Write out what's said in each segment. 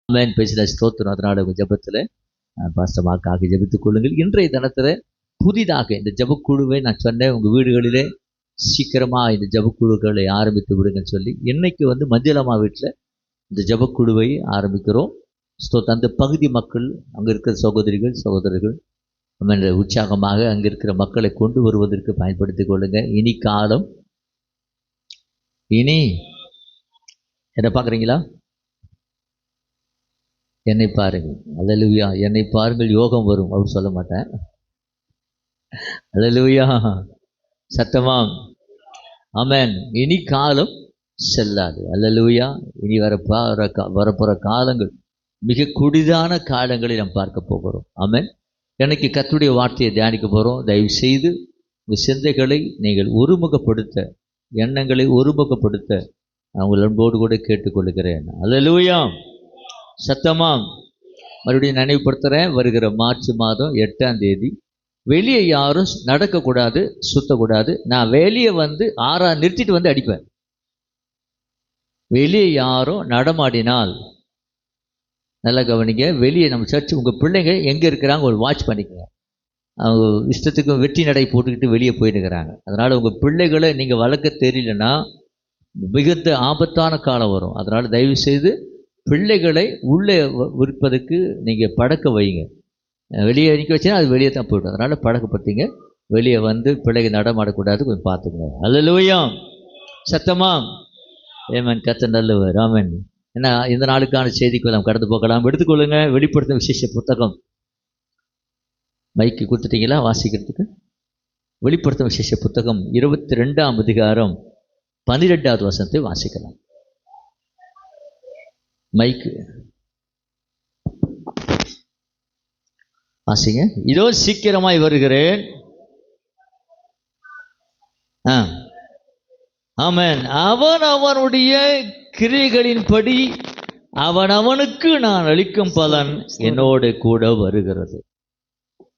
ஆமென். பேசல ஸ்தோத்திரம். அதனால உங்க ஜெபத்துல பாஸ்டமாக்காக ஜெபித்துக் கொள்ளுங்கள். இன்றைய தினத்துல புதிதாக இந்த ஜெபக்குழுவை நான் சொன்னேன், உங்க வீடுகளிலே சீக்கிரமா இந்த ஜெபக்குழுக்களை ஆரம்பித்து விடுங்கன்னு சொல்லி, இன்னைக்கு மஞ்சளம்மா வீட்டில் இந்த ஜெபக்குழுவை ஆரம்பிக்கிறோம். அந்த பகுதி மக்கள், அங்கே இருக்கிற சகோதரிகள் சகோதரர்கள் உற்சாகமாக அங்கே இருக்கிற மக்களை கொண்டு வருவதற்கு பயன்படுத்திக் கொள்ளுங்க. இனி காலம், இனி என்ன பார்க்குறீங்களா? என்னை பாருங்கள். அல்லேலூயா. என்னை பாருங்கள், யோகம் வரும் அப்படின்னு சொல்ல மாட்டேன். அல்லேலூயா. சத்தமா ஆமென். இனி காலம் செல்லாது. அல்லேலூயா. இனி வரப்போகிற காலங்கள் மிக குடிதான காலங்களை நாம் பார்க்க போகிறோம். ஆமென். எனக்கு கர்த்தருடைய வார்த்தையை தியானிக்க போகிறோம். தயவு செய்து உங்கள் சிந்தைகளை நீங்கள் ஒருமுகப்படுத்த, எண்ணங்களை ஒருமுகப்படுத்த நான் உங்கள் அன்போடு கூட கேட்டுக்கொள்கிறேன். அல்லேலூயா. சத்தமா மறுபடியும் நினைவுபடுத்துகிறேன். வருகிற மார்ச் மாதம் 8ஆம் தேதி வெளியே யாரும் நடக்கக்கூடாது, சுத்தக்கூடாது. நான் வெளியே 6 நிறுத்திட்டு அடிப்பேன். வெளியே யாரும் நடமாடினால் நல்லா கவனிங்க. வெளியே நம்ம சர்ச், உங்கள் பிள்ளைங்க எங்கே இருக்கிறாங்க ஒரு வாட்ச் பண்ணிக்கங்க. அவங்க இஷ்டத்துக்கு வெற்றி நடை போட்டுக்கிட்டு வெளியே போயிட்டுக்கிறாங்க. அதனால் உங்கள் பிள்ளைகளை நீங்கள் வளர்க்க தெரியலன்னா மிகுந்த ஆபத்தான காலம் வரும். அதனால் தயவு செய்து பிள்ளைகளை உள்ளே விற்பதற்கு நீங்கள் பழக்க வைங்க. வெளியே நிற்க வச்சுன்னா அது வெளியே தான் போய்டும். அதனால் பழக்கப்படுத்திங்க. வெளியே பிள்ளைகள் நடமாடக்கூடாது, கொஞ்சம் பார்த்துக்கங்க. அல்லேலூயா. சத்தமா ஏமன். கர்த்தர் நல்லவர். ஆமென். ஏன்னா இந்த நாளுக்கான செய்திக்கு நாம் கடந்து போகலாம். எடுத்துக்கொள்ளுங்க. வெளிப்படுத்தும் விசேஷ புத்தகம். மைக்கு கொடுத்துட்டீங்களா வாசிக்கிறதுக்கு? வெளிப்படுத்தும் விசேஷ புத்தகம் 22ஆம் அதிகாரம் 12வது வசனத்தை வாசிக்கலாம். மைக்கு வாசிங்க. இதோ சீக்கிரமாய் வருகிறேன். ஆமென். அவன் அவனுடைய கிரியைகளின்படி அவனுக்கு நான் அளிக்கும் பலன் என்னோடு கூட வருகிறது.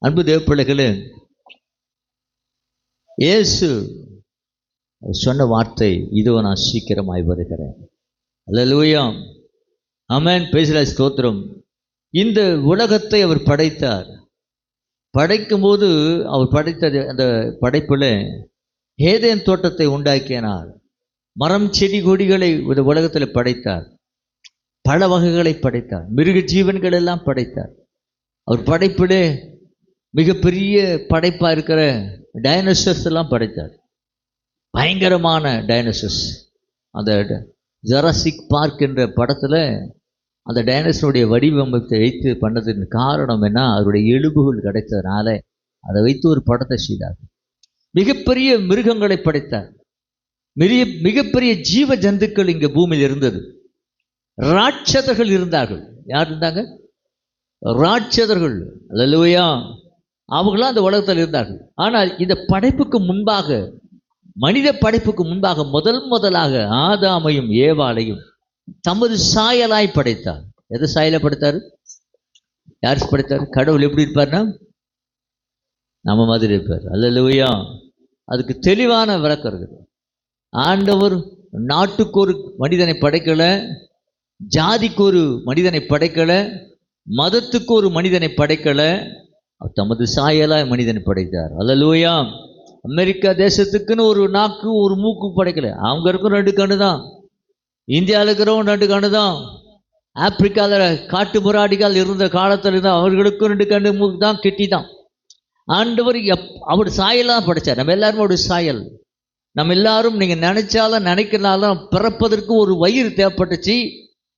அன்பு தேவப்பிள்ளைகளே, இயேசு சொன்ன வார்த்தை, இதோ நான் சீக்கிரமாய் வருகிறேன். அல்லேலூயா. ஆமென். பேசல ஸ்தோத்திரம். இந்த உலகத்தை அவர் படைத்தார். படைக்கும் போது அவர் படைத்தது, அந்த படைப்பில் ஏதேன் தோட்டத்தை உண்டாக்கினார். மரம் செடி கொடிகளை இந்த உலகத்தில் படைத்தார். பல வகைகளை படைத்தார். மிருக ஜீவன்கள் எல்லாம் படைத்தார். அவர் படைப்பிலே மிகப்பெரிய படைப்பாக இருக்கிற டைனோசர்ஸ் எல்லாம் படைத்தார். பயங்கரமான டைனோசர்ஸ். அந்த ஜுராசிக் பார்க் என்ற படத்தில் அந்த டைனோசருடைய வடிவமைப்பை வைத்து பண்ணதுக்கு காரணம் என்ன? அவருடைய எலும்புகள் கிடைத்ததுனால அதை வைத்து ஒரு படத்தை செய்தார். மிகப்பெரிய மிருகங்களை படைத்தார். மிகப்பெரிய ஜீவ ஜந்துக்கள் இங்கே பூமியில் இருந்தது. ராட்சதர்கள் இருந்தார்கள். யார் இருந்தாங்க? ராட்சதர்கள். அல்லேலூயா. அவங்களாம் அந்த உலகத்தில் இருந்தார்கள். ஆனால் இந்த படைப்புக்கு முன்பாக, மனித படைப்புக்கு முன்பாக முதலாக ஆதாமையும் ஏவாளையும் தமது சாயலாய் படைத்தார். எது சாயலாய் படைத்தார்? யார் படைத்தார்? கடவுள் எப்படி இருப்பார்னா நம்ம மாதிரி இருப்பார். அல்லேலூயா. அதுக்கு தெளிவான விளக்கம் இருக்குது. ஆண்டவர் நாட்டுக்கு ஒரு மனிதனை படைக்கல, ஜாதிக்கு ஒரு மனிதனை படைக்கல, மதத்துக்கு ஒரு மனிதனை படைக்கல, தமது சாயலாய் மனிதனை படைத்தார். அல்லேலூயா. அமெரிக்கா தேசத்துக்குன்னு ஒரு நாக்கு ஒரு மூக்கு படைக்கல. அவங்க இருக்கும் 2 கண்ணு தான். இந்தியாவில் இருக்கிறவங்க 2 கண்ணு தான். ஆப்பிரிக்காவில் காட்டு முராடிகள் இருந்த காலத்தில் இருந்தால் அவர்களுக்கும் 2 கண்ணு மூக்கு தான், கெட்டி தான். ஆண்டவர் அவர் சாயலாக படைச்சார். நம்ம எல்லாருமே ஒரு சாயல். நம்ம எல்லாரும் நீங்கள் நினைச்சாலும் நினைக்கிறனாலும் பிறப்பதற்கு ஒரு வயிறு தேவைப்பட்டுச்சு.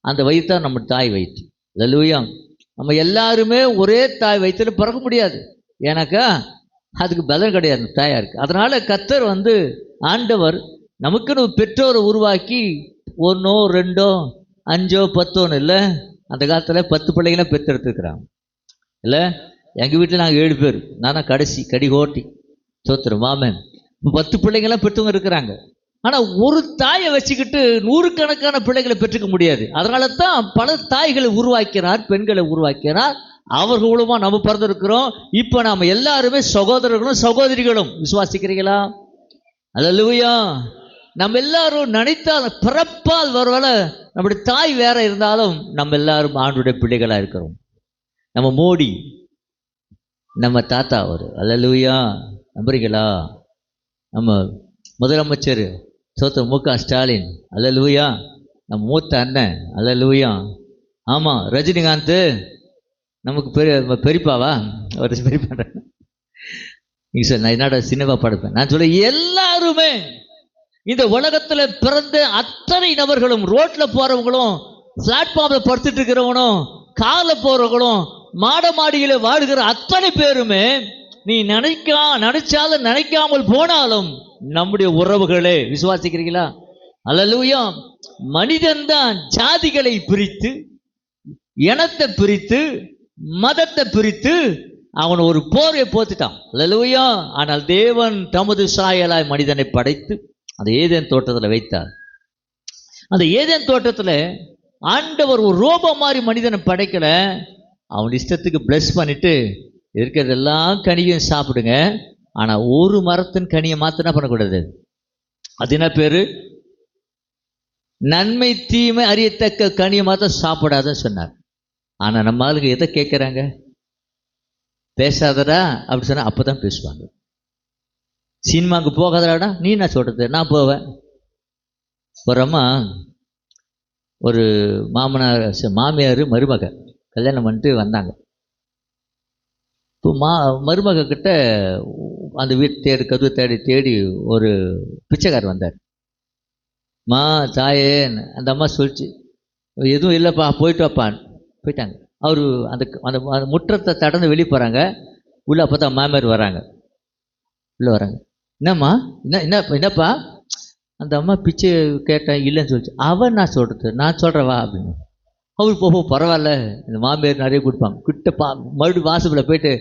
அந்த வயிறு தான் நம்ம தாய் வயிற்று. அல்லேலூயா. நம்ம எல்லாருமே ஒரே தாய் வயிற்றுல பிறக்க முடியாது. ஏன்னாக்கா அதுக்கு பலம் கிடையாது தாயாருக்கு. அதனால கர்த்தர் ஆண்டவர் நமக்குன்னு பெற்றோரை உருவாக்கி 1 2 5 10 இல்லை. அந்த காலத்தில் 10 பிள்ளைகளை பெற்றெடுத்துருக்குறாங்க இல்லை. எங்கள் வீட்டில் நாங்கள் 7 பேர். நானா கடைசி கடிகோட்டி. சோத்திரம். ஆமென். இப்போ 10 பிள்ளைங்களாம் பெற்றவங்க இருக்கிறாங்க. ஆனால் ஒரு தாயை வச்சுக்கிட்டு 100கணக்கான பிள்ளைகளை பெற்றுக்க முடியாது. அதனால தான் பல தாய்களை உருவாக்கினார், பெண்களை உருவாக்கினார். அவர்கள் மூலமாக நம்ம பிறந்திருக்கிறோம். இப்போ நாம் எல்லாருமே சகோதரர்களும் சகோதரிகளும். விசுவாசிக்கிறீங்களா? அல்லேலூயா. நம்ம எல்லாரும் நினைத்தால் பிறப்பால் ஒருவேளை நம்முடைய தாய் வேற இருந்தாலும் நம்ம எல்லாரும் ஆண்டுடைய பிள்ளைகளா இருக்கிறோம். நம்ம மோடி நம்ம தாத்தா ஒரு அல்லேலூயா நம்புறீங்களா? நம்ம முதலமைச்சர் மு.க. ஸ்டாலின் அல்லேலூயா, நம்ம மூத்த அண்ணன் அல்லேலூயா. ஆமா, ரஜினிகாந்த் நமக்கு பெரியப்பாவா? ஒரு பெரியப்பா. நீங்க சார் நான் என்னடா சினிமா படுப்பேன் நான் சொல்ல, எல்லாருமே இந்த உலகத்துல பிறந்த அத்தனை நபர்களும், ரோட்ல போறவங்களும், பிளாட்ஃபார்ம்ல படுத்துட்டு இருக்கிறவங்களும், கார்ல போறவங்களும், மாட மாடியில வாடுகிற அத்தனை பேருமே நீ நினைச்சாலும் நினைக்காமல் போனாலும் நம்முடைய உறவுகளே. விசுவாசிக்கிறீங்களா? அல்லேலூயா. மனிதன் தான் ஜாதிகளை பிரித்து, இனத்தை பிரித்து, மதத்தை பிரித்து அவன் ஒரு போரை போத்துட்டான். அல்லேலூயா. ஆனால் தேவன் தமது சாயலாய் மனிதனை படைத்து அந்த ஏதேன் தோட்டத்தில் வைத்தார். அந்த ஏதேன் தோட்டத்தில் ஆண்டவர் ஒரு ரோபோ மாதிரி மனிதனை படைக்கல. அவன் இஷ்டத்துக்கு பிளஸ் பண்ணிட்டு இருக்கிறதெல்லாம் கனியும் சாப்பிடுங்க, ஆனா ஒரு மரத்தின் கனியை மாத்திரம் என்ன பண்ணக்கூடாது. அது என்ன பேரு? நன்மை தீமை அறியத்தக்க கனியை மாத்திரம் சாப்பிடாதன்னு சொன்னார். ஆனா நம்ம ஆளுக்கு எதை கேட்கிறாங்க? பேசாதடா அப்படி சொன்னா அப்பதான் பேசுவாங்க. சினிமாவுக்கு போகாதடாடா, நீ என்ன சொல்றது? நான் போவேன். போறோமா, ஒரு மாமியார் மருமக கல்யாணம் பண்ணிட்டு வந்தாங்க. இப்போ மருமக கிட்ட அந்த வீட்டு கதவு தேடி ஒரு பிச்சைக்காரர் வந்தார். தாயே, அந்த அம்மா சொல்லிச்சு, எதுவும் இல்லைப்பா, போயிட்டு வாப்பான்னு. போயிட்டாங்க. அவரு அந்த அந்த முற்றத்தை தடந்து வெளியே போறாங்க. உள்ள அப்பதான் மாமியார் வராங்க. உள்ள வராங்க. என்னம்மா என்னப்பா? அந்த அம்மா பிச்சை கேட்டேன், இல்லைன்னு சொல்லிச்சு. அவன் நான் சொல்றது, நான் சொல்றவா அப்படின்னு. அவரு பரவாயில்ல, இந்த மாமியார் நிறைய கொடுப்பாங்க. மறுபடியும் வாசப்பில் போயிட்டு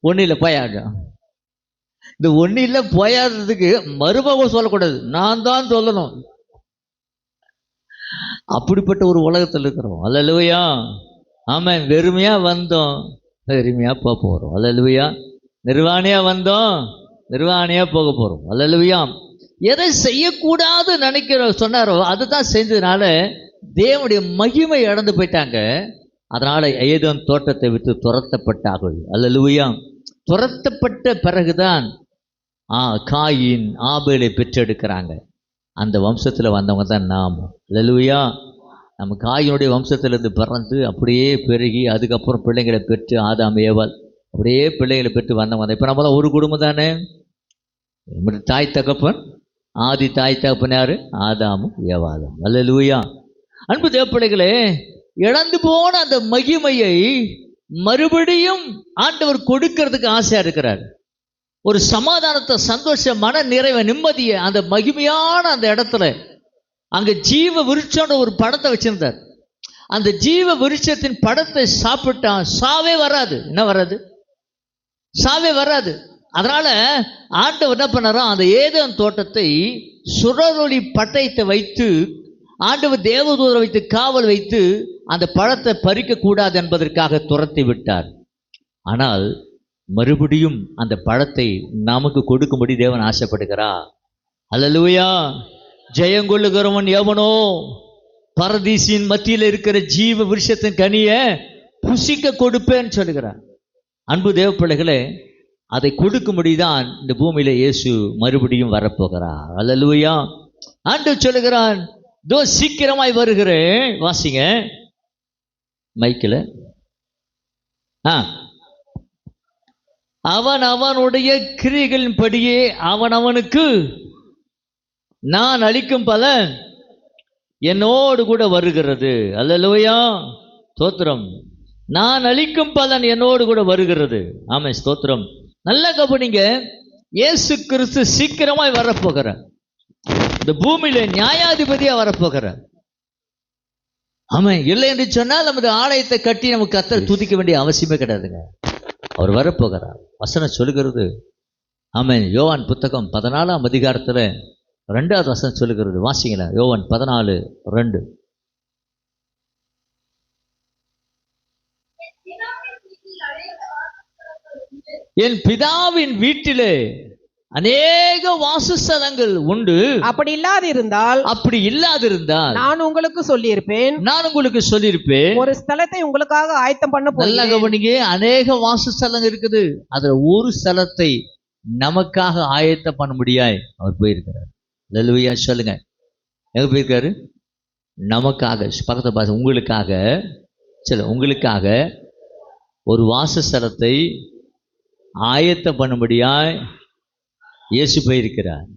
ஒன்னும் இல்லை போயாடு. இந்த ஒன்னும் இல்லை போயாடுறதுக்கு மருமகம் சொல்லக்கூடாது, நான் தான் சொல்லணும். அப்படிப்பட்ட ஒரு உலகத்தில் இருக்கிறோம். அல்லேலூயா. ஆமாம். வெறுமையா வந்தோம், வெறுமையா போக போறோம். அல்லேலூயா. நிர்வாணியா வந்தோம், நிர்வாணியா போக போறோம். அல்லேலூயா. எதை செய்யக்கூடாது சொன்னாரோ அதுதான் செஞ்சதுனால தேவனுடைய மகிமை இழந்து போயிட்டாங்க. அதனால ஏதேன் தோட்டத்தை விட்டு துரத்தப்பட்டார்கள். அல்லேலூயா. துரத்தப்பட்ட பிறகுதான் காயின் ஆபேலை பெற்றெடுக்கிறாங்க. அந்த வம்சத்துல வந்தவங்க தான் நாம். அல்லேலூயா. நம்ம காயினுடைய வம்சத்திலிருந்து பிறந்து அப்படியே பெருகி அதுக்கப்புறம் பிள்ளைங்களை பெற்று ஆதாம் ஏவாள் அப்படியே பிள்ளைகளை பெற்று வந்தவங்க. இப்போ நம்மளாம் ஒரு குடும்பம் தானே. நம்முடைய தாய் தகப்பன், ஆதி தாய் தகப்பன் யாரு? ஆதாமும் ஏவாளும். அல்லேலூயா. அன்பு தேவப்பிள்ளைகளே, இழந்து போன அந்த மகிமையை மறுபடியும் ஆண்டவர் கொடுக்கிறதுக்கு ஆசையா இருக்கிறார். ஒரு சமாதானத்தை, சந்தோஷ, மன நிறைவை, நிம்மதியை அந்த மகிமையான அந்த இடத்துல அங்க ஜீவ விருட்சம்ன்ற ஒரு படத்தை வச்சிருந்தார். அந்த ஜீவ விருட்சத்தின் படத்தை சாப்பிட்டா சாவே வராது. என்ன வராது? சாவே வராது. அதனால ஆண்டவர் என்ன பண்ணாரோ, அந்த ஏதேன் தோட்டத்தை சுடரொளி பட்டயத்தை வைத்து ஆண்டவர் தேவதூதரை வைத்து காவல் வைத்து அந்த பழத்தை பறிக்க கூடாது என்பதற்காக துரத்தி விட்டார். ஆனால் மறுபடியும் அந்த பழத்தை நமக்கு கொடுக்கும்படி தேவன் ஆசைப்படுகிறார். அல்லேலூயா. ஜெயங்கொள்ளுகிறவன் எவனோ பரதீசின் மத்தியில் இருக்கிற ஜீவ விருட்சத்தின் கனியை புசிக்க கொடுப்பேன்னு சொல்லுகிறார். அன்பு தேவ பிள்ளைகளே, அதை கொடுக்கும்படிதான் இந்த பூமியில இயேசு மறுபடியும் வரப்போகிறார். அல்லேலூயா. ஆண்டவர் சொல்லுகிறான், தோ சீக்கிரமாய் வருகிறேன். வாசிங்க மைக்கில். அவன் அவனுடைய கிரியைகளின் படியே அவனுக்கு நான் அளிக்கும் பலன் என்னோடு கூட வருகிறது. அல்லேலூயா. ஸ்தோத்திரம். நான் அளிக்கும் பலன் என்னோடு கூட வருகிறது. ஆமா, ஸ்தோத்திரம். நல்ல கவனிங்க, இயேசு கிறிஸ்து சீக்கிரமாய் வரப்போகிறார். இந்த பூமியில நியாயாதிபதியா வரப்போகிறார். ஆமா, இல்லை என்று சொன்னால் நமது ஆலயத்தை கட்டி நமக்கு கர்த்தர் துதிக்க வேண்டிய அவசியமே கிடையாதுங்க. அவர் வரப்போகிறார். வசனம் சொல்லுகிறது. ஆமென். யோவான் புத்தகம் 14ஆம் அதிகாரத்துல 2வது வசனம் சொல்லுகிறது. வாசிங்களா, யோவான் 14:2. என் பிதாவின் வீட்டிலே அநேக வாசஸ்தலங்கள் உண்டு. அப்படி இல்லாதிருந்தால் அப்படி இல்லாதிருந்தால் நான் உங்களுக்கு சொல்லியிருப்பேன், நான் உங்களுக்கு சொல்லியிருப்பேன். ஒரு ஸ்தலத்தை உங்களுக்காக ஆயத்தம் பண்ண நல்ல போகிறேன். கவனிங்க, அநேக வாசஸ்தலங்கள் இருக்குது. அதுல ஒரு ஸ்தலத்தை நமக்காக ஆயத்தம் பண்ண முடியாய் அவர் போயிருக்கிறார். அல்லேலூயா சொல்லுங்க. எங்க போயிருக்காரு? நமக்காக. பக்கத்தை பார்த்து, உங்களுக்காக, சரி, உங்களுக்காக ஒரு வாசஸ்தலத்தை ஆயத்தம் பண்ணும்படியாய் இயேசு போயிருக்கிறார்.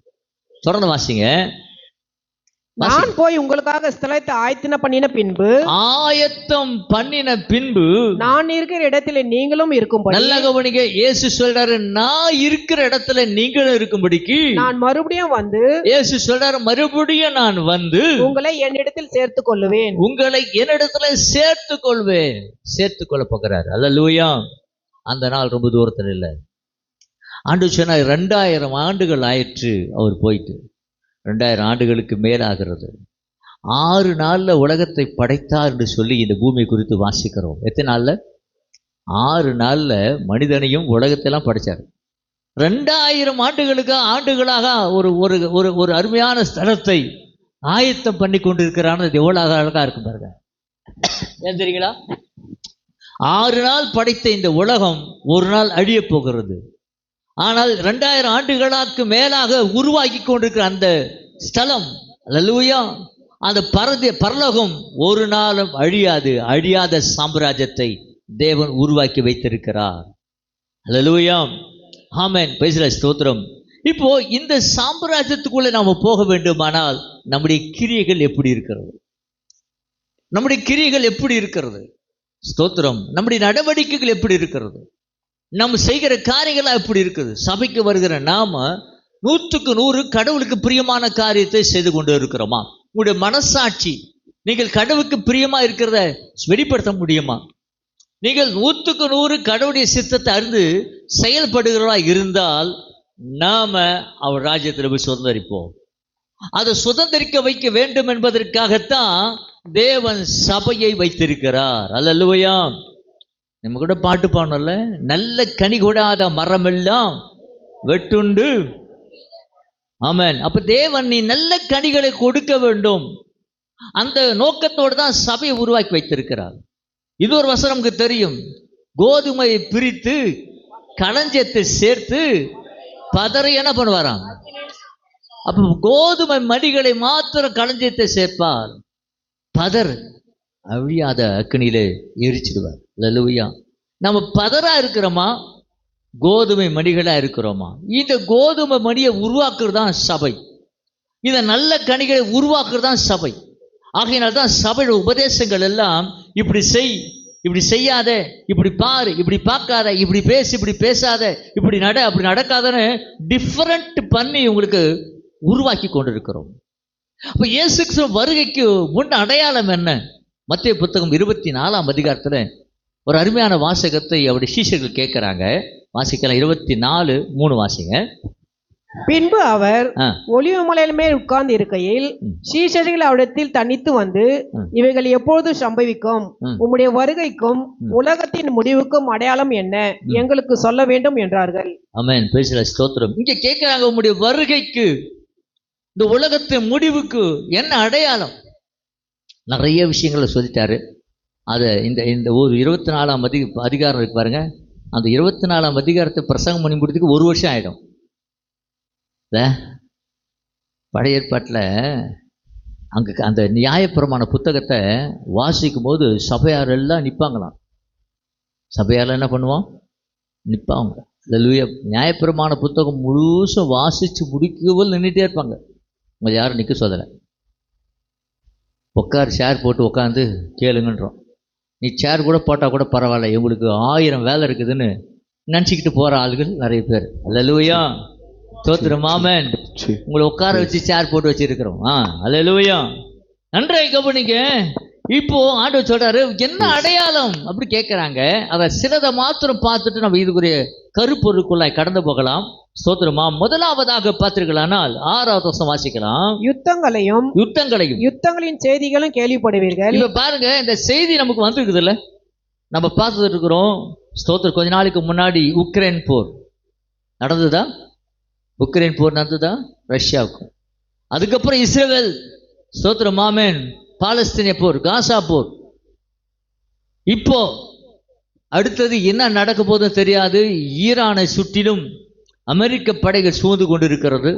தொடர்ந்து வாசிங்க. நான் போய் உங்களுக்காக ஸ்தலத்தை ஆயத்தம் பண்ணின பின்பு, ஆயத்தம் பண்ணின பின்பு நான் இருக்கிற இடத்துல நீங்களும் இருக்கும்படி, நல்ல கவனிங்க, இயேசு சொல்றாரு, நான் இருக்கிற இடத்துல நீங்களும் இருக்கும்படிக்கு நான் மறுபடியும் வந்து, இயேசு சொல்றாரு, மறுபடியும் நான் வந்து உங்களை என்னிடத்தில் சேர்த்துக் கொள்ளுவேன். உங்களை என்னிடத்துல சேர்த்துக் கொள்வேன். சேர்த்துக் கொள்ள போகிறார். அல்லேலூயா. அந்த நாள் ரொம்ப தூரத்தில் இல்லை. ஆண்டவர் சொன்னார், 2000 ஆண்டுகள் ஆயிற்று அவர் போயிட்டு. 2000 ஆண்டுகளுக்கு மேலாகிறது. 6 நாள்ல உலகத்தை படைத்தார் என்று சொல்லி இந்த பூமியை குறித்து வாசிக்கிறோம். எத்தனை நாள்ல? 6 நாள்ல மனிதனையும் உலகத்தையெல்லாம் படைச்சார். 2000 ஆண்டுகளாக ஒரு ஒரு ஒரு ஒரு அருமையான ஸ்தலத்தை ஆயத்தம் பண்ணி கொண்டிருக்கிறான். அது எவ்வளவு அழகா இருக்கும் பாருங்க. ஏன் தெரியுங்களா? 6 நாள் படைத்த இந்த உலகம் ஒரு நாள் அழிய போகிறது. ஆனால் 2000 ஆண்டுகளுக்கு மேலாக உருவாக்கி கொண்டிருக்கிற அந்த ஸ்தலம், அல்லேலூயா, அந்த பரலோகம் ஒரு நாளும் அழியாது. அழியாத சாம்ராஜ்யத்தை தேவன் உருவாக்கி வைத்திருக்கிறார். அல்லேலூயா. ஆமென். பிரைஸ் ஸ்தோத்திரம். இப்போ இந்த சாம்ராஜ்யத்துக்குள்ள நாம போக வேண்டுமானால் நம்முடைய கிரியைகள் எப்படி இருக்கிறது? நம்முடைய கிரியைகள் எப்படி இருக்கிறது? ஸ்தோத்திரம். நம்முடைய நடவடிக்கைகள் எப்படி இருக்கிறது? நம்ம செய்கிற காரியங்களா எப்படி இருக்குது? சபைக்கு வருகிற நாம 100க்கு 100 கடவுளுக்கு பிரியமான காரியத்தை செய்து கொண்டு இருக்கிறோமா? உங்களுடைய மனசாட்சி, நீங்கள் கடவுளுக்கு பிரியமா இருக்கிறத வெளிப்படுத்த முடியுமா? நீங்கள் 100க்கு 100 கடவுளுடைய சித்தத்தை அறிந்து செயல்படுகிறவா இருந்தால் நாம அவர் ராஜ்யத்தில் போய் சுதந்திரிப்போம். அதை சுதந்திரிக்க வைக்க வேண்டும் என்பதற்காகத்தான் தேவன் சபையை வைத்திருக்கிறார். அல்லேலூயா. நம்ம கூட பாட்டு பாடணும்ல, நல்ல கனி கொடாத மரம் எல்லாம் வெட்டுண்டு. ஆமென். அப்ப தேவன் நீ நல்ல கனிகளை கொடுக்க வேண்டும், அந்த நோக்கத்தோடு தான் சபையை உருவாக்கி வைத்திருக்கிறார். இது ஒரு வசனம் நமக்கு தெரியும். கோதுமையை பிரித்து களஞ்சியத்தை சேர்த்து பதரை என்ன பண்ணுவாராம்? அப்ப கோதுமை மடிகளை மாத்திரம் களஞ்சியத்தை சேர்ப்பார், பதர் அழியாத அக்கினியிலே எரிச்சிடுவார். அல்லேலூயா. நம்ம பதரா இருக்கிறோமா, கோதுமை மணிகளா இருக்கிறோமா? இந்த கோதுமை மணியை உருவாக்குறது தான் சபை. இந்த நல்ல கனிகளை உருவாக்குறது தான் சபை. ஆகையினால தான் சபையோட உபதேசங்கள் எல்லாம் இப்படி செய், இப்படி செய்யாத, இப்படி பாரு, இப்படி பார்க்காத, இப்படி பேசு, இப்படி பேசாத, இப்படி நட, அப்படி நடக்காதன்னு டிஃபரெண்ட் பண்ணி உங்களுக்கு உருவாக்கி கொண்டிருக்கிறோம். அப்ப இயேசு கிறிஸ்து வருகைக்கு முன் அடையாளம் என்ன? மத்தேயு புத்தகம் 24ஆம் அதிகாரத்துல ஒரு அருமையான வாசகத்தை அவருடைய சீஷர்கள் கேட்கிறாங்க. வாசிக்கலாம். 24:3 வாசிங்க. பின்பு அவர் ஒலிவ மலையின் மேல் உட்கார்ந்து இருக்கையில் சீஷர்கள் அவரிடத்தில் தனித்து வந்து, இவைகள் எப்பொழுது சம்பவிக்கும்? உம்முடைய வருகைக்கும் உலகத்தின் முடிவுக்கும் அடையாளம் என்ன? எங்களுக்கு சொல்ல வேண்டும் என்றார்கள். ஆமென். பேசல ஸ்தோத்திரம். இங்க கேட்கிறாங்க, உம்முடைய வருகைக்கு, இந்த உலகத்தின் முடிவுக்கு என்ன அடையாளம்? நிறைய விஷயங்களை சொல்லிட்டாரு. அதை இந்த ஒரு 24ஆம் அதிகாரம் இருக்கு பாருங்க. அந்த 24ஆம் அதிகாரத்தை பிரசங்கம் பண்ணி முடிக்கிறதுக்கு 1 வருஷம் ஆயிடும். பழைய ஏற்பாட்டில் அங்கே அந்த நியாயப்பிரமாண புத்தகத்தை வாசிக்கும் போது சபையார் எல்லாம் நிற்பாங்களாம். சபையாரெல்லாம் என்ன பண்ணுவோம்? நிற்பாங்க. அல்லேலூயா. நியாயப்பிரமாண புத்தகம் முழுசும் வாசித்து முடிக்கவும் நின்றுட்டே இருப்பாங்க. உங்க யாரும் நிற்க சொல்லலை. உட்கார், சேர் போட்டு உட்காந்து கேளுங்கன்றோம். நீ சேர் கூட போட்டால் கூட பரவாயில்ல, இவங்களுக்கு 1000 வேலை இருக்குதுன்னு நினச்சிக்கிட்டு போகிற ஆளுகள் நிறைய பேர். அல்லேலூயா. ஸ்தோத்திரம். ஆமென். உங்களை உட்கார வச்சு சேர் போட்டு வச்சிருக்கிறோம். அல்லேலூயா. நன்றாக கவனிங்க. இப்போ ஆண்டவர் சொல்றாரு, என்ன அடையாளம் அப்படி கேட்கிறாங்க. அதை சிலதை மாத்திரம் பார்த்துட்டு நம்ம இதுக்குரிய கருப்பொருளுக்குள்ளாய் கடந்து போகலாம். ஸ்தோத்திரமா. முதலாவதாக பார்த்தீர்களானால் 6வது வசனம் வாசிக்கலாம். யுத்தங்களின் செய்திகளும் கேள்விப்படுவீர்கள். இப்ப பாருங்க, இந்த செய்தி நமக்கு வந்துருக்குது இல்ல, நம்ம பார்த்துட்டு இருக்கிறோம். ஸ்தோத்திரம். கொஞ்ச நாளைக்கு முன்னாடி உக்ரைன் போர் நடந்ததா? உக்ரைன் போர் நடந்துதான் ரஷ்யாவுக்கும். அதுக்கப்புறம் இஸ்ரேல், ஸ்தோத்திரம் ஆமென், பாலஸ்தீனிய போர், காசா போர். இப்போ அடுத்தது என்ன நடக்க போதும் தெரியாது. ஈரானை சுற்றிலும் அமெரிக்க படைகள் சூழ்ந்து கொண்டிருக்கிறது.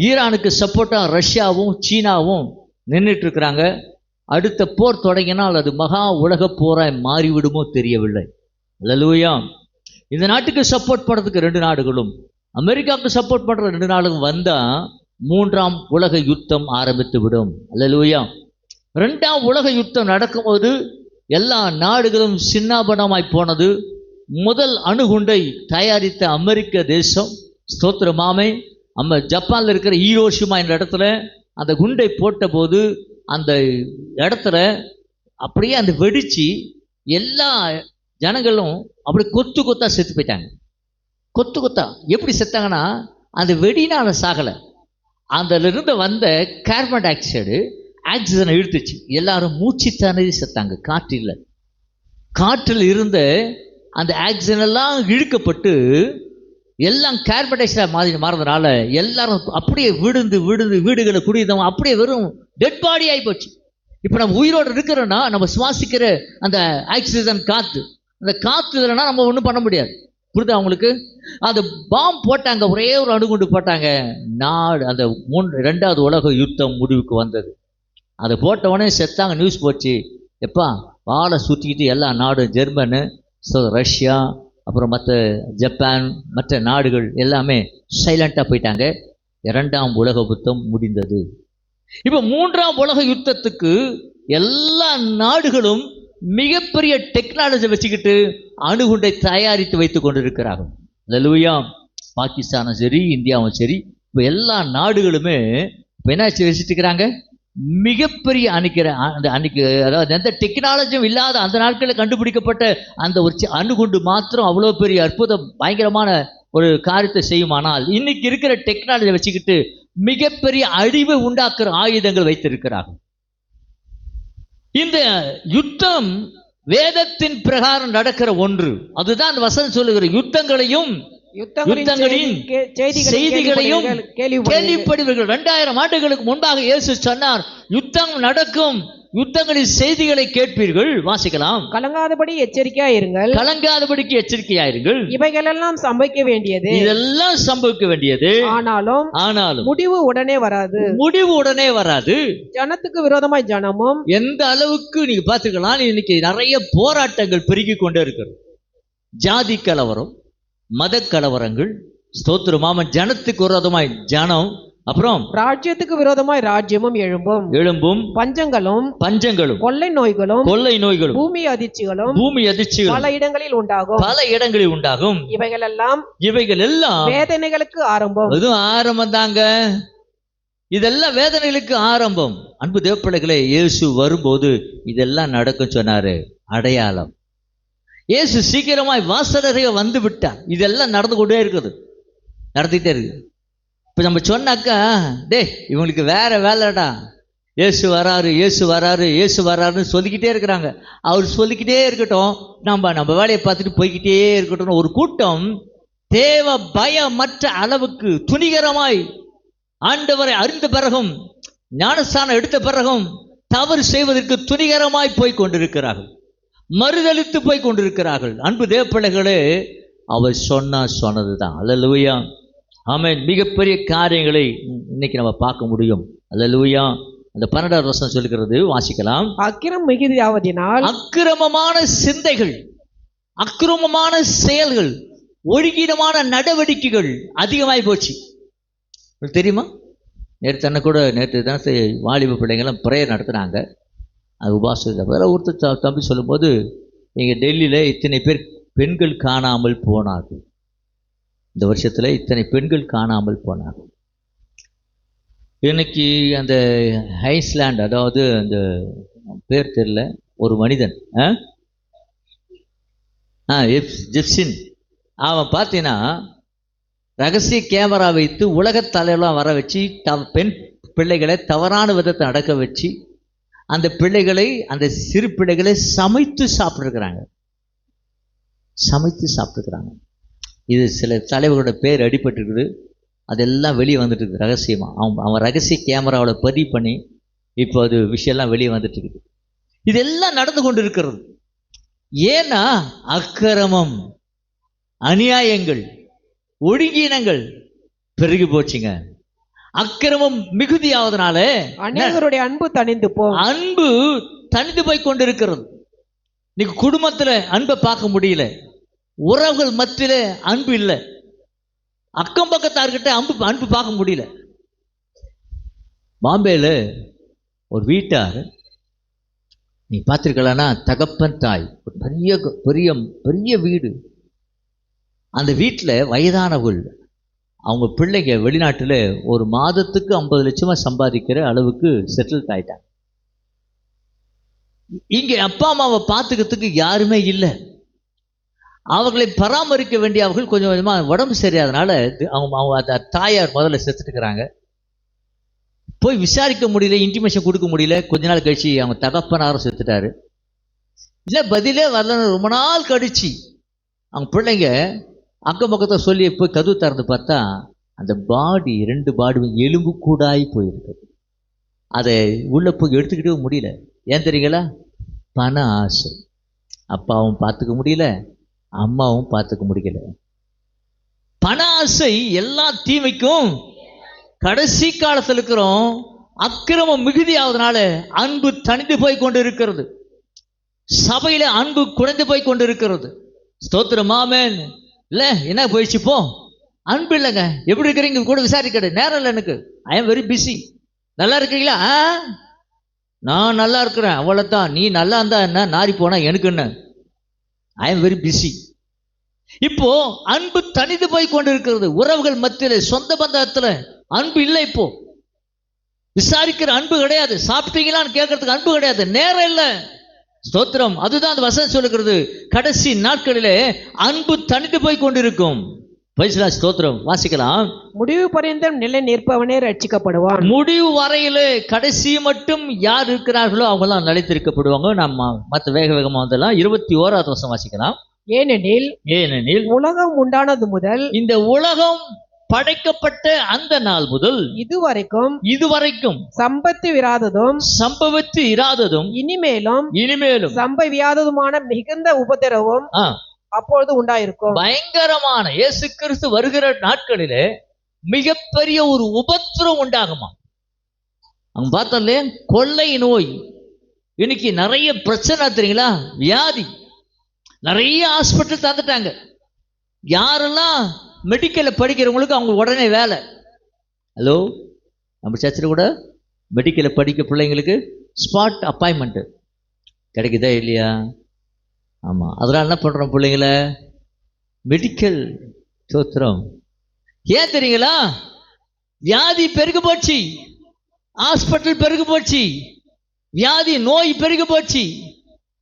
ஈரானுக்கு சப்போர்ட்டா ரஷ்யாவும் சீனாவும் நின்றுட்டு இருக்கிறாங்க. அடுத்த போர் தொடங்கினால் அது மகா உலக போராய் மாறிவிடுமோ தெரியவில்லை. அல்லேலூயா. இந்த நாட்டுக்கு சப்போர்ட் பண்றதுக்கு 2 நாடுகளும், அமெரிக்காவுக்கு சப்போர்ட் பண்ற 2 நாடுகளும் வந்தா 3ஆம் உலக யுத்தம் ஆரம்பித்து விடும். அல்லேலூயா. 2ஆம் உலக யுத்தம் நடக்கும்போது எல்லா நாடுகளும் சின்னாபனமாய் போனது. முதல் அணுகுண்டை தயாரித்த அமெரிக்க தேசம், ஸ்தோத்திரமாமை, ஜப்பான்ல இருக்கிற ஹீரோஷிமா என்ற இடத்துல அந்த குண்டை போட்ட போது அந்த இடத்துல அப்படியே அந்த வெடிச்சு எல்லா ஜனங்களும் அப்படி கொத்து கொத்தா செத்து போயிட்டாங்க. கொத்து கொத்தா எப்படி செத்தாங்கன்னா, அந்த வெடினால சாகலை, அதுல இருந்து வந்த கார்பன் டை ஆக்சைடு ஆக்சிஜனை இழுத்துச்சு. எல்லாரும் மூச்சு திணறி செத்தாங்க. காற்று இல்லை. காற்றில் இருந்த அந்த ஆக்சிஜன் எல்லாம் இழுக்கப்பட்டு எல்லாம் கார்பன் டை ஆக்சைடு மாறதுனால எல்லாரும் அப்படியே விழுந்து விழுந்து வீடுகளை குடியிருந்தவங்க அப்படியே வெறும் டெட் பாடி ஆகி போச்சு. இப்போ நம்ம உயிரோடு இருக்கிறோன்னா நம்ம சுவாசிக்கிற அந்த ஆக்சிஜன் காற்று, அந்த காற்று இல்லைன்னா நம்ம ஒன்றும் பண்ண முடியாது. புரியுதா அவங்களுக்கு? அந்த பாம் போட்டாங்க, ஒரே ஒரு அணுகுண்டு போட்டாங்க. நாடு அந்த 2வது உலக யுத்தம் முடிவுக்கு வந்தது. அதை போட்டவொடனே செத்தாங்க. நியூஸ் போச்சு. எப்பா வாழை சுற்றிக்கிட்டு எல்லா நாடும், ஜெர்மனு, ரஷ்யா, அப்புறம் மற்ற ஜப்பான், மற்ற நாடுகள் எல்லாமே சைலண்டாக போயிட்டாங்க. 2ஆம் உலக யுத்தம் முடிந்தது. இப்போ 3ஆம் உலக யுத்தத்துக்கு எல்லா நாடுகளும் மிகப்பெரிய டெக்னாலஜி வச்சுக்கிட்டு அணுகுண்டை தயாரித்து வைத்துக் கொண்டிருக்கிறார்கள். அல்லேலூயா. பாகிஸ்தானும் சரி, இந்தியாவும் சரி, இப்போ எல்லா நாடுகளுமே இப்போ என்ன வச்சுட்டு இருக்கிறாங்க, மிகப்பெரிய அதாவது எந்த டெக்னாலஜியும் இல்லாத அந்த நாட்களில் கண்டுபிடிக்கப்பட்ட அந்த ஒரு அணுகுண்டு மாத்திரம் அவ்வளோ பெரிய அற்புதம், பயங்கரமான ஒரு காரியத்தை செய்யுமானால், இன்னைக்கு இருக்கிற டெக்னாலஜி வச்சுக்கிட்டு மிகப்பெரிய அழிவை உண்டாக்குற ஆயுதங்கள் வைத்திருக்கிறார்கள். இந்த யுத்தம் வேதத்தின் பிரகாரம் நடக்கிற ஒன்று. அதுதான் அந்த வசனம் சொல்லுகிற யுத்தங்களையும் செய்திகளையும் கேள்விப்படுவீர்கள். 2000 ஆண்டுகளுக்கு முன்பாக இயேசு சொன்னார், யுத்தம் நடக்கும், யுத்தங்களின் செய்திகளை கேட்பீர்கள். வாசிக்கலாம். கலங்காதபடி எச்சரிக்கையா இருங்கள். கலங்காதபடிக்கு எச்சரிக்கையா இருங்கள். இவைகளெல்லாம் சம்பவிக்க வேண்டியது. இதெல்லாம் சம்பவிக்க வேண்டியது. ஆனாலும் முடிவு உடனே வராது. முடிவு உடனே வராது. ஜனத்துக்கு விரோதமாய் ஜனமும். எந்த அளவுக்கு நீங்க பாத்துக்கலாம், இன்னைக்கு நிறைய போராட்டங்கள் பெருகி கொண்டே இருக்கிறது. ஜாதி கலவரம், மத கலவரங்கள், ஸ்தோத்திரமாம, ஜனத்துக்கு விரோதமாய் ஜனம், அப்புறம் ராஜ்யத்துக்கு விரோதமாய் ராஜ்யமும் எழும்பும், பஞ்சங்களும் கொள்ளை நோய்களும் பூமி அதிர்ச்சிகளும் பல இடங்களில் உண்டாகும். இவைகள் எல்லாம் வேதனைகளுக்கு ஆரம்பம். அதுவும் ஆரம்பம் தாங்க. இதெல்லாம் வேதனைகளுக்கு ஆரம்பம். அன்பு தேவப்பிள்ளைகளே, இயேசு வரும்போது இதெல்லாம் நடக்கும் சொன்னாரு. அடையாளம். இயேசு சீக்கிரமாய் வாசலறைய வந்து விட்டார். இதெல்லாம் நடந்து கொண்டே இருக்குது, நடத்திட்டே இருக்கு. இப்போ நம்ம சொன்னாக்கா, இவங்களுக்கு வேற வேலைடா, இயேசு வராரு இயேசு வராரு இயேசு வராருன்னு சொல்லிக்கிட்டே இருக்கிறாங்க. அவர் சொல்லிக்கிட்டே இருக்கட்டும், நம்ம வேலையை பார்த்துட்டு போய்கிட்டே இருக்கட்டும். ஒரு கூட்டம் தேவ பயமற்ற அளவுக்கு துணிகரமாய் ஆண்டவரை அறிந்த பிறகும், ஞானஸ்தானம் எடுத்த பிறகும் தவறு செய்வதற்கு துணிகரமாய் போய் கொண்டிருக்கிறார்கள், மறுதலித்து போய் கொண்டிருக்கிறார்கள். அன்பு தேவப்பிள்ளைகளே, அவர் சொன்னதுதான். அல்லேலூயா. ஆமென். மிகப்பெரிய காரியங்களை இன்னைக்கு நம்ம பார்க்க முடியும். அல்லேலூயா. அந்த 12வது வசனம் சொல்லுகிறது, வாசிக்கலாம். அக்கிரமம் மிகுதியாவதினால், அக்கிரமமான சிந்தைகள், அக்கிரமமான செயல்கள், ஒழுங்கீனமான நடவடிக்கைகள் அதிகமாய் போச்சு. தெரியுமா? நேற்று தான் வாலிப பிள்ளைங்கெல்லாம் பிரேயர் நடத்துனாங்க. அது உபாசம் ஒருத்தர் தம்பி சொல்லும்போது, எங்கள் டெல்லியில் இத்தனை பேர் பெண்கள் காணாமல் போனார்கள், இந்த வருஷத்தில் இத்தனை பெண்கள் காணாமல் போனார்கள். இன்னைக்கு அந்த ஐஸ்லாண்ட், அதாவது அந்த பேர் தெரியல, ஒரு மனிதன் ஜெப்சின், அவன் பார்த்தீங்கன்னா ரகசிய கேமரா வைத்து உலகத் தலைவலாம் வர வச்சு பெண் பிள்ளைகளை தவறான விதத்தை நடக்க வச்சு அந்த பிள்ளைகளை, அந்த சிறு பிள்ளைகளை சமைத்து சாப்பிட்டுருக்கிறாங்க. இது சில தலைவர்களோட பேர் அடிபட்டிருக்குது. அதெல்லாம் வெளியே வந்துட்டு இருக்குது ரகசியமா. அவன் ரகசிய கேமராவில் பதிவு பண்ணி இப்போ அது விஷயம்லாம் வெளியே வந்துட்டு இருக்குது. இதெல்லாம் நடந்து கொண்டு இருக்கிறது. ஏன்னா அக்கிரமம், அநியாயங்கள், ஒழுங்கீனங்கள் பெருகி போச்சுங்க. அக்கிரமம் மிகுதியாவதனால அநேகருடைய அன்பு தணிந்து அன்பு தணிந்து போய் கொண்டிருக்கிறது. இன்னைக்கு குடும்பத்துல அன்பை பார்க்க முடியல, உறவுகள் மத்தியில அன்பு இல்லை, அக்கம் பக்கத்தார்கிட்ட அன்பு பார்க்க முடியல. பாம்பேல ஒரு வீட்டார் நீ பார்த்திருக்கலாம்னா, தகப்பன் தாய், ஒரு பெரிய பெரிய பெரிய வீடு. அந்த வீட்டில் வயதானவர்கள், அவங்க பிள்ளைங்க வெளிநாட்டில் ஒரு மாதத்துக்கு 50 லட்சமாக சம்பாதிக்கிற அளவுக்கு செட்டில்ட் ஆயிட்டாங்க. இங்கே அப்பா அம்மாவை பார்த்துக்கிறதுக்கு யாருமே இல்லை. அவர்களை பராமரிக்க வேண்டிய அவர்கள் கொஞ்சம் கொஞ்சமாக உடம்பு சரியாதனால அவங்க தாயார் முதல்ல செத்துட்டுக்கிறாங்க. போய் விசாரிக்க முடியல, இன்டிமேஷன் கொடுக்க முடியல. கொஞ்ச நாள் கழிச்சு அவங்க தகப்பனாரும் செத்துட்டாரு. இல்லை பதிலே வரலன்னு ரொம்ப நாள் கழிச்சு அவங்க பிள்ளைங்க அக்கம் பக்கத்தை சொல்லி போய் கதவு திறந்து பார்த்தா அந்த பாடி 2 பாடியும் எலும்பு கூடாய் போயிருக்குது. அதை உள்ள போய் எடுத்துக்கிட்டே முடியல. ஏன் தெரியுங்களா? பண ஆசை. அப்பாவும் பார்த்துக்க முடியல, அம்மாவும் பார்த்துக்க முடியல. பண ஆசை எல்லா தீமைக்கும். கடைசி காலத்தில் இருக்கிறோம். அக்கிரமம் மிகுதியாவதனால அன்பு தணிந்து போய் கொண்டு இருக்கிறது. சபையில அன்பு குறைந்து போய் கொண்டு இருக்கிறது. ஸ்தோத்திரம், ஆமென். இல்ல என்ன போயிடுச்சு போ, அன்பு இல்லைங்க. எப்படி இருக்கிறீங்க கூட விசாரிக்க நேரம் இல்லை எனக்கு. I am very busy. நல்லா இருக்கீங்களா? நான் நல்லா இருக்கிறேன், அவ்வளவுதான். நீ நல்லா இருந்தா என்ன, நாரி போனா எனக்கு என்ன? I am very busy. இப்போ அன்பு தனிந்து போய் கொண்டு இருக்கிறது. உறவுகள் மத்தியில, சொந்த பந்தத்துல அன்பு இல்லை. இப்போ விசாரிக்கிற அன்பு கிடையாது. சாப்பிட்டீங்களான்னு கேட்கறதுக்கு அன்பு கிடையாது, நேரம் இல்லை. ஸ்தோத்திரம். அதுதான் அந்த வசனம் சொல்லுகிறது. கடைசி நாட்களிலே அன்பு தனிந்து போய் கொண்டிருக்கும். ஸ்தோத்திரம். வாசிக்கலாம். முடிவு பரியந்தம் நிலை நிற்பவனே ரட்சிக்கப்படுவான். முடிவு வரையிலே கடைசி மட்டும் யார் இருக்கிறார்களோ அவங்களாம் நிலைத்திருக்கப்படுவாங்க. நம்ம மற்ற வேக வேகமா வந்தெல்லாம் 21வது வசனம் வாசிக்கலாம். ஏனெனில் உலகம் உண்டானது முதல், இந்த உலகம் படைக்கப்பட்ட அந்த நாள் முதல் இதுவரைக்கும் சம்பவித்து இராததும் இனிமேலும் சம்பவியாததுமான மிகுந்த உபத்திரவம் அப்பொழுது உண்டாயிருக்கும். பயங்கரமான இயேசு கிறிஸ்து வருகிற நாட்களிலே மிகப்பெரிய ஒரு உபத்திரம் உண்டாகுமா. அவங்க பார்த்தோம்ல, கொள்ளை நோய். இன்னைக்கு நிறைய பிரச்சனை தெரியுங்களா? வியாதி. நிறைய ஹாஸ்பிட்டல் தந்துட்டாங்க. யாரெல்லாம் மெடிக்கல்ல படிக்கிறவங்களுக்கு அவங்க உடனே வேலை. ஹலோ, நம்ம சர்ச்சில் கூட மெடிக்கல்ல படிக்க பிள்ளைங்களுக்கு ஸ்பாட் அப்பாயின்மெண்ட் கிடைக்குதா இல்லையா? ஆமாம். அதெல்லாம் என்ன பண்ணுறோம் பிள்ளைங்கள? மெடிக்கல். சோத்திரம். ஏன் தெரியுங்களா? வியாதி பெருகு போச்சு, ஹாஸ்பிட்டல் பெருகு போச்சு, வியாதி நோய் பெருகு போச்சு.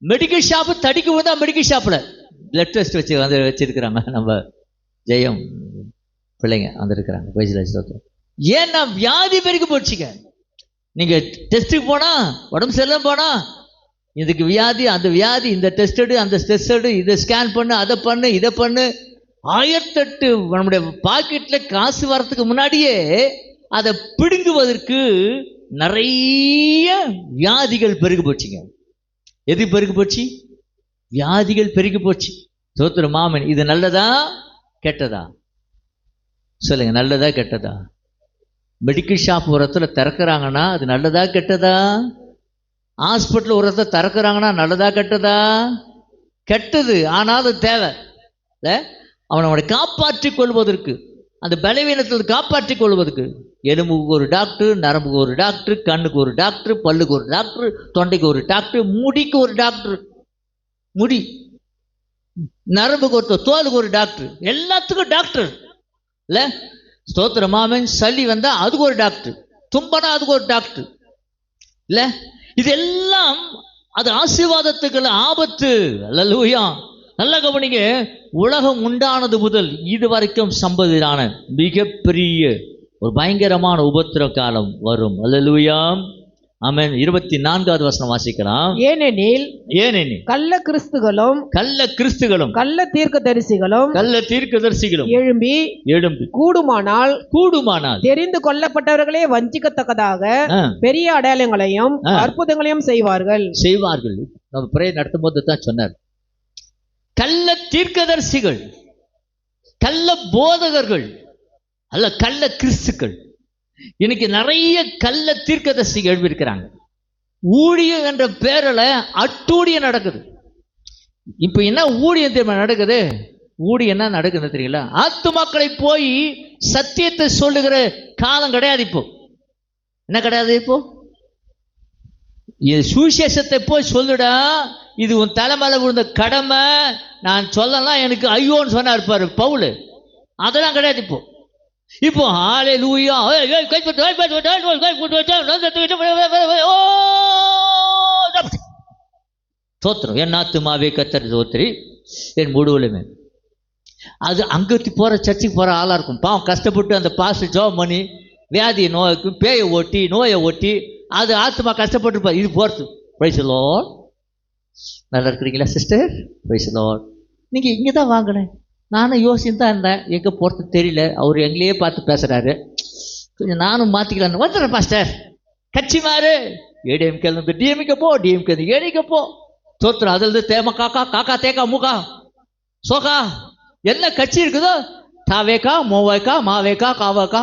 மெடிக்கல் ஷாப்பு தடிக்கு போதா, மெடிக்கல் ஷாப்பில் பிளட் டெஸ்ட் வச்சிருக்கிறாங்க. நம்ம ஜெயம் பிள்ளைங்க வந்துருக்கிறாங்க. ஏன்னா வியாதி பெருகு போச்சுங்க. நீங்க டெஸ்ட்டுக்கு போனா, உடம்பு சரியில்லாம போனா, இதுக்கு வியாதி, அந்த வியாதி, இந்த டெஸ்ட் எடு, அந்த டெஸ்ட் எடு, இதை ஸ்கேன் பண்ணு, அதை பண்ணு, இதை பண்ணு. 1008 நம்முடைய பாக்கெட்ல காசு வரத்துக்கு முன்னாடியே அதை பிடுங்குவதற்கு நிறைய வியாதிகள் பெருகு போச்சுங்க. எது பெருகு போச்சு? வியாதிகள் பெருகி போச்சு. சோத்திர மாமன். இது நல்லதா கெட்டதா சொல்லுங்க? நல்லதா கெட்டதா? மெடிக்கல் ஷாப் ஒரு இடத்துல திறக்கிறாங்கன்னா அது நல்லதா கெட்டதா? ஹாஸ்பிட்டல் ஒரு இடத்துல திறக்கிறாங்கன்னா நல்லதா கெட்டதா? கெட்டது. ஆனால் அது தேவை. அவனை காப்பாற்றிக் கொள்வதற்கு, அந்த பலவீனத்தில் காப்பாற்றிக் கொள்வதற்கு எலும்புக்கு ஒரு டாக்டர், நரம்புக்கு ஒரு டாக்டர், கண்ணுக்கு ஒரு டாக்டர், பல்லுக்கு ஒரு டாக்டர், தொண்டைக்கு ஒரு டாக்டர், முடிக்கு ஒரு டாக்டர், முடி நரம்புக்கு ஒரு, தோலுக்கு ஒரு டாக்டர், எல்லாத்துக்கும் டாக்டர் இல்ல? ஸ்தோத்திர மாமன். சளி வந்தா அதுக்கு ஒரு டாக்டர், தும்பனா அதுக்கு ஒரு டாக்டர் இல்ல? இதெல்லாம் அது ஆசீர்வாதத்துக்கு ஆபத்து. அல்லேலூயா. நல்ல கவனிங்க. உலகம் உண்டானது முதல் இதுவரைக்கும் சம்பதியான மிகப்பெரிய ஒரு பயங்கரமான உபத்திர காலம் வரும். அல்லேலூயா. ஆமென். 24வது வசனம் வாசிக்கலாம். ஏனெனில் கள்ள கிறிஸ்துகளும் கள்ள தீர்க்கதரிசிகளும் எழும்பி கூடுமானால் தெரிந்து கொள்ளப்பட்டவர்களே வஞ்சிக்கத்தக்கதாக பெரிய அடையாளங்களையும் அற்புதங்களையும் செய்வார்கள். நம்ம பிரேயர் நடத்தும் போது தான் சொன்னார், கள்ள தீர்க்கதரிசிகள், கள்ள போதகர்கள் அல்ல கள்ள கிறிஸ்துக்கள். இன்னைக்கு நிறைய கள்ள தீர்க்கதரிசிகள் எழுப்பியிருக்கிறாங்க. ஊழியம் என்ற பேரில் அட்டூழியம் நடக்குது. இப்ப என்ன ஊழியம் தெரியுமா நடக்குது? ஊழியம் என்ன நடக்குது தெரியல, ஆத்துமாக்களை போய் சத்தியத்தை சொல்லுகிற காலம் கிடையாது. இப்போ என்ன கிடையாது? இப்போ சுவிசேஷத்தை போய் சொல்லுடா, இது உன் தலைமையில விழுந்த கடமை, நான் சொல்லலாம் எனக்கு ஐயோன்னு சொன்னா இருப்பாரு பவுல். அதெல்லாம் கிடையாது இப்போ. இப்போ ஹல்லேலூயா, ஸ்தோத்திரம், என் ஆத்துமாவே கர்த்தரை ஸ்தோத்திரி என் முழுவதுமே. அது அங்கே போற சர்ச்சுக்கு போற ஆளா இருக்கும். பாவம் கஷ்டப்பட்டு அந்த பாஸ்டர் ஜெபம் பண்ணி வியாதி நோய்க்கு பேயை நோயை ஓட்டி அது ஆத்மா கஷ்டப்பட்டுருப்பார். இது போறது. Price the Lord. நல்லா இருக்கிறீங்களா சிஸ்டர்? Price the Lord. நீங்க இங்கே தான் வாங்கினேன், நானும் யோசிச்சு தான் இருந்தேன், எங்கே போகிறது தெரியல, அவர் எங்களையே பார்த்து பேசுகிறாரு, கொஞ்சம் நானும் மாற்றிக்கலான்னு வந்துடுறேன் பாஸ்டர். கட்சி மாறு, ஏடிஎம்கே இருந்து டிஎம்கே போ, டிஎம்கே ஏடிக்கு போ, தோத்துரும். அதில் தேம காக்கா தேக்கா மூக்கா சோகா என்ன கட்சி இருக்குதோ, தாவேக்கா மோவேக்கா மாவேக்கா காவாக்கா,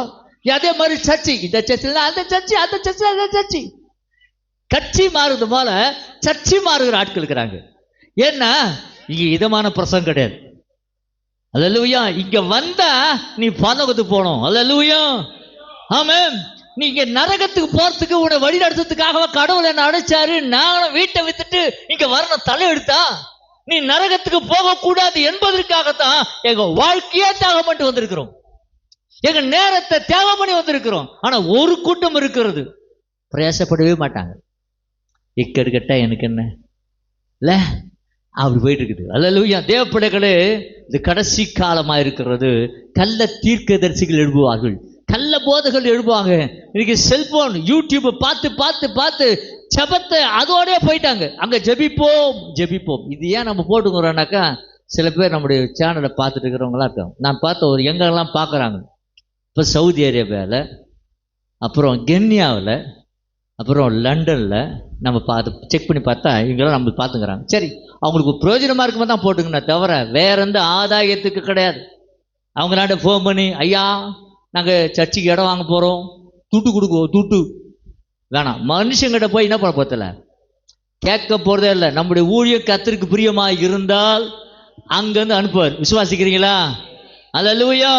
அதே மாதிரி சர்ச்சி, இந்த சர்ச்சில் அந்த சர்ச்சி, அந்த சர்ச்சில் அந்த சர்ச்சி. கட்சி மாறுறது போல சர்ச்சி மாறுகிற ஆட்கள் இருக்கிறாங்க. ஏன்னா இங்கே இதமான பிரசங்கம் கிடையாது. அல்லேலூயா. இங்க வந்தா நீ பரலோகத்துக்கு போகணும். அல்லேலூயா. ஆமென். நீங்க நரகத்துக்கு போறதுக்கு உன்னை வழி நடத்துறதுக்காக கடவுள் என்ன அடைச்சாரு. நானும் வீட்டை வித்துட்டு இங்க வரணும் தலை எடுத்தா, நீ நரகத்துக்கு போக கூடாது என்பதற்காகத்தான் எங்க வாழ்க்கையே தியாகம் பண்ணிட்டு வந்திருக்கிறோம், எங்க நேரத்தை தியாகம் பண்ணி வந்திருக்கிறோம். ஆனா ஒரு கூட்டம் இருக்கிறது, பிரயாசப்படவே மாட்டாங்க. இக்கடு கட்டா எனக்கு என்ன இல்ல, அப்படி போயிட்டு இருக்குது. அல்லேலூயா. தேவப்பிள்ளைகளே, இது கடைசி காலமா இருக்கிறது. கள்ள தீர்க்கதரிசிகள் எழுப்புவார்கள், கள்ள போதகர்கள் எழுப்புவாங்க. இன்னைக்கு செல்போன் யூடியூப் பார்த்து பார்த்து பார்த்து ஜெபத்தை அதோடய போயிட்டாங்க. அங்க ஜெபிப்போம். இது ஏன் நம்ம போட்டுக்கிறோம்னாக்கா, சில பேர் நம்முடைய சேனலை பார்த்துட்டு இருக்கிறவங்களா இருக்காங்க. நான் பார்த்த ஒரு எங்கெல்லாம் பார்க்குறாங்க, இப்போ சவுதி அரேபியாவில், அப்புறம் கென்யாவில், அப்புறம் லண்டனில் நம்ம பார்த்து செக் பண்ணி பார்த்தா இவங்கெல்லாம் நம்ம பார்த்துக்கிறாங்க. சரி, அவங்களுக்கு பிரயோஜனமாக இருக்குமா தான் போட்டுக்கணும், தவிர வேற எந்த ஆதாயத்துக்கு கிடையாது. அவங்களாண்ட ஃபோன் பண்ணி, ஐயா நாங்கள் சர்ச்சுக்கு இடம் வாங்க போகிறோம், துட்டு கொடுக்குவோம், துட்டு வேணாம். மனுஷங்கிட்ட போய் என்ன பண்ண போகிறதில்ல, கேட்க போகிறதே இல்லை. நம்முடைய ஊழியம் கர்த்தருக்கு பிரியமாக இருந்தால் அங்கேருந்து அனுப்புவார். விசுவாசிக்கிறீங்களா? அல்லேலூயா.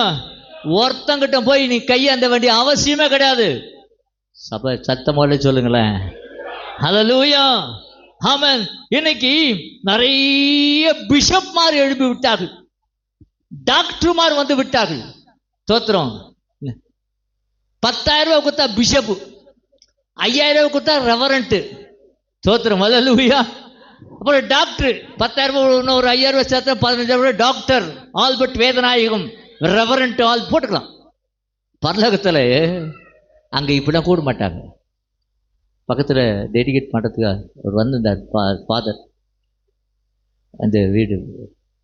ஒருத்தங்கிட்ட போய் நீ கையாந்த வேண்டிய அவசியமே கிடையாது. சபை சத்தமோட சொல்லுங்களேன். அல்லேலூயா. ஆமென். இன்னைக்கு நிறைய பிஷப்மார் எழுப்பி விட்டார்கள், டாக்டர்மார் வந்து விட்டார்கள். தோத்திரம். 10,000 ரூபாய் கொடுத்தா பிஷப், 5,000 ரூபாய் கொடுத்தா ரெவரண்ட். தோத்திரம். அல்லேலூயா. அப்புறம் டாக்டர் 10,000 ரூபாய், ஒரு 5,000 ரூபாய் சேர்த்தா 15,000 ரூபாய் doctor, Albert Vedanayagam reverend all போட்டுக்கலாம். பரலோகத்தில் அங்கே இப்படிலாம் கூட மாட்டாங்க. பக்கத்தில் டெடிகேட் பண்ணுறதுக்காக அவர் வந்திருந்தார் ஃபாதர். அந்த வீடு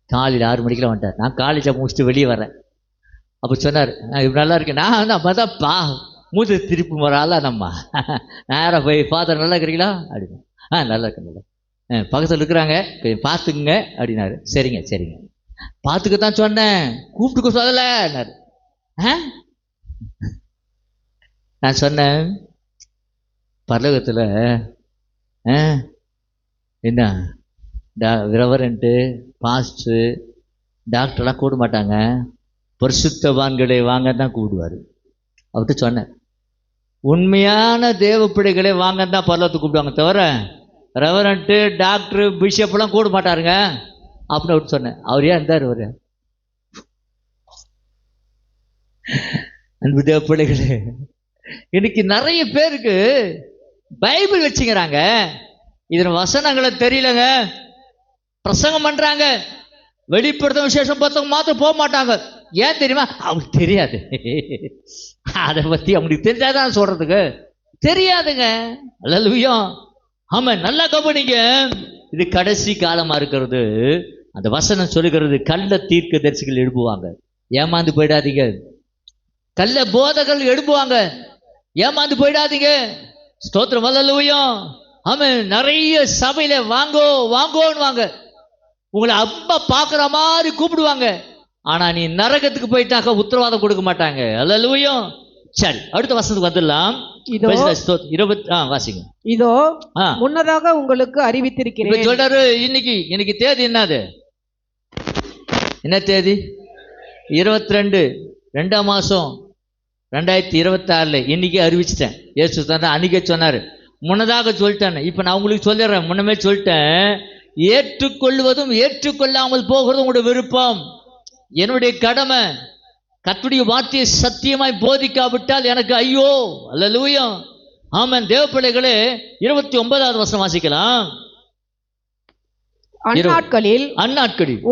காலையில் 6 மணிக்கெலாம் வந்துட்டார். நான் காலேஜை முடிச்சுட்டு வெளியே வரேன். அப்போ சொன்னார், இப்படி நல்லா இருக்கேன். நான் வந்து அப்போ தான் மூது திருப்பி வரால நம்ம நேராக போய், ஃபாதர் நல்லா இருக்கிறீங்களா அப்படின்னு. நல்லா இருக்கேன், நல்லா பக்கத்தில் இருக்கிறாங்க, பார்த்துக்குங்க அப்படின்னாரு. சரிங்க பார்த்துக்க தான் சொன்னேன், கூப்பிட்டுக்க சொல்லலைன்னாரு. நான் சொன்னேன், பரலோகத்தில் என்ன ரெவரண்ட்டு பாஸ்டரு டாக்டர்லாம் கூட மாட்டாங்க, பரிசுத்தவான்களை வாங்க தான் கூப்பிடுவார். அவர்கிட்ட சொன்னேன், உண்மையான தேவ பிள்ளைகளே வாங்க தான் பரலோகத்துக்கு கூப்பிடுவாங்க, தவிர ரெவரண்ட்டு டாக்டரு பிஷப்லாம் கூட மாட்டாருங்க அப்படின்னு அவர்கிட்ட சொன்னேன். அவர் ஏன் இருந்தார்? அவர் அன்பு தேவ பிள்ளைகளே, இன்னைக்கு நிறைய பேருக்கு பைபிள் வச்சுக்கிறாங்க, இதன் வசனங்களை தெரியலங்க, பிரசங்கம் பண்றாங்க, வெளிப்படுத்த விசேஷம் பார்த்தவங்க மாத்திரம் போக மாட்டாங்க. ஏன் தெரியுமா? அவங்களுக்கு தெரியாது. அதை பத்தி அவங்களுக்கு தெரிஞ்சாதான் சொல்றதுக்கு. தெரியாதுங்க. அல்லேலூயா. ஆமென். நல்லா கவனிங்க. இது கடைசி காலமா இருக்கிறது. அந்த வசனம் சொல்லுகிறது, கள்ள தீர்க்கதரிசிகள் எழுப்புவாங்க. ஏமாந்து போயிடாதீங்க. கள்ள போதகர்கள் எழுப்புவாங்க. ஏமாந்து போயிடாதீங்க. ஸ்தோத்திரம். அல்லேலூயா. ஆமென். நிறைய சபையில வாங்கோ வாங்கோன்னு வாங்க. உங்களை அப்பா பார்க்குற மாதிரி கூப்பிடுவாங்க. ஆனா நீ நரகத்துக்கு போயிட்டாக்க உத்தரவாதம் கொடுக்க மாட்டாங்க. அல்லேலூயா. சரி, அடுத்த வசனத்துக்கு வந்துடலாம். இதோ 20 வாசிங்க. இதோ ஆ. முன்னதாக உங்களுக்கு இப்ப அறிவித்திருக்கிறேன். சொல்றாரு, இன்னைக்கு தேதி என்னது? என்ன தேதி? 22 2ஆம் மாசம் 2026. இன்னைக்கு அறிவிச்சிட்டேன். இயேசு தான் அன்னைக்கே சொன்னாரு. முன்னதாக சொல்லிட்டேன். இப்ப நான் உங்களுக்கு சொல்லிடுறேன். முன்னமே சொல்லிட்டேன். ஏற்றுக்கொள்வதும் ஏற்றுக்கொள்ளாமல் போகிறதும் உங்களுடைய விருப்பம். என்னுடைய கடமை. கர்த்தருடைய வார்த்தையை சத்தியமாய் போதிக்காவிட்டால் எனக்கு ஐயோ. அல்லேலூயா. ஆமென். தேவ பிள்ளைகளே, 29வது வசனம் வாசிக்கலாம். அந்நாட்களில்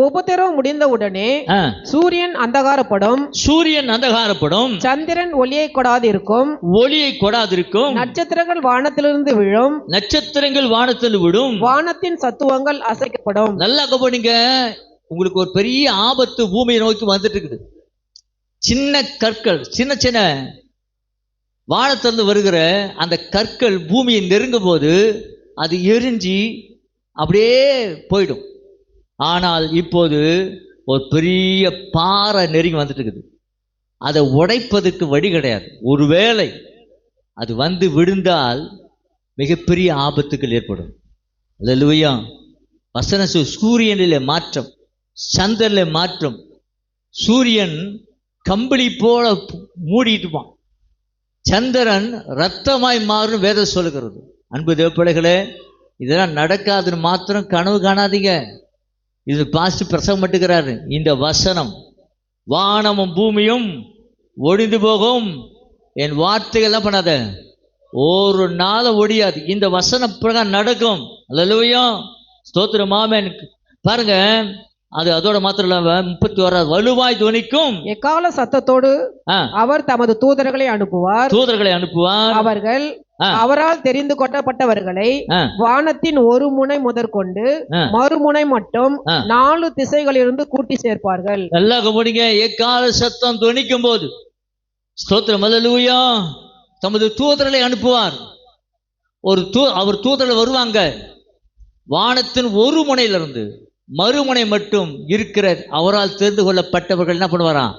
உபத்திரவம் முடிந்தவுடனே ஆ, சூரியன் அந்தகாரப்படும், சந்திரன் ஒளியை கொடாதிருக்கும், நட்சத்திரங்கள் வானத்திலிருந்து விழும், வானத்தின் சத்துவங்கள் அசைக்கப்படும். நல்லா கவனிங்க. உங்களுக்கு ஒரு பெரிய ஆபத்து பூமியை நோக்கி வந்துட்டு இருக்குது. சின்ன கற்கள், சின்ன சின்ன வானத்திலிருந்து வருகிற அந்த கற்கள் பூமியை நெருங்கும் போது அது எரிஞ்சி அப்படியே போயிடும். ஆனால் இப்போது ஒரு பெரிய பாறை நெருங்கி வந்துட்டு இருக்குது. அதை உடைப்பதற்கு வழி கிடையாது. ஒருவேளை அது வந்து விழுந்தால் மிகப்பெரிய ஆபத்துக்கள் ஏற்படும். அல்லேலூயா. வசனம் சூரியனிலே மாற்றம், சந்திரனிலே மாற்றம். சூரியன் கம்பளி போல மூடிட்டுப்பான். சந்திரன் ரத்தமாய் மாறும் வேதம் சொல்லுகிறது. அன்பு தேவ பிள்ளைகளே, இதெல்லாம் நடக்காதுன்னு மாத்திரம் கனவு காணாதீங்க. இது பாஸ்ட் பிரசவம் மட்டுக்கிறாரு. இந்த வசனம், வானமும் பூமியும் ஒழிந்து போகும், என் வார்த்தைகள் எல்லாம் பண்ணாத, ஒரு நாள் ஒழியாது. இந்த வசனம் பிரகாரம் நடக்கும். அல்லேலூயா. ஸ்தோத்திரம். ஆமென். பாருங்க, அது அதோட மாத்திரம் இல்லாம 31 வலுவாய் துணிக்கும் எக்கால சத்தத்தோடு அவர் தமது தூதர்களை அனுப்புவார். அவர்கள் அவரால் தெரிந்து கொள்ளப்பட்டவர்களை வானத்தின் ஒரு முனை முதற்கொண்டு மறுமுனை மட்டும் 4 திசைகளிலிருந்து கூட்டி சேர்ப்பார்கள். நல்லா கவனிங்க. எக்கால சத்தம் துணிக்கும் போது, ஸ்தோத்திரம், அல்லேலூயா, தமது தூதர்களை அனுப்புவார். அவர் தூதர்கள் வருவாங்க. வானத்தின் ஒரு முனையிலிருந்து மறுமுனை மட்டும் இருக்கிற அவரால் தெரிந்து கொள்ளப்பட்டவர்கள் என்ன பண்ணுவாராம்?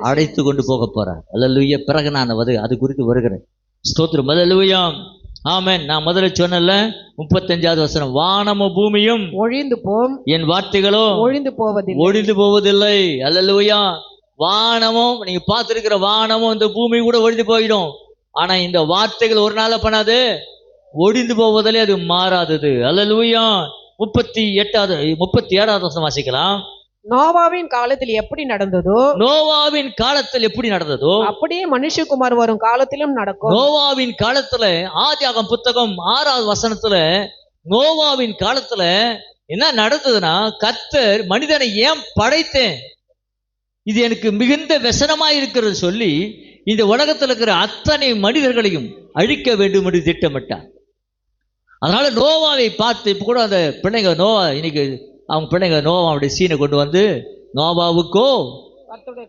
அழைத்து கொண்டு போக போறார். அல்லேலூயா. பிறகு நான் அது குறித்து வருகிறேன். ஸ்தோத்திரம். அல்லேலூயா. ஆமென். நான் முதல்ல சொன்னல 35வது வசனம், வானமும் பூமியும் ஒழிந்து போம், என் வார்த்தைகளோ ஒழிந்து போவதில்லை. அல்லேலூயா. வானமும், நீங்க பார்த்திருக்கிற வானமும் இந்த பூமி கூட ஒழிந்து போயிடும். ஆனா இந்த வார்த்தைகள் ஒரு நாள் பண்ணாது, ஒழிந்து போவதில்லை, அது மாறாதது. அல்லேலூயா. 37வது வசனம் வாசிக்கலாம். நோவாவின் காலத்தில் எப்படி நடந்ததோ அப்படியே மனுஷகுமார் வரும் காலத்திலும் நடக்கும். நோவாவின் காலத்துல, ஆதியாகமம் புத்தகம் 6வது வசனத்துல, நோவாவின் காலத்துல என்ன நடந்ததுன்னா, கர்த்தர் மனிதனை ஏன் படைத்தேன், இது எனக்கு மிகுந்த व्यसனமா இருக்கிறது சொல்லி இந்த உலகத்தில் இருக்கிற அத்தனை மனிதர்களையும் அழிக்க வேண்டும் என்று திட்டமிட்டார். அதனால நோவாவை பார்த்து, இப்ப கூட அந்த பிள்ளைங்க நோவா, இன்னைக்கு அவங்க பிள்ளைங்க நோவாவுடைய சீனை கொண்டு வந்து, நோவாவுக்கோ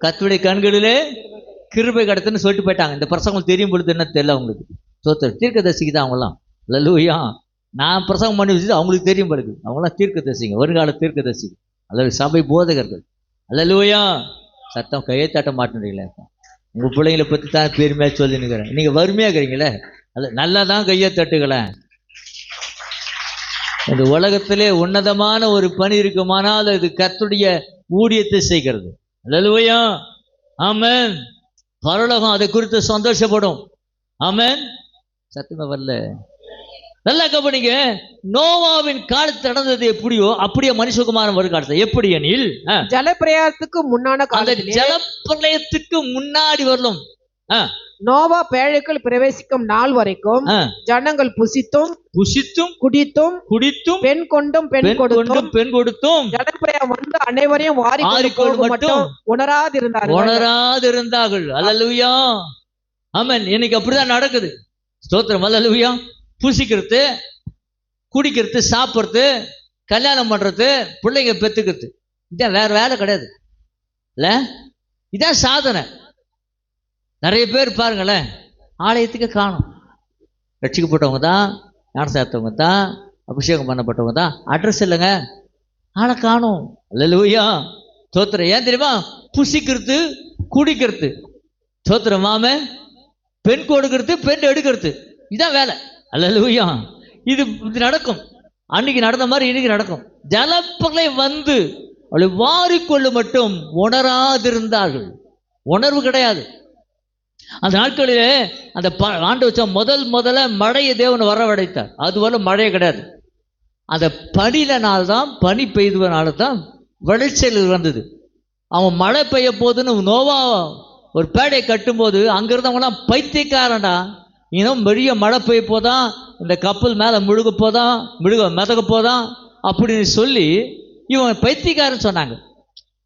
கர்த்தருடைய கண்களிலே கிருபை கிடைத்துன்னு சொல்லிட்டு போயிட்டாங்க. இந்த பிரசங்கம் தெரியும் பொழுது என்ன தெரியல அவங்களுக்கு. சோத்திரம். தீர்க்கதரிசிக்கு தான் அவங்களாம். அல்லேலூயா. நான் பிரசங்கம் பண்ணி வச்சுட்டு அவங்களுக்கு தெரியும் பொழுது, அவங்களாம் தீர்க்கதரிசிங்க, வருங்கால தீர்க்கதரிசி, அல்லது சபை போதகர்கள். அல்லேலூயா. சத்தம் கையை தட்ட மாட்டேன்றீங்களே. உங்க பிள்ளைங்களை பற்றி தான் பெருமையா சொல்லி நிற்கிறேன். நீங்க வறுமையா இருக்கிறீங்களே, அது நல்லா தான் கையை தட்டுங்களேன். இந்த உலகத்திலே உன்னதமான ஒரு பணி இருக்குமானால் அது கர்த்தருடைய ஊழியத்தை செய்கிறது. அல்லேலூயா. ஆமென். பரலோகம் அதை குறித்து சந்தோஷப்படும். ஆமென். சத்தியமா வரல. நல்லா கவனிங்க. நோவாவின் காலத்தில் நடந்தது எப்படியோ அப்படியே மனுஷகுமாரன் வரும் காலத்தில் எப்படி எனில், ஜலப்பிரளயத்துக்கு முன்னான காலத்தில், ஜலப்பிரளயத்துக்கு முன்னாடி வரலும் நோவா பேழைக்குள் பிரவேசிக்கும் நாள் வரைக்கும் ஜனங்கள் புசித்தும் குடித்தும் பெண் கொண்டும் பெண் கொடுத்தும் ஜலப்பிரளயம் வந்து அனைவரையும் வாரி மட்டும் உணராதிருந்தார்கள். அல்லேலூயா. ஆமென். இன்னைக்கு அப்படிதான் நடக்குது. ஸ்தோத்திரம், அல்லேலூயா. புசிக்கிறது, குடிக்கிறது, சாப்பிட்றது, கல்யாணம் பண்றது, பிள்ளைங்க பெற்றுக்கிறது, இதான் வேற வேலை கிடையாது இல்ல. இதான் சாதனை. நிறைய பேர் பாருங்களேன், ஆலயத்துக்கு காணும், ரட்சிக்கப்பட்டவங்க தான், ஞானம் சேர்த்தவங்க தான், அபிஷேகம் பண்ணப்பட்டவங்க தான், அட்ரஸ் இல்லைங்க, ஆளை காணும். அல்லேலூயா, ஸ்தோத்திரம். ஏன் தெரியுமா? புசிக்கிறது, குடிக்கிறது, ஸ்தோத்திரம், மாம பெண் கொடுக்கிறது, பெண் எடுக்கிறது, இதான் வேலை. அல்லேலூயா. இது நடக்கும். அன்னைக்கு நடந்த மாதிரி இன்னைக்கு நடக்கும். ஜலப்பகளை வந்து அவளை வாரிக்கொள்ள மட்டும் உணராதிருந்தார்கள். உணர்வு கிடையாது. அந்த நாட்களிலே அந்த ஆண்டு வச்ச முதல்ல மழையை தேவன் வரவழைத்தார். அதுவரை மழையே கிடையாது. அந்த பனியினால்தான், பனி பெய்துவனால்தான் விளைச்சல் வந்தது. அவன் மழை பெய்ய போதுன்னு நோவா ஒரு பேடையை கட்டும்போது அங்க இருந்தவங்களாம் பைத்தியக்காரன்டா, இன்னும் பெரிய மழை பெய்ய போதான், இந்த கப்பல் மேல மிதக போதான் அப்படின்னு சொல்லி இவன் பைத்தியக்காரன் சொன்னாங்க.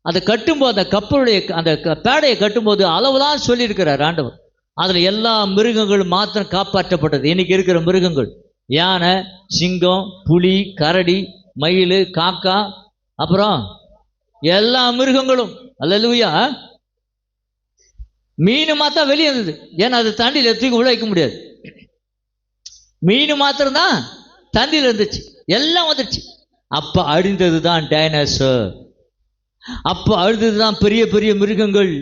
அதை கட்டும்போது, அந்த கப்பலுடைய அந்த பேடையை கட்டும்போது அளவுதான் சொல்லி இருக்கிறார் ஆண்டவர். அதுல எல்லா மிருகங்களும் மாத்திரம் காப்பாற்றப்பட்டது. இன்னைக்கு இருக்கிற மிருகங்கள் யானை, சிங்கம், புலி, கரடி, மயில், காக்கா, அப்புறம் எல்லா மிருகங்களும், அல்லேலூயா. மீன் மாத்திரம் வெளியே இருந்தது. ஏன்னா அது தண்ணியில தூக்கி உள்ள வைக்க முடியாது. மீன் மாத்திரம் தான் தண்ணியில் இருந்துச்சு, எல்லாம் வந்துருச்சு. அப்ப அழிந்தது தான் டைனோசர். அப்ப அழுது தான் பெரிய பெரிய மிருகங்கள்.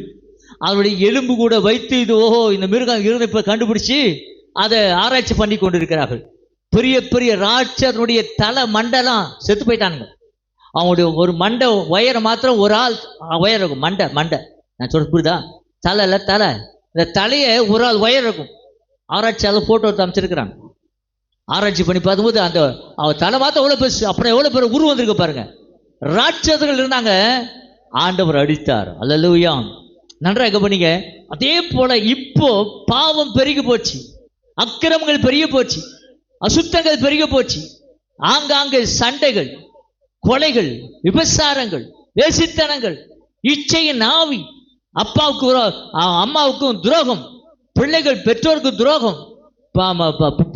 அதனுடைய எலும்பு கூட வைத்து இது ஓஹோ இந்த மிருகம் இருந்து இப்ப கண்டுபிடிச்சு அதை ஆராய்ச்சி பண்ணி கொண்டிருக்கிறார்கள். பெரிய பெரிய ராட்சதனுடைய தலை மண்டெல்லாம் செத்து போயிட்டானுங்க. அவனுடைய ஒரு மண்டை உயர மாத்திரம் ஒரு ஆள் உயரம் இருக்கும். மண்டை நான் சொல்ல புரியுதா? தலை இந்த தலையை ஒரு ஆள் உயரம் இருக்கும். ஆராய்ச்சியாளர் போட்டோ எடுத்து அமைச்சிருக்கிறாங்க. ஆராய்ச்சி பண்ணி பார்க்கும்போது அந்த அவன் தலை மாத்திரம் எவ்வளவு பெருசு, அப்புறம் எவ்வளவு பேர் உருவம் வந்திருக்கு பாருங்க. ராட்சதர்கள் இருந்தாங்க, ஆண்டவர் அடித்தார். அல்லேலூயா. நன்றாக கவனிங்க. அதே போல இப்போ பாவம் பெருகி போச்சு, அக்கிரமங்கள் பெருகி போச்சு, அசுத்தங்கள் பெருகி போச்சு. ஆங்காங்கே சண்டைகள், கொலைகள், விபசாரங்கள், வேசித்தனங்கள், இச்சையின் ஆவி, அப்பாவுக்கு அம்மாவுக்கும் துரோகம், பிள்ளைகள் பெற்றோருக்கு துரோகம்,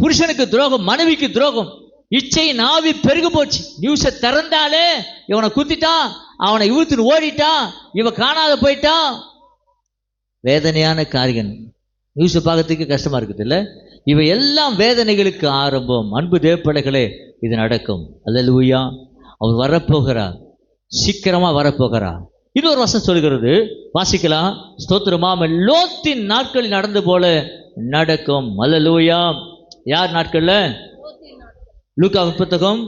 புருஷனுக்கு துரோகம், மனைவிக்கு துரோகம், இச்சையின் ஆவி பெருகு போச்சு. நியூஸை திறந்தாலே இவனை குத்திட்டான், அவனை இழுத்துட்டு ஓடிட்டான், இவன் காணாத போயிட்டான். வேதனையான காரியம். நியூஸை பார்க்கறதுக்கு கஷ்டமா இருக்குது இல்ல? இவை எல்லாம் வேதனைகளுக்கு ஆரம்பம். அன்பு தேவப்பிள்ளைகளே, இது நடக்கும். அல்லேலூயா. அவர் வரப்போகிறார், சீக்கிரமா வரப்போகிறார். இன்னொரு வசனம் சொல்கிறது, வாசிக்கலாம். ஸ்தோத்திரமாம். லோத்தின் நாட்களில் நடந்து போல நடக்கும். அல்லேலூயா. யார் நாட்கள்ல? லூக்கா புத்தகம்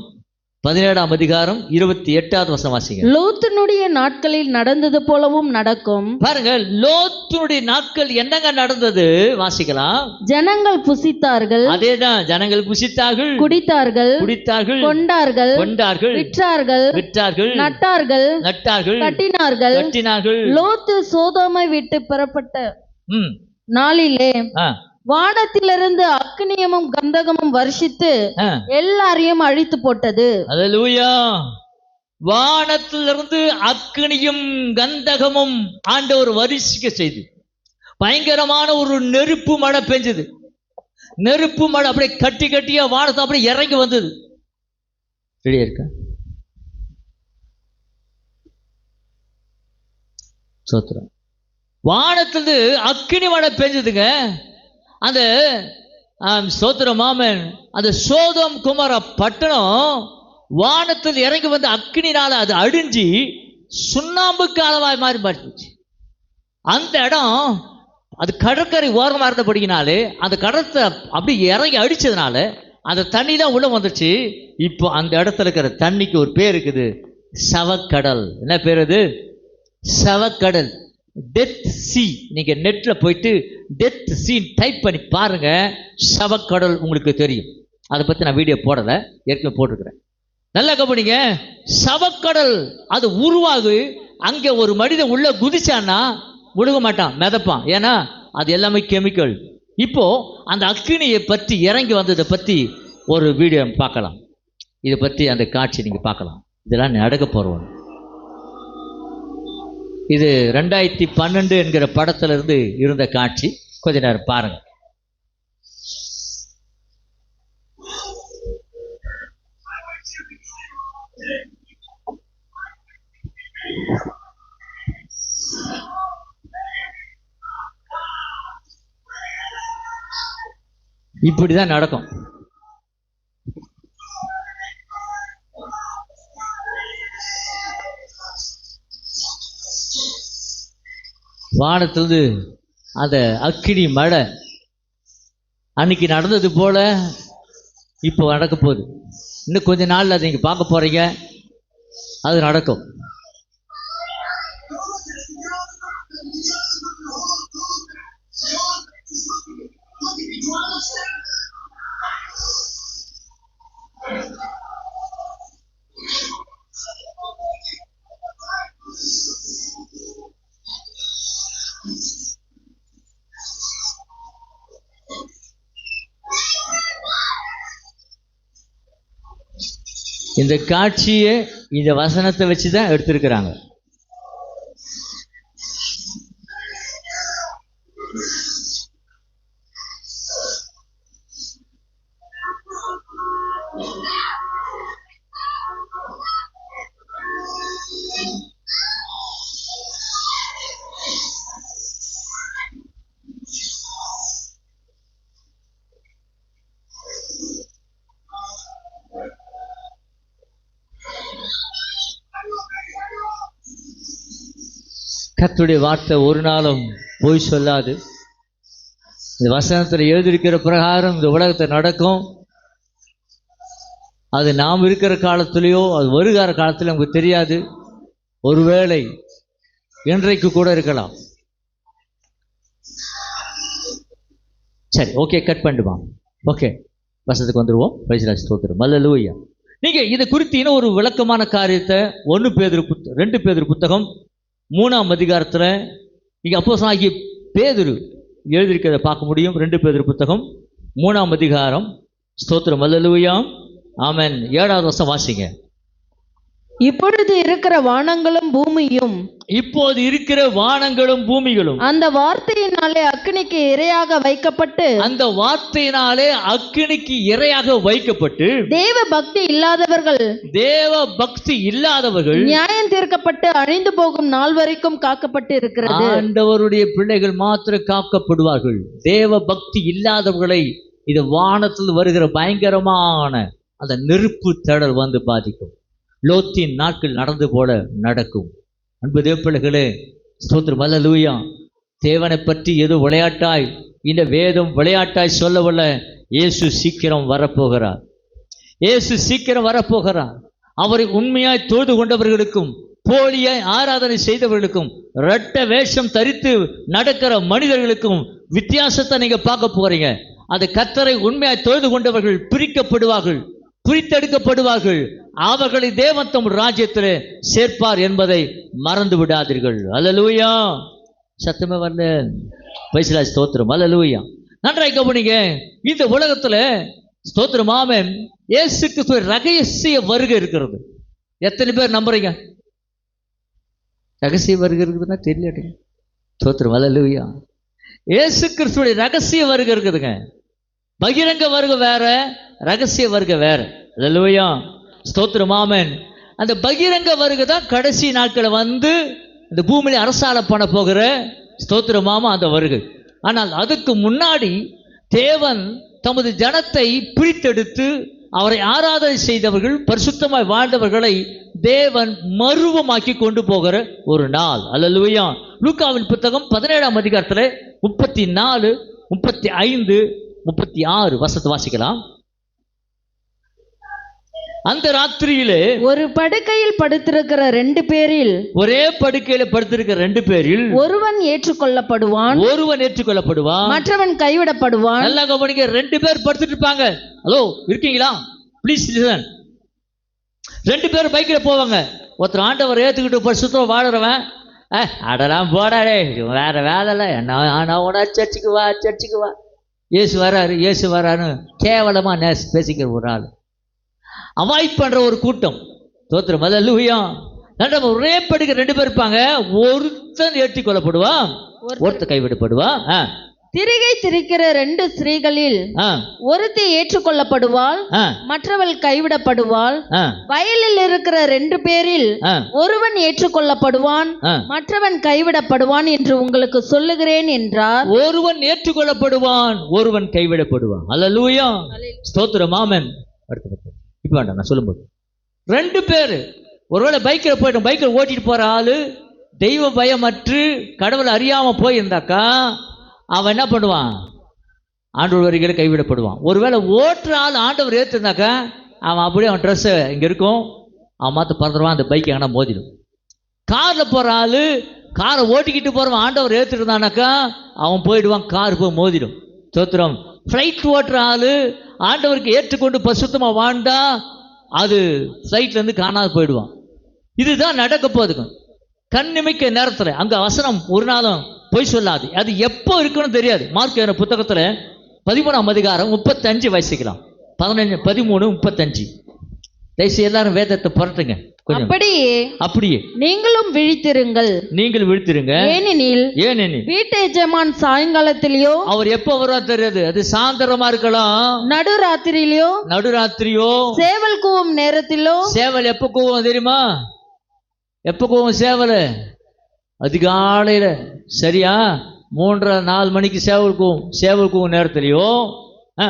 17ஆம் அதிகாரம் 28வது வசனம் வாசிங்க. லோத்தினுடைய நாட்களில் நடந்தது போலவும் நடக்கும். பாருங்க, லோத்தினுடைய நாட்கள் என்னங்க நடந்தது? வாசிக்கலாம். ஜனங்கள் புசித்தார்கள். அதேதான், ஜனங்கள் புசித்தார்கள், குடித்தார்கள், கொண்டார்கள், விற்றார்கள், நட்டார்கள், கட்டினார்கள். லோத்து சோதோமை விட்டு புறப்பட்ட நாளிலே வானத்திலிருந்து அக்னியமும் கந்தகமும் வருஷித்து எல்லாரையும் அழித்து போட்டது. அல்லேலூயா. வானத்திலிருந்து அக்னியும் கந்தகமும் ஆண்டவர் வருஷிக்க செய்து பயங்கரமான ஒரு நெருப்பு மழை பெஞ்சது. நெருப்பு மழை அப்படியே கட்டி கட்டியா வானத்தை அப்படியே இறங்கி வந்தது. ரெடியா இருக்கா? சோத்திரம். வானத்திலிருந்து அக்னி மழை பெஞ்சதுங்க. அந்த சோத்திரம் மாமன், அந்த சோதம் குமார பட்டணம் வானத்தில் இறங்கி வந்து அக்னினால அது அழிஞ்சி சுண்ணாம்புக்கு அளவாய் மாறி போச்சு. அந்த இடம் அது கடற்கரை ஓரமாக இருந்தபடினாலே அந்த கடத்தை அப்படி இறங்கி அடிச்சதுனால அந்த தண்ணி தான் உள்ள வந்துச்சு. இப்போ அந்த இடத்துல இருக்கிற தண்ணிக்கு ஒரு பேர் இருக்குது, சவக்கடல். என்ன பேர் அது? சவக்கடல், டெத் சி. நீங்க நெட்ல போயிட்டு டெத் சி டைப் பண்ணி பாருங்க, சவக்கடல் உங்களுக்கு தெரியும். அதை பத்தி நான் வீடியோ போடல, ஏற்கனவே போட்டிருக்கிறேன். நல்லா கவனிங்க. சவக்கடல் அது உருவாகு. அங்க ஒரு மனிதன் உள்ள குதிச்சான்னா முழுக மாட்டான், மிதப்பான். ஏன்னா அது எல்லாமே கெமிக்கல். இப்போ அந்த அக்னியை பற்றி இறங்கி வந்ததை பத்தி ஒரு வீடியோ பார்க்கலாம். இதை பத்தி அந்த காட்சி நீங்க பார்க்கலாம். இதெல்லாம் நடக்க போறோம். இது 2012 என்கிற படத்துல இருந்து இருந்த காட்சி. கொஞ்ச நேரம் பாருங்க. இப்படிதான் நடக்கும். வானத்திலிருந்து அந்த அக்கினி மழை அன்னைக்கு நடந்தது போல இப்போ நடக்க போகுது. இன்னும் கொஞ்ச நாள்ல அதை நீங்க பார்க்க போறீங்க, அது நடக்கும். இந்த காட்சியை இந்த வசனத்தை வச்சுதான் எடுத்திருக்கிறாங்க. கர்த்தருடைய வார்த்தை ஒரு நாளும் போய் சொல்லாது. இந்த வசனத்தில் எழுதியிருக்கிற பிரகாரம் இந்த உலகத்தில் நடக்கும். அது நாம் இருக்கிற காலத்திலேயோ அது வருகிற காலத்தில் நமக்கு தெரியாது. ஒருவேளை இன்றைக்கு கூட இருக்கலாம். சரி, ஓகே, கட் பண்ணிடுமா? ஓகே, வசனத்துக்கு வந்துடுவோம். பிரைஸ் ஸ்தோத்திரம், அல்லேலூயா. நீங்க இதை குறித்து இன்னும் ஒரு விளக்கமான காரியத்தை 2 பேதுரு புத்தகம் 3ஆம் அதிகாரத்தில் நீங்க அப்போஸ்தலனாகிய பேதுரு எழுதியிருக்கிறத பார்க்க முடியும். 2 பேதுரு புத்தகம் 3ஆம் அதிகாரம். ஸ்தோத்திரம், அல்லேலூயா, ஆமென். 7வது வசனம் வாசிங்க. இப்பொழுது இருக்கிற வானங்களும் பூமியும், இப்போது இருக்கிற வானங்களும் பூமிகளும் அந்த வார்த்தையினாலே அக்கினிக்கு இரையாக வைக்கப்பட்டு, அந்த வார்த்தையினாலே அக்கினிக்கு இரையாக வைக்கப்பட்டு, தேவ பக்தி இல்லாதவர்கள் நியாயம் தீர்க்கப்பட்டு அழிந்து போகும் நாள் வரைக்கும் காக்கப்பட்டு இருக்கிறது. ஆண்டவருடைய பிள்ளைகள் மாத்திரம் காக்கப்படுவார்கள். தேவ பக்தி இல்லாதவர்களை இது வானத்தில் வருகிற பயங்கரமான அந்த நெருப்பு தேடல் வந்து பாதிக்கும். லோத்தின் நாட்கள் நடந்து போல நடக்கும். அன்பு தேவ பிள்ளைகளே, ஸ்தோத்திரம், அல்லேலூயா. தேவனை பற்றி ஏதோ விளையாட்டாய் இந்த வேதம் விளையாட்டாய் சொல்லவல்ல. இயேசு சீக்கிரம் வரப்போகிறார். இயேசு சீக்கிரம் வரப்போகிறார். அவரை உண்மையாய் தொழுது கொண்டவர்களுக்கும் போலியாய் ஆராதனை செய்தவர்களுக்கும் இரட்ட வேஷம் தரித்து நடக்கிற மனிதர்களுக்கும் வித்தியாசத்தை நீங்க பார்க்க போறீங்க. அது கர்த்தரை உண்மையாய் தொழுது கொண்டவர்கள் பிரிக்கப்படுவார்கள், பிரித்தெடுக்கப்படுவார்கள். அவர்களை தேவன் தம் ராஜ்யத்திலே சேர்ப்பார் என்பதை மறந்து விடாதீர்கள். அல்லேலூயா. சத்தமே வரல. வைஸ்லாய் ஸ்தோத்திரம், அல்லேலூயா. நன்றாய் கவனிங்க. இந்த உலகத்துல ஸ்தோத்திரம், ஆமென், இயேசு கிறிஸ்து ரகசிய வருகை இருக்கிறது. எத்தனை பேர் நம்புறீங்க? ரகசிய வருகை இருக்குதுன்னா தெரியல. ஸ்தோத்திரம், அல்லேலூயா. இயேசு கிறிஸ்துடைய ரகசிய வருகை இருக்குதுங்க. பகிரங்க வருகை வேற, ரகசிய வருகை வேற. அல்லேலூயா, ஸ்தோத்திரம், ஆமென். அந்த பகிரங்க வருகை தான் கடைசி நாட்களை வந்து இந்த பூமியில அரசாள பண்ண போகிற ஸ்தோத்திரமாம அந்த வருகை. ஆனால் அதுக்கு முன்னாடி தேவன் தமது ஜனத்தை பிரித்தெடுத்து அவரை ஆராதனை செய்தவர்கள், பரிசுத்தமாய் வாழ்ந்தவர்களை தேவன் மறுவமாக்கி கொண்டு போகிற ஒரு நாள். அல்லேலூயா. லூக்காவின் புத்தகம் 17ஆம் அதிகாரத்தில் 34, 35, 36 வசனத்தை வாசிக்கலாம். அந்த ராத்திரியிலே ஒரு படுக்கையில் படுத்திருக்கிற 2 பேரில், ஒரே படுக்கையில படுத்திருக்கிற 2 பேரில் ஒருவன் ஏற்றுக்கொள்ளப்படுவான், மற்றவன் கைவிடப்படுவான். நல்லா கவனிங்க. 2 பேர் படுத்துட்டு இருப்பாங்க. ஹலோ, இருக்கீங்களா? Please listen. 2 பேர் பைக்ல போவாங்க. ஒருத்தர் ஆண்டவர் ஏத்துக்கிட்டு பரிசுத்தமா வாழறவன், அடலாம் போடாடே, வேற வேலை இல்லை, என்ன சர்ச்சுக்கு வா, இயேசு வரான்னு கேவலமா பேசிக்கிற ஒரு ஆள், அவாய்ட் பண்ற ஒரு கூட்டம். ஸ்தோத்திரம், அல்லேலூயா. ஒரே படுக்க 2 பேர் இருப்பாங்க. ஒருத்தன் ஏற்றி கொள்ளப்படுவான், ஒருத்தர் கைவிடப்படுவான். திரிகை திரிக்கிற 2 ஸ்திரீகளில் ஆ, ஒருத்தி ஏற்றுக்கொள்ளப்படுவாள், ஆ, மற்றவள் கைவிடப்படுவாள். ஆ, வயலில் இருக்கிற 2 பேரில் ஆ, ஒருவன் ஏற்றுக்கொள்ளப்படுவான், ஆ. மற்றவன் கைவிடப்படுவான் என்று உங்களுக்கு சொல்லுகிறேன் என்றார். ஒருவன் ஏற்றுக்கொள்ளப்படுவான், ஒருவன் கைவிடப்படுவான். அல்லேலூயா, ஸ்தோத்திரம், ஆமென். இப்ப வேண்டாம், நான் சொல்லும்போது 2 பேரு ஒருவேளை பைக்கில் போயிட்டோம், பைக்கில் ஓட்டிட்டு போற ஆளு தெய்வ பயமற்று கடவுளை அறியாம போயிருந்தாக்கா அவன் என்ன பண்ணுவான்? ஆண்டவர் வரிகளை கைவிடப்படுவான். ஒருவேளை ஓட்டுற ஆள் ஆண்டவர் ஏற்றுனாக்கா அவன் அப்படியே அவன் ட்ரெஸ்ஸை இங்கே இருக்கும், அவன் மாற்ற பறந்துடுவான், அந்த பைக் எங்கன்னா மோதிடும். காரில் போகிற ஆள் காரை ஓட்டிக்கிட்டு போகிறவன் ஆண்டவர் ஏற்றுருந்தானாக்கா அவன் போயிடுவான், கார் போய் மோதிடும். சோத்திரம். ஃப்ளைட் ஓட்டுற ஆள் ஆண்டவருக்கு ஏற்றுக்கொண்டு பசுத்தமாக வாழ்ந்தா அது ஃப்ளைட்லேருந்து காணாது போயிடுவான். இதுதான் நடக்க போகுதுங்க. கண்ணிமைக்க நேரத்தில் அங்கே வசனம் ஒரு நாளும் பொய் சொல்லாது. அது எப்போ இருக்குன்னு தெரியாது. மார்க் புத்தகத்தில் 13ஆம் அதிகாரம் 35 வாசிக்கலாம். 15, 13, 35. தயவுசெய்து எல்லாரும் வேதத்தை புரட்டுங்க கொஞ்சம். அப்படியே நீங்களும் விழித்திருங்கள். நீங்கள் விழித்திருங்க. ஏனெனில் வீட்டு எஜமான் சாயங்காலத்திலேயோ, அவர் எப்போ வருவா தெரியாது, அது சாயந்தரமா இருக்கலாம், நடுராத்திரியோ, சேவல் கூவும் நேரத்திலோ. சேவல் எப்போ கூவும் தெரியுமா? எப்போ கூவும் சேவல்? அதிகாலையில, சரியா 3-4 மணிக்கு சேவல் கூவும் நேரத்திலையோ,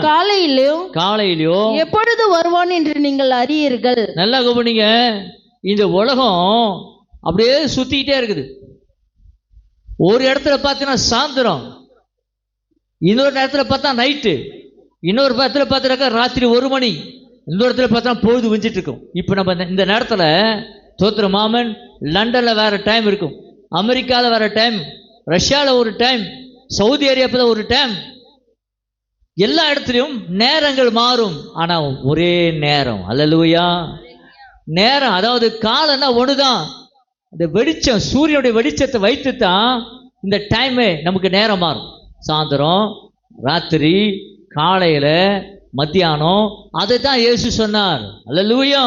காலையிலையோ எப்பொழுது வருவான் என்று நீங்கள் அறியீர்கள். நல்லா கவனிங்க. இந்த உலகம் அப்படியே சுத்திக்கிட்டே இருக்குது. ஒரு இடத்துல பார்த்தீங்கன்னா சாயந்தரம், இன்னொரு இடத்துல பார்த்தா நைட்டு, இன்னொரு இடத்துல பார்த்தாக்கா ராத்திரி 1 மணி, இன்னொரு இடத்துல பார்த்தா பொழுது விஞ்சிட்டு இருக்கும். இப்போ நம்ம இந்த நேரத்தில் தோத்திர மாமன் லண்டனில் வேற டைம் இருக்கும், அமெரிக்காவில் வேற டைம், ரஷ்யாவில் ஒரு டைம், சவுதி அரேபியாவில் ஒரு டைம். எல்லா இடத்துலையும் நேரங்கள் மாறும், ஆனா ஒரே நேரம். அல்லேலூயா. நேரம், அதாவது காலம்னா ஒண்ணுதான். இந்த வெளிச்சம், சூரியனுடைய வெளிச்சத்தை வைத்து தான் இந்த டைமே நமக்கு நேரம் மாறும். சாயந்தரம், ராத்திரி, காலையில, மத்தியானம். அதை தான் இயேசு சொன்னார். அல்லேலூயா.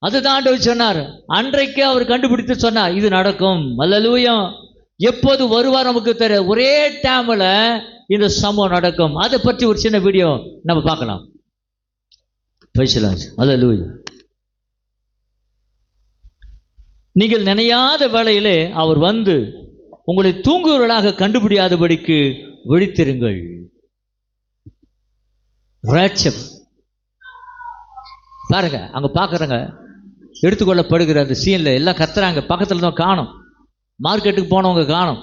அதுதான் ஆண்டவர் சொன்னார். அன்றைக்கு அவர் கண்டுபிடித்து சொன்னார், இது நடக்கும். அல்லேலூயா. எப்போது வருவார் நமக்கு தெரியும். ஒரே டைம்ல இந்த சம்பவம் நடக்கும். அதை பற்றி ஒரு சின்ன வீடியோ நம்ம பார்க்கலாம். அல்லேலூயா. நீங்கள் நினையாத வேளையிலே அவர் வந்து உங்களை தூங்குவர்களாக கண்டுபிடியாதபடிக்கு விழித்திருங்கள். பாருங்க, அங்க பாக்குறங்க எடுத்துக்கொள்ளப்படுகிற அந்த சீன்ல எல்லாம் கத்துறாங்க. பக்கத்துல தான் காணும், மார்க்கெட்டுக்கு போனவங்க காணும்.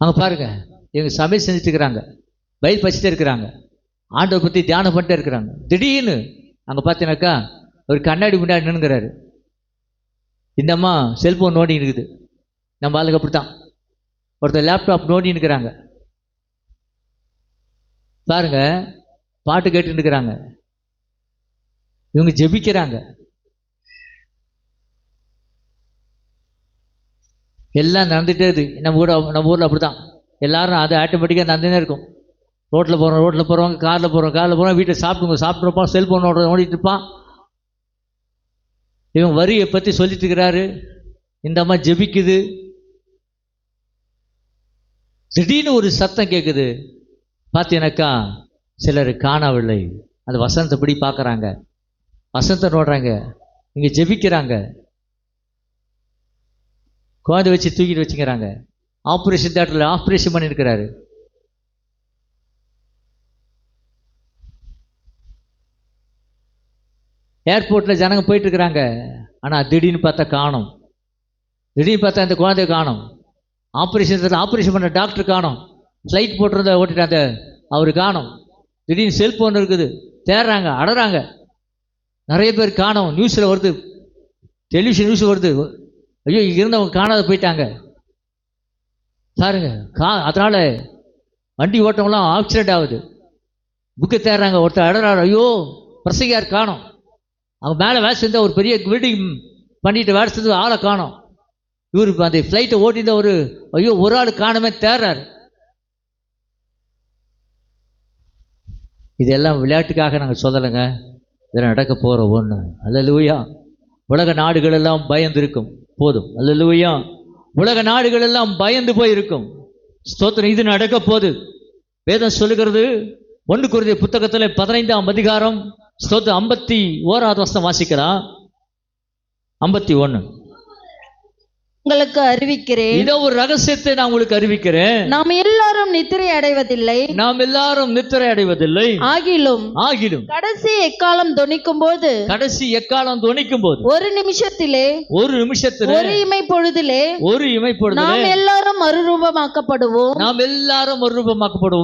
அங்க பாருங்க, இவங்க சமையல் செஞ்சுட்டு இருக்கிறாங்க, பயில் பச்சிட்டே இருக்கிறாங்க, ஆண்டவர் பத்தி தியானம் பண்ணிட்டே இருக்கிறாங்க. திடீர்னு அங்க பார்த்தீங்கன்னாக்கா ஒரு கண்ணாடி முன்னாடி நின்னுங்கிறாரு. இந்த அம்மா செல்போன் நோண்டி இருக்குது. நம்ம ஆளுக்கு அப்படித்தான். ஒருத்தர் லேப்டாப் நோண்டி இருக்கிறாங்க. பாருங்க, பாட்டு கேட்டு இருக்கிறாங்க. இவங்க ஜெபிக்கிறாங்க. எல்லாம் நடந்துகிட்டே இருக்குது. நம்ம ஊரில் அப்படித்தான். எல்லாரும் அது ஆட்டோமேட்டிக்காக நடந்துனே இருக்கும். ரோட்டில் போகிறவங்க, காரில் போகிறவங்க, வீட்டில் சாப்பிட்டுருப்பான், செல்ஃபோன் நோண்டிட்டு இருப்பான். இவன் வரியை பற்றி சொல்லிட்டு இருக்கிறாரு. இந்த அம்மா ஜெபிக்குது. திடீர்னு ஒரு சத்தம் கேட்குது. பார்த்தீங்கன்னாக்கா சிலர் காணவில்லை. அந்த வசனத்தை படி பார்க்குறாங்க, வசனத்தை நோடுறாங்க, இங்கே ஜெபிக்கிறாங்க. குழந்தை வச்சு தூக்கிட்டு வச்சுக்கிறாங்க. ஆப்ரேஷன் தியேட்டரில் ஆப்ரேஷன் பண்ணியிருக்கிறாரு. ஏர்போர்ட்டில் ஜனங்க போயிட்டு இருக்கிறாங்க. ஆனால் திடீர்னு பார்த்தா காணும். திடீர்னு பார்த்தா இந்த குழந்தைய காணும். ஆப்ரேஷன் பண்ண டாக்டர் காணும். ஃப்ளைட் போட்டிருந்த ஓட்டிட்டு அவரு காணும். திடீர்னு செல்போன் இருக்குது. தேடுறாங்க, அடறாங்க. நிறைய பேர் காணும். நியூஸில் வருது, டெலிவிஷன் நியூஸ் வருது. ஐயோ, இங்கே இருந்தவங்க காணாத போயிட்டாங்க பாருங்க. அதனால வண்டி ஓட்டவங்களாம் ஆக்சிடென்ட் ஆகுது. புக்கை தேடுறாங்க. ஒருத்தர் அடறாரு, ஐயோ பிரசங்கியார் காணும். அவங்க மேலே வேலை செஞ்ச ஒரு பெரிய பில்டிங் பண்ணிட்டு வேலை செஞ்சு ஆளை காணும். இவர் இப்போ அந்த ஃப்ளைட்டை ஓட்டியிருந்த ஐயோ ஒரு ஆள் காணுமே தேடுறாரு. இதெல்லாம் விளையாட்டுக்காக நாங்கள் சொல்லலைங்க, இதெல்லாம் நடக்க போகிற ஒன்று. அல்லேலூயா. உலக நாடுகள் எல்லாம் பயந்து இருக்கும் போதும். அல்லேலூயா. உலக நாடுகள் எல்லாம் பயந்து போய் இருக்கும். ஸ்தோத்திரம், இது நடக்க போகுது. வேதம் சொல்லுகிறது 1 கொரிந்தியர் புத்தகத்தில் 15ஆம் அதிகாரம் ஸ்தோத்திரம் 51வது வசனம் வாசிக்கலாம். 51. உங்களுக்கு அறிவிக்கிறேன், இதோ ஒரு ரகசியத்தை நான் உங்களுக்கு அறிவிக்கிறேன். நாம் எல்லாரும் நித்திரை அடைவதில்லை, நாம் எல்லாரும் நித்திரை அடைவதில்லை. ஆகிலும் கடைசி எக்காலம் தொனிக்கும் போது, ஒரு நிமிஷத்திலே ஒரு இமை பொழுதிலே நாம் எல்லாரும் மறுரூபமாக்கப்படுவோம்.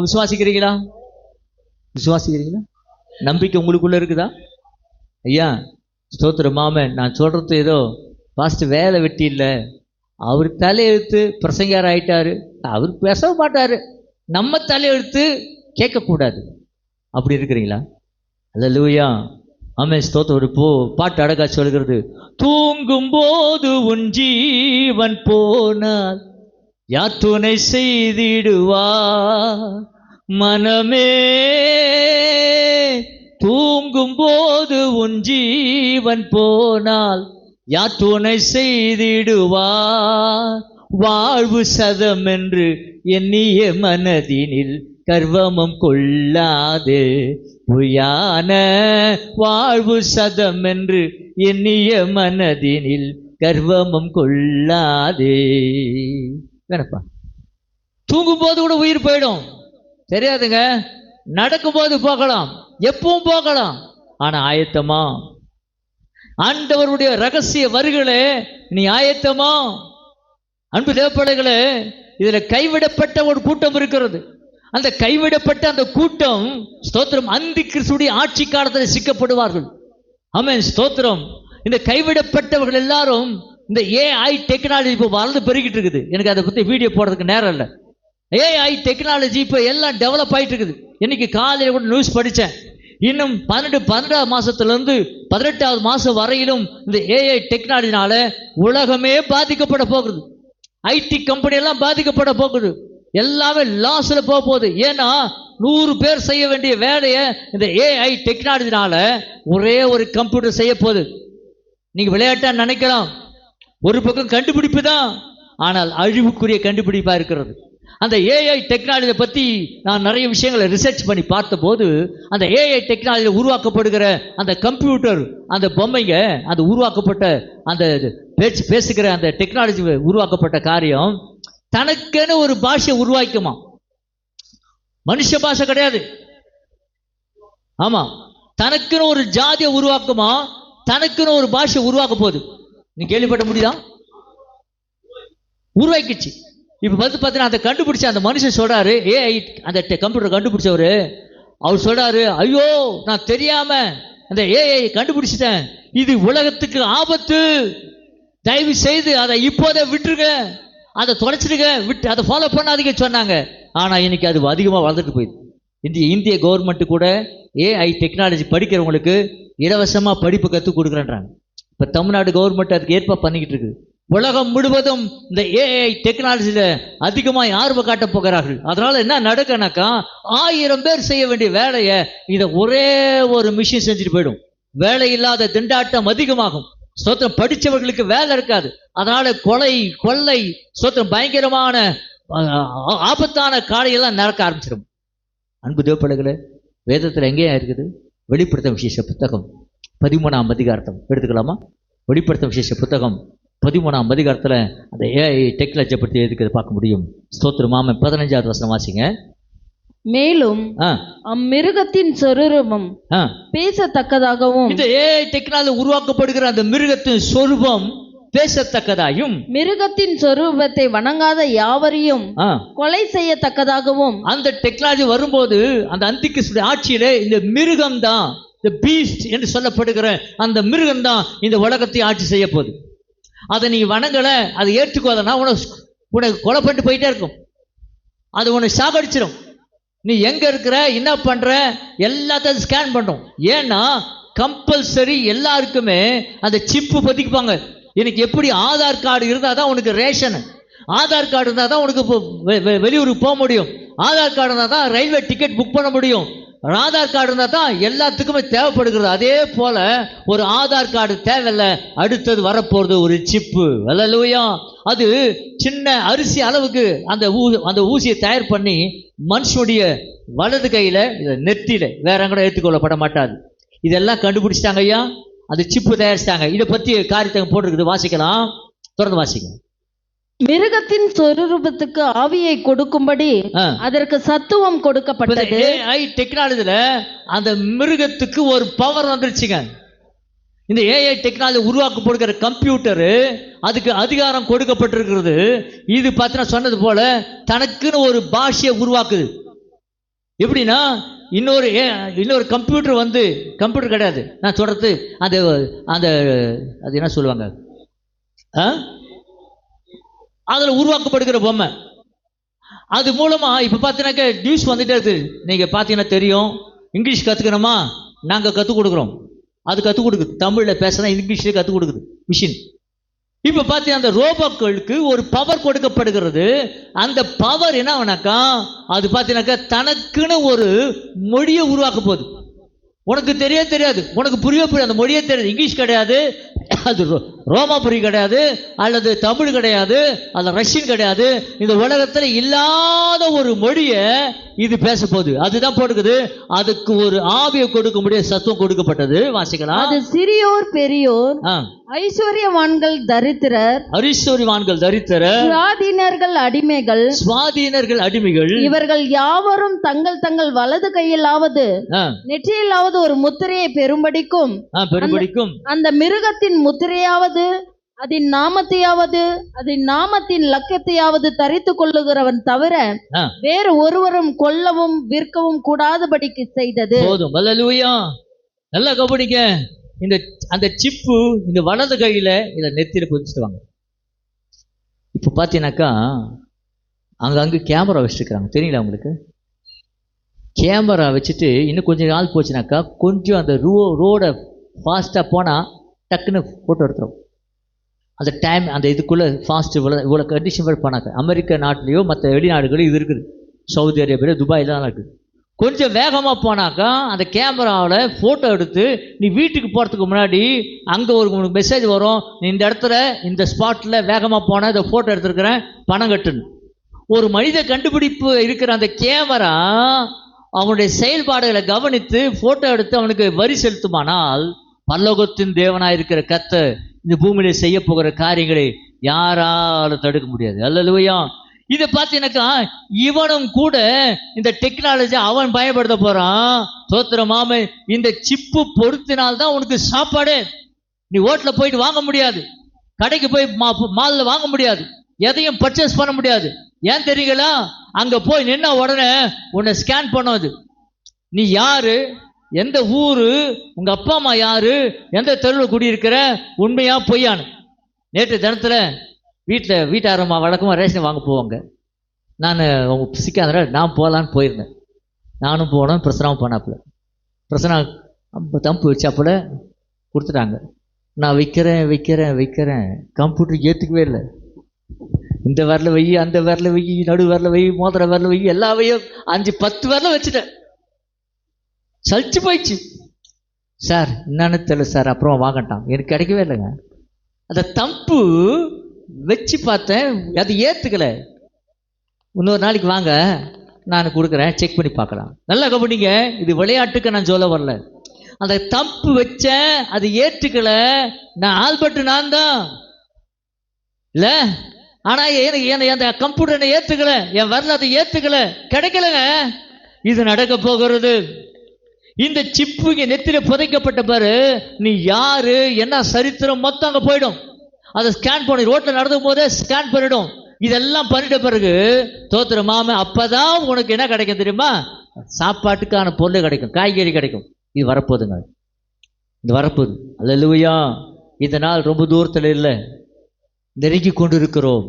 விசுவாசிக்கிறீங்களா? நம்பிக்கை உங்களுக்குள்ள இருக்குதா? ஐயா ஸ்தோத்திரம். மாமன் நான் சொல்றது ஏதோ பாஸ்ட் வேலை வெட்டி இல்லை, அவர் தலையெழுத்து பிரசங்கியார் ஆயிட்டாரு, அவர் பேச மாட்டாரு, நம்ம தலையெழுத்து கேட்கக்கூடாது. அப்படி இருக்கிறீங்களா? அல்லேலூயா, ஆமென், ஸ்தோத்திரம். ஒரு பாட்டு அழகா சொல்கிறது, தூங்கும் போது உன் ஜீவன் போனால் யார் துணை செய்திடுவா மனமே, தூங்கும் போது உன் ஜீவன் போனால் யார் துணை செய்திடுவா, வாழ்வு சதம் என்று எண்ணிய மனதினில் கர்வமும் கொள்ளாதே, பொய்யான வாழ்வு சதம் என்று எண்ணிய மனதினில் கர்வமும் கொள்ளாதே. வேணப்பா, தூங்கும் போது கூட உயிர் போயிடும், தெரியாதுங்க. நடக்கும் போது போகலாம், எப்பவும் போகலாம். ஆனா ஆயத்தமா? ஆண்டவருடைய ரகசிய வருகளே, நீ ஆயத்தமா? அன்பு தேவப்பிள்ளைகளே, இதுல கைவிடப்பட்ட ஒரு கூட்டம் இருக்கிறது. அந்த கைவிடப்பட்ட அந்த கூட்டம் ஸ்தோத்திரம் அந்தி கிறிஸ்துடைய ஆட்சி காலத்தில் சிக்கப்படுவார்கள். ஆமென், ஸ்தோத்திரம். இந்த கைவிடப்பட்டவர்கள் எல்லாரும் இந்த AI டெக்னாலஜி இப்போ வளர்ந்து பெருகிட்டு இருக்குது. எனக்கு அதை பத்தி வீடியோ போடுறதுக்கு நேரம் இல்லை. AI டெக்னாலஜி இப்போ எல்லாம் டெவலப் ஆயிட்டு இருக்குது. இன்னைக்கு காலையில் கூட நியூஸ் படித்தேன். இன்னும் 12ஆம் மாசத்திலிருந்து 18வது மாசம் வரையிலும் இந்த AI டெக்னாலஜினால உலகமே பாதிக்கப்பட போகுது. IT கம்பெனி எல்லாம் பாதிக்கப்பட போகுது. எல்லாமே லாஸ்ல போக போகுது. ஏன்னா 100 பேர் செய்ய வேண்டிய வேலையை இந்த AI டெக்னாலஜினால ஒரே ஒரு கம்ப்யூட்டர் செய்ய போகுது. நீங்க விளையாட்டா நினைக்கலாம், ஒரு பக்கம் கண்டுபிடிப்பு தான், ஆனால் அழிவுக்குரிய கண்டுபிடிப்பா இருக்கிறது. அந்த AI டெக்னாலஜியை பற்றி நான் நிறைய விஷயங்களை ரிசர்ச் பண்ணி பார்த்தபோது, அந்த AI டெக்னாலஜியில் உருவாக்கப்படுகிற அந்த கம்ப்யூட்டர், அந்த பொம்மைங்க, அந்த உருவாக்கப்பட்ட அந்த பேசுகிற அந்த டெக்னாலஜி உருவாக்கப்பட்ட காரியம் தனக்கென ஒரு பாஷை உருவாக்குமா. மனுஷ பாஷை கிடையாது. ஆமா, தனக்குன்னு ஒரு ஜாதியை உருவாக்குமா, தனக்குன்னு ஒரு பாஷை உருவாக்க போகுது. நீ கேள்விப்பட்ட முடியுதா? உருவாக்கிச்சு. இப்ப பார்த்தீங்கன்னா அதை கண்டுபிடிச்ச அந்த மனுஷன் சொல்றாரு, AI அந்த கம்ப்யூட்டர் கண்டுபிடிச்சவரு, அவர் சொல்றாரு, ஐயோ நான் தெரியாம அந்த AI கண்டுபிடிச்சிட்டேன், இது உலகத்துக்கு ஆபத்து, தயவு செய்து அதை இப்போதே விட்டுருங்க, அதை தொலைச்சிடுங்க, விட்டு அதை ஃபாலோ பண்ணாதீங்க சொன்னாங்க. ஆனா இன்னைக்கு அது அதிகமாக வளர்ந்துட்டு போயிடுது. இந்திய கவர்மெண்ட் கூட AI டெக்னாலஜி படிக்கிறவங்களுக்கு இலவசமா படிப்பு கற்றுக் கொடுக்குறேன்றாங்க. இப்ப தமிழ்நாடு கவர்மெண்ட் அதுக்கு ஏற்பாடு பண்ணிக்கிட்டு இருக்கு. உலகம் முழுவதும் இந்த AI டெக்னாலஜியில அதிகமாக ஆர்வம் காட்ட போகிறார்கள். அதனால என்ன நடக்கனாக்கா, 1000 பேர் செய்ய வேண்டிய வேலையை இதை ஒரே ஒரு மிஷின் செஞ்சுட்டு போயிடும். வேலை இல்லாத திண்டாட்டம் அதிகமாகும். ஸ்தோத்திரம், படிச்சவர்களுக்கு வேலை இருக்காது. அதனால கொலை, கொள்ளை, ஸ்தோத்திரம் பயங்கரமான ஆபத்தான காரியெல்லாம் நடக்க ஆரம்பிச்சிடும். அன்பு தேவப்பிள்ளைகளே, வேதத்தில் எங்கேயா இருக்குது? வெளிப்படுத்தும் விசேஷ புத்தகம் 13ஆம் அதிகாரத்தை எடுத்துக்கலாமா? வெளிப்படுத்தும் விசேஷ புத்தகம் 13ஆம் அதிகாரத்தில் அந்த AI டெக்னாலஜியை பற்றி எதுக்கு பார்க்க முடியும். ஸ்தோத்திரம். 15வது வசனம் வாசிங்க. மேலும் அம்மிருகத்தின் சொரூபம் பேசத்தக்கதாகவும், இந்த AI டெக்னாலஜி உருவாக்கப்படுகிற அந்த மிருகத்தின் சொரூபம் பேசத்தக்கதாயும், மிருகத்தின் சொரூபத்தை வணங்காத யாவரையும் கொலை செய்யத்தக்கதாகவும். அந்த டெக்னாலஜி வரும்போது அந்த அந்திகிறிஸ்துவின் ஆட்சியிலே இந்த மிருகம் தான், இந்த பீஸ்ட் என்று சொல்லப்படுகிற அந்த மிருகம் தான் இந்த உலகத்தை ஆட்சி செய்ய போகுது. அதை நீ வணங்கல, அதை ஏற்றுக்கோதனா உனக்கு கொலை பண்ணிட்டு போயிட்டே இருக்கும். அது உன்னை சாகடிச்சிடும். நீ எங்க இருக்கிற, என்ன பண்ற, எல்லாத்தையும் ஸ்கேன் பண்றோம். ஏன்னா கம்பல்சரி எல்லாருக்குமே அந்த சிப்பு பதிக்குப்பாங்க. இன்னைக்கு எப்படி ஆதார் கார்டு இருந்தால் தான் உனக்கு ரேஷன், ஆதார் கார்டு இருந்தால் தான் உனக்கு வெளியூருக்கு போக முடியும், ஆதார் கார்டு இருந்தால் தான் ரயில்வே டிக்கெட் புக் பண்ண முடியும், ஆதார் கார்டு இருந்தால் தான் எல்லாத்துக்குமே தேவைப்படுகிறது. அதே போல ஒரு ஆதார் கார்டு தேவையில்லை, அடுத்தது வரப்போறது ஒரு சிப்பு. அல்லேலூயா. அது சின்ன அரிசி அளவுக்கு அந்த ஊசியை தயார் பண்ணி மனுஷனுடைய வலது கையில நெத்தியில வேற கூட ஏற்றுக்கொள்ளப்பட மாட்டாது. இதெல்லாம் கண்டுபிடிச்சிட்டாங்க ஐயா, அது சிப்பு தயாரிச்சிட்டாங்க. இதை பத்தி காரியத்தை போட்டிருக்குது, வாசிக்கலாம், தொடர்ந்து வாசிக்கலாம். மிருகத்தின் சொரூபத்துக்கு ஆவியை கொடுக்கும்படி அதற்கு சத்துவம் கொடுக்கப்பட்டது. AI டெக்னாலஜில அந்த மிருகத்துக்கு ஒரு பவர் வந்துருச்சுங்க. இந்த AI டெக்னாலஜி உருவாக்கப்படுகிற கம்ப்யூட்டரு அதுக்கு அதிகாரம் கொடுக்கப்பட்டிருக்கிறது. இது பார்த்தீங்கன்னா சொன்னது போல தனக்குன்னு ஒரு பாஷையை உருவாக்குது. எப்படின்னா இன்னொரு கம்ப்யூட்டர் கம்ப்யூட்டர் கிடையாது, நான் சொல்றது அந்த அந்த அது என்ன சொல்லுவாங்க, அதுல உருவாக்கப்படுகிற பொம்மை. அது மூலமா இப்ப பாத்தீங்கன்னாக்க நியூஸ் வந்துட்டே இருக்கு. நீங்க பாத்தீங்கன்னா தெரியும், இங்கிலீஷ் கத்துக்கணுமா, நாங்க கத்துக் கொடுக்குறோம். அது கத்துக் கொடுக்குது, தமிழ்ல பேசினா இங்கிலீஷ்ல கத்துக் கொடுக்குது மிஷின். இப்ப பாத்தீங்கன்னா அந்த ரோபோக்களுக்கு ஒரு பவர் கொடுக்கப்படுகிறது. அந்த பவர் என்ன ஆனாக்கா, அது பாத்தீங்கன்னாக்கா தனக்குன்னு ஒரு மொழியை உருவாக்க போகுது. உனக்கு தெரியாது, உனக்கு புரிய அந்த மொழியே தெரியாது. இங்கிலீஷ் கிடையாது, அது ரோமாபுரி கிடையாது, அல்லது தமிழ் கிடையாது, அது ரஷ்யன் கிடையாது. இந்த உலகத்துல இல்லாத ஒரு மொழியை இது பேச போகுது. அதுதான் போட்டுக்குது, அதுக்கு ஒரு ஆவியை கொடுக்க முடிய சத்துவம் கொடுக்கப்பட்டது. வாசிக்கலாம். அது சிறியோர் பெரியோர், ஐஸ்வர்யவான்கள் தரித்திரர், சுவாதீனர்கள் அடிமைகள், இவர்கள் யாவரும் தங்கள் வலது கையிலாவது நெற்றியிலாவது ஒரு முத்திரையை பெறும்படிக்கும் அந்த மிருகத்தின் முத்திரையாவது அதன் நாமத்தின் லக்கத்தையாவது தரித்துக் கொள்ளுகிறவன் தவிர வேறு ஒருவரும் கொல்லவும் விற்கவும் கூடாதபடிக்கு செய்தது. போதும். அல்லேலூயா. நல்லா கவனிங்க. அந்த சிப்பு இந்த வலது கையில இதை நெத்தியில பொதிச்சுட்டு வாங்க. இப்ப பாத்தீங்கன்னாக்கா அங்க கேமரா வச்சிருக்காங்க, தெரியல உங்களுக்கு? கேமரா வச்சுட்டு இன்னும் கொஞ்சம் நாள் போச்சுனாக்கா கொஞ்சம் அந்த ரோட ஃபாஸ்டா போனா டக்குன்னு போட்டோ எடுத்துரும். அந்த டைம் அந்த இதுக்குள்ள ஃபாஸ்ட் இவ்வளோ கண்டிஷன் பண்ணாக்க அமெரிக்க நாட்டிலையோ மற்ற வெளிநாடுகளோ இது இருக்குது. சவுதி அரேபியா, துபாயிலாம் இருக்குது. கொஞ்சம் வேகமாக போனாக்கா அந்த கேமராவில் ஃபோட்டோ எடுத்து நீ வீட்டுக்கு போகிறதுக்கு முன்னாடி அங்கே உனக்கு மெசேஜ் வரும், நீ இந்த இடத்துல இந்த ஸ்பாட்டில் வேகமாக போன இதை ஃபோட்டோ எடுத்துருக்கிறேன், பணம் கட்டுன்னு. ஒரு மனித கண்டுபிடிப்பு இருக்கிற அந்த கேமரா அவனுடைய செயல்பாடுகளை கவனித்து ஃபோட்டோ எடுத்து அவனுக்கு வரி செலுத்துமானால் பரலோகத்தின் தேவனாயிருக்கிற கர்த்தர் இந்த பூமியில செய்ய போகிற காரியங்களை யாராலும் தடுக்க முடியாது. அல்லேலூயா. இதை பார்த்தீங்கன்னாக்கா இவனும் கூட இந்த டெக்னாலஜி அவன் பயன்படுத்த போறான். தோத்திரமாம இந்த சிப்பு பொருத்தினால்தான் உனக்கு சாப்பாடு. நீ ஹோட்டல்ல போயிட்டு வாங்க முடியாது, கடைக்கு போய் மால்ல வாங்க முடியாது, எதையும் பர்ச்சேஸ் பண்ண முடியாது. ஏன் தெரியுங்களா? அங்க போய் நின்னா உடனே உன்னை ஸ்கேன் பண்ணுவது. நீ யாரு, எந்த ஊரு, உங்க அப்பா அம்மா யாரு, எந்த தெருவில் குடியிருக்கிற, உண்மையா பொய்யான்னு. நேற்று தினத்துல வீட்டாரம்மா வழக்கமாக ரேஷன் வாங்க போவாங்க. நான் அவங்க சிக்காத நான் போகலான்னு போயிருந்தேன். நானும் போனோம், பிரசனாவும் போனாப்புல. பிரசனா தம்பு வச்சாப்புல கொடுத்துட்டாங்க. நான் வைக்கிறேன் கம்ப்யூட்டர் ஏற்றுக்கவே இல்லை. இந்த வரல வை, அந்த வரல வை, நடு வரல வை, மோதிர வரல வை, எல்லா வையும் 5-10 வரல வச்சுட்டேன். சலிச்சு போயிடுச்சு. சார் என்னன்னு தெரியல சார், அப்புறம் வாங்கட்டான். எனக்கு கிடைக்கவே இல்லைங்க. அந்த தம்பு வச்சு பார்த்தேன், அது ஏற்றுக்கலை. இன்னொரு நாளைக்கு வாங்க, நான் கொடுக்குறேன், செக் பண்ணி பார்க்கலாம். நல்லா கவனிங்க, இது விளையாட்டுக்கு நான் சொல்ல வரல. அந்த தம்பு வச்ச அது ஏற்றுக்கலை. நான் ஆல்பர்ட் நான் தான் இல்ல, ஆனா அந்த கம்ப்யூட்டர் ஏற்றுக்கல, என் வரல அதை ஏற்றுக்கல, கிடைக்கலங்க. இது நடக்க போகிறது. இந்த சிப்பு நெத்தில புதைக்கப்பட்ட பாரு, நீ யாரு என்ன சரித்திரம் மொத்தம் அங்க போயிடும். அதை ஸ்கேன் பண்ணி ரோட்ல நடந்தும் போதே ஸ்கேன் பண்ணிடும். இதெல்லாம் பண்ணிட்ட பிறகு தோத்திரமாம அப்பதான் உனக்கு என்ன கிடைக்கும் தெரியுமா? சாப்பாட்டுக்கான பொருள் கிடைக்கும், காய்கறி கிடைக்கும். இது வரப்போகுதுங்க, இது வரப்போகுது. அல்லேலூயா. இந்த நாள் ரொம்ப தூரத்தில் இல்லை, நெருங்கி கொண்டு இருக்கிறோம்.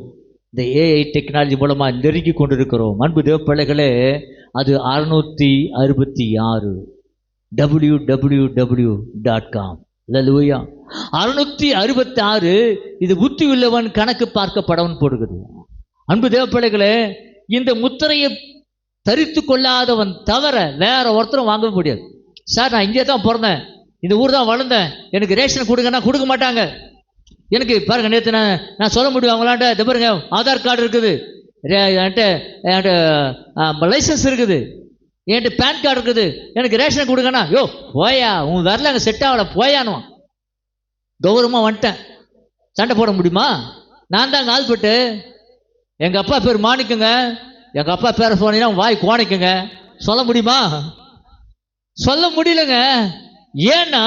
இந்த AI டெக்னாலஜி மூலமா நெருங்கி கொண்டு இருக்கிறோம். அன்பு தேவ பிள்ளைகளே, அது 666 www.com. அல்லேலூயா. 666 இது புத்தி உள்ளவன் கணக்கு பார்க்கப்படவன் போடுகிறது. அன்பு தேவ பிள்ளைகளே, இந்த முத்திரையை தரித்து கொள்ளாதவன் தவிர வேற ஒருத்தரும் வாங்க முடியாது. சார் நான் இங்கே தான் பிறந்தேன், இந்த ஊர் தான் வளர்ந்தேன், எனக்கு ரேஷன் கொடுங்கன்னா கொடுக்க மாட்டாங்க. எனக்கு பாருங்க, நேற்று நான் சொல்ல முடியும் அவங்களாண்ட, இது பாருங்க ஆதார் கார்டு இருக்குது, என்கிட்ட லைசன்ஸ் இருக்குது, என்கிட்ட பேன் கார்டு இருக்குது, எனக்கு ரேஷன் கொடுக்கணா, யோ போயா உன் வரல அங்கே செட் ஆகல போயானோ, கௌரவமாக வந்துட்டேன். சண்டை போட முடியுமா? நான் தான் ஆள்பட்டு, எங்கள் அப்பா பேர் மாணிக்குங்க, எங்கள் அப்பா பேரை சொன்னீங்கன்னா வாய் கோணிக்குங்க, சொல்ல முடியுமா? சொல்ல முடியலங்க. ஏன்னா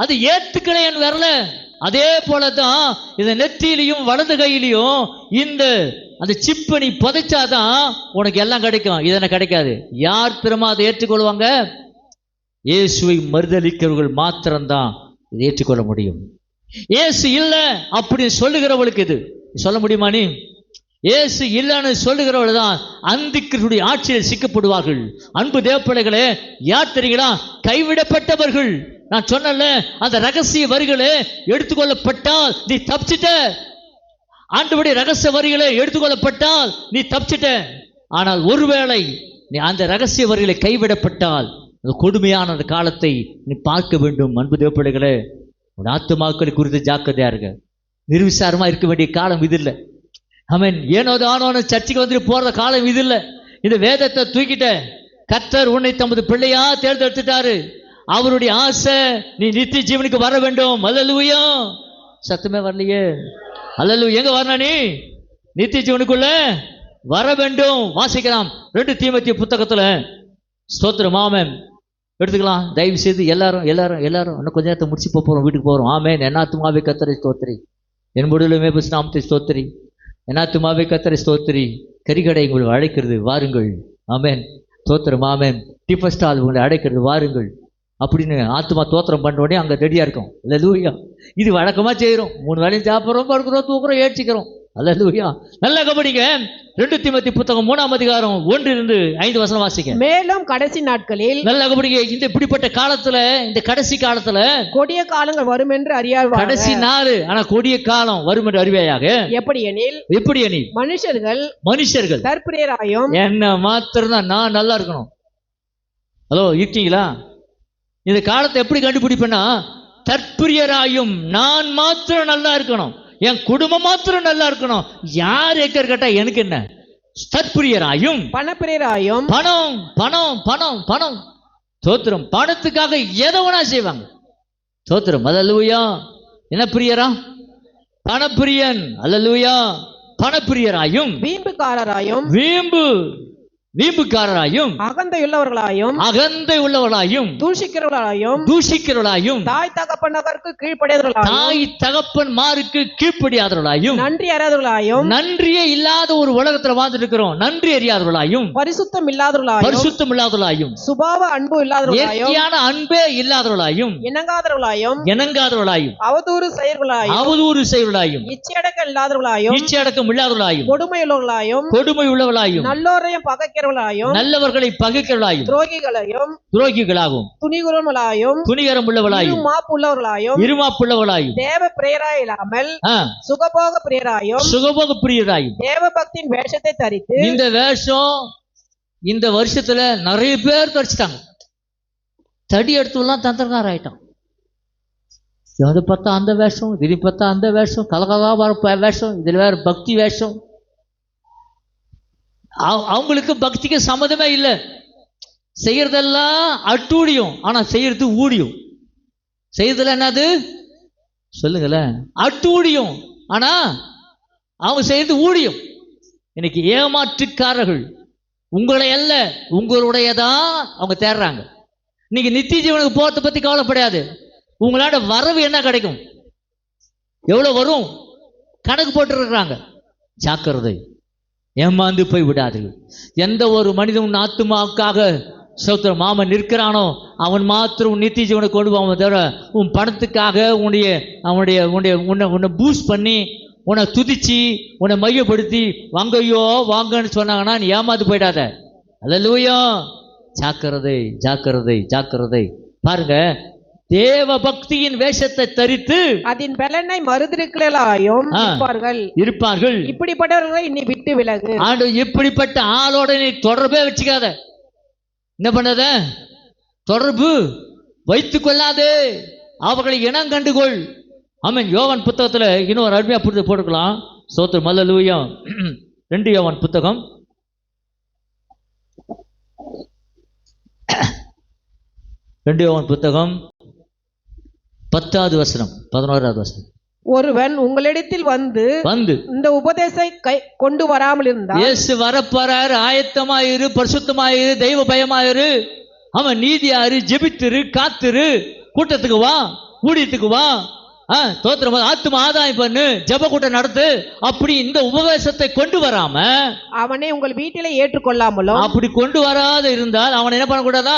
அது ஏத்துக்கலைன்னு வரல. அதே போலதான் இந்த நெத்தியிலையும் வலது கையிலையும் இந்த அந்த சிப்பை நீ புதைச்சாதான் உனக்கு எல்லாம் கிடைக்கும். இதென்ன கிடைக்காது. யார் திரும்ப அதை ஏற்றுக்கொள்வாங்க? இயேசுவை மறுதலிக்கிறவர்கள் மாத்திரம்தான் இதை ஏற்றுக்கொள்ள முடியும். இயேசு இல்லை அப்படின்னு சொல்லுகிறவளுக்கு இது சொல்ல முடியுமா? நீ இயேசு இல்லைன்னு சொல்லுகிறவர்கள் தான் அந்திக்கிறிஸ்துடைய ஆட்சியில் சிக்கப்படுவார்கள். அன்பு தேவப்பிள்ளைகளே, யார் தெரியுங்களா? கைவிடப்பட்டவர்கள். நான் சொன்னல, அந்த ரகசிய வரிகளே எடுத்துக்கொள்ளப்பட்டால் நீ தப்பிச்சிட்ட. ஆண்டவருடைய ரகசிய வரிகளே எடுத்துக்கொள்ளப்பட்டால் நீ தப்பிச்சிட்ட. ஆனால் ஒருவேளை நீ அந்த ரகசிய வரிகளை கைவிடப்பட்டால் அந்த கொடுமையான அந்த காலத்தை நீ பார்க்க வேண்டும். அன்பு தேவப்பிள்ளைகளே, உன் ஆத்துமாக்களை குறித்து ஜாக்கிரதையா இருக்க. நிர்விசாரமா இருக்க வேண்டிய காலம் இது இல்லை. ஆமென். ஏனோ தானோன்னு சர்ச்சைக்கு வந்துட்டு போற காலம் இது இல்லை. இந்த வேதத்தை தூக்கிட்ட கர்த்தர் உன்னை தமது பிள்ளையா தேர்ந்தெடுத்துட்டாரு. அவருடைய ஆசை நீ நித்திய ஜீவனுக்கு வர வேண்டும். அல்லேலூயா. சத்தமே வரலையே. அல்லேலூயா. எங்க வரணும்? நீ நித்திய ஜீவனுக்குள்ள வர வேண்டும். வாசிக்கலாம் 2 தீமோத்தேயு புத்தகத்துல. ஸ்தோத்திரம். ஆமென். எடுத்துக்கலாம். தயவு செய்து எல்லாரும் எல்லாரும் எல்லாரும் இன்னும் கொஞ்ச நேரத்தை முடிச்சு போறோம், வீட்டுக்கு போறோம். ஆமென். என் ஆத்துமாவே கர்த்தரை ஸ்தோத்திரி, என் முடிவிலுமே நாமத்தை ஸ்தோத்திரி, என் ஆத்துமாவே கர்த்தரை ஸ்தோத்திரி. கரிகடை உங்களை அழைக்கிறது, வாருங்கள். ஆமென். ஸ்தோத்திரம். ஆமென். டிஃபர் ஸ்டால் உங்களை அழைக்கிறது, வாருங்கள் அப்படின்னு ஆத்துமா தோத்திரம் பண்ண உடனே அங்கே ரெடியாக இருக்கும். அல்லேலூயா. இது வழக்கமாக செய்கிறோம். 3 வேளையும் சாப்பிட்றோம், படுக்கிறோம், தூக்குறோம், ஏற்றிக்கிறோம். அல்லேலூயா. நல்லா கவனிங்க. 2 தீமோத்தேயு புத்தகம் 3ஆம் அதிகாரம் 1-5 வசனம் வாசிங்க. மேலும் கடைசி நாட்களில் நல்லா கவனிங்க. இந்த இப்படிப்பட்ட காலத்துல, இந்த கடைசி காலத்துல கொடிய காலங்கள் வரும் என்று அறியார்கள். கடைசி நாள், ஆனா கொடிய காலம் வரும் என்று அறிவாயாக. எப்படி எனில் மனுஷர்கள் தற்பிரியராயும். என்ன மாத்திரம் தான் நான் நல்லா இருக்கணும். ஹலோ, இருக்கீங்களா? இந்த காலத்தை எப்படி கண்டுபிடிப்பேன்னா, தற்பிரியராயும் நான் மாத்திரம் நல்லா இருக்கணும், என் குடும்பம் மாத்திரம் நல்லா இருக்கணும். யார் ஏக்கர் கேட்டா எனக்கு என்ன? தற்பிரியராயும் பணப்பிரியராயும். பணம் பணம் பணம் பணம். தோத்திரம். பணத்துக்காக எதை வேணா செய்வாங்க. தோத்திரம். அல்லேலூயா. என்ன பிரியரா? பணப்பிரியன். அல்லேலூயா. பணப்பிரியராயும் வீம்புக்காரராயும். வீம்புக்காரராயும் அகந்தை உள்ளவர்களாயும் தூஷிக்கிறவர்களாயும் தாய் தகப்பனருக்கு கீழ்ப்படியாதவர்களாயும் நன்றியே இல்லாத ஒரு உலகத்துல வாழ்ந்துட்டு இருக்கிறோம். நன்றி அறியாதவர்களாயும் பரிசுத்தம் இல்லாதவர்களாயும் சுபாவ அன்பு இல்லாதவர்களாயும் அன்பே இல்லாதவர்களாயும் இணங்காதவர்களாயும் அவதூறு செயல்களாயும் இச்சையடக்கம் இல்லாதவர்களாயும் கொடுமை உள்ளவர்களாயும் நல்லவர்களை பகைக்கிறவர்களாயும் துரோகிகளாகவும் துணிகரம் உள்ளவர்களாயும் இருமாப்புள்ளவர்களாயும் தேவ பிரியராய் இல்லாமல் சுகபோக பிரியராயும் தேவ பக்தியின் வேஷத்தை தரித்து. இந்த வேஷம் இந்த வருஷத்துல நிறைய பேர் தரிச்சிட்டாங்க. தடி எடுத்துலாம் தந்திரக்கார ஆயிட்டான். அது பார்த்தா அந்த வேஷம், இது பார்த்தா அந்த வேஷம், கலகலா வர வேஷம், இதுல வேற பக்தி வேஷம். அவங்களுக்கு பக்திக்கு சம்மதமே இல்லை. செய்யறதெல்லாம் அட்டூழியம், ஆனா செய்யறது ஊழியம். செய்யறதுல என்னது சொல்லுங்களேன்? அட்டூழியம், ஆனா அவங்க செய்யறது ஊழியம். இன்னைக்கு ஏமாற்றுக்காரர்கள் உங்களை அல்ல, உங்களுடையதான் அவங்க தேடுறாங்க. நீங்க நித்திய ஜீவனுக்கு போறதை பத்தி கவலைப்படாது. உங்களோட வரவு என்ன கிடைக்கும், எவ்வளவு வரும் கணக்கு போட்டு இருக்கிறாங்க. ஜாக்கிரதை. ஏமாந்து போய் விடாதீர்கள். எந்த ஒரு மனிதன் ஆத்துமாவுக்காக சோத்திரம் மாமன் நிற்கிறானோ அவன் மாத்திரம் நித்திய ஜீவனை கொண்டு போவான். தவிர உன் பணத்துக்காக உன்னை பூஸ்ட் பண்ணி உன்னை துதிச்சு உன்னை மையப்படுத்தி வாங்கய்யோ வாங்கன்னு சொன்னாங்கன்னா நீ ஏமாந்து போயிடாத. அல்லேலூயா. ஜாக்கிரதை ஜாக்கிரதை ஜாக்கிரதை. பாருங்க, தேவ பக்தியின் வேஷத்தை தரித்து அதன் பலனை மறுதலிக்கலாயும் இருப்பார்கள். இப்படிப்பட்டவர்களை நீ விட்டு விலகு. இப்படிப்பட்ட ஆளோட நீ தொடர்பே வச்சுக்காத. என்ன பண்ணாத? தொடர்பு வைத்துக் கொள்ளாதே. அவர்களை இனம் கண்டுகொள். ஆமென். யோவான் புத்தகத்துல இன்னொரு அருமையா போட்டுக்கலாம். ஸ்தோத்திரம், அல்லேலூயா. 2 யோவான் புத்தகம் 10வது வசனம் 11வது வசனம். ஒருவன் உங்களிடத்தில் வந்து இந்த உபதேசத்தை கொண்டு வராமல் இருந்தால், இயேசு வரப்போறாரு, ஆயத்தமாயிரு, பரிசுத்தமாயிரு, தெய்வ பயமாயிரு, அவன் நீதியாரு, ஜெபித்திரு, காத்திரு, கூட்டத்துக்கு வா, ஊழியத்துக்கு வா, தோத்திரம் ஆத்தும ஆதாயம் பண்ணு, ஜெப கூட்டம் நடத்து, அப்படி இந்த உபதேசத்தை கொண்டு வராம அவனை உங்கள் வீட்டிலே ஏற்றுக்கொள்ளாமலும், அப்படி கொண்டு வராத இருந்தால் அவனை என்ன பண்ணக்கூடாதா?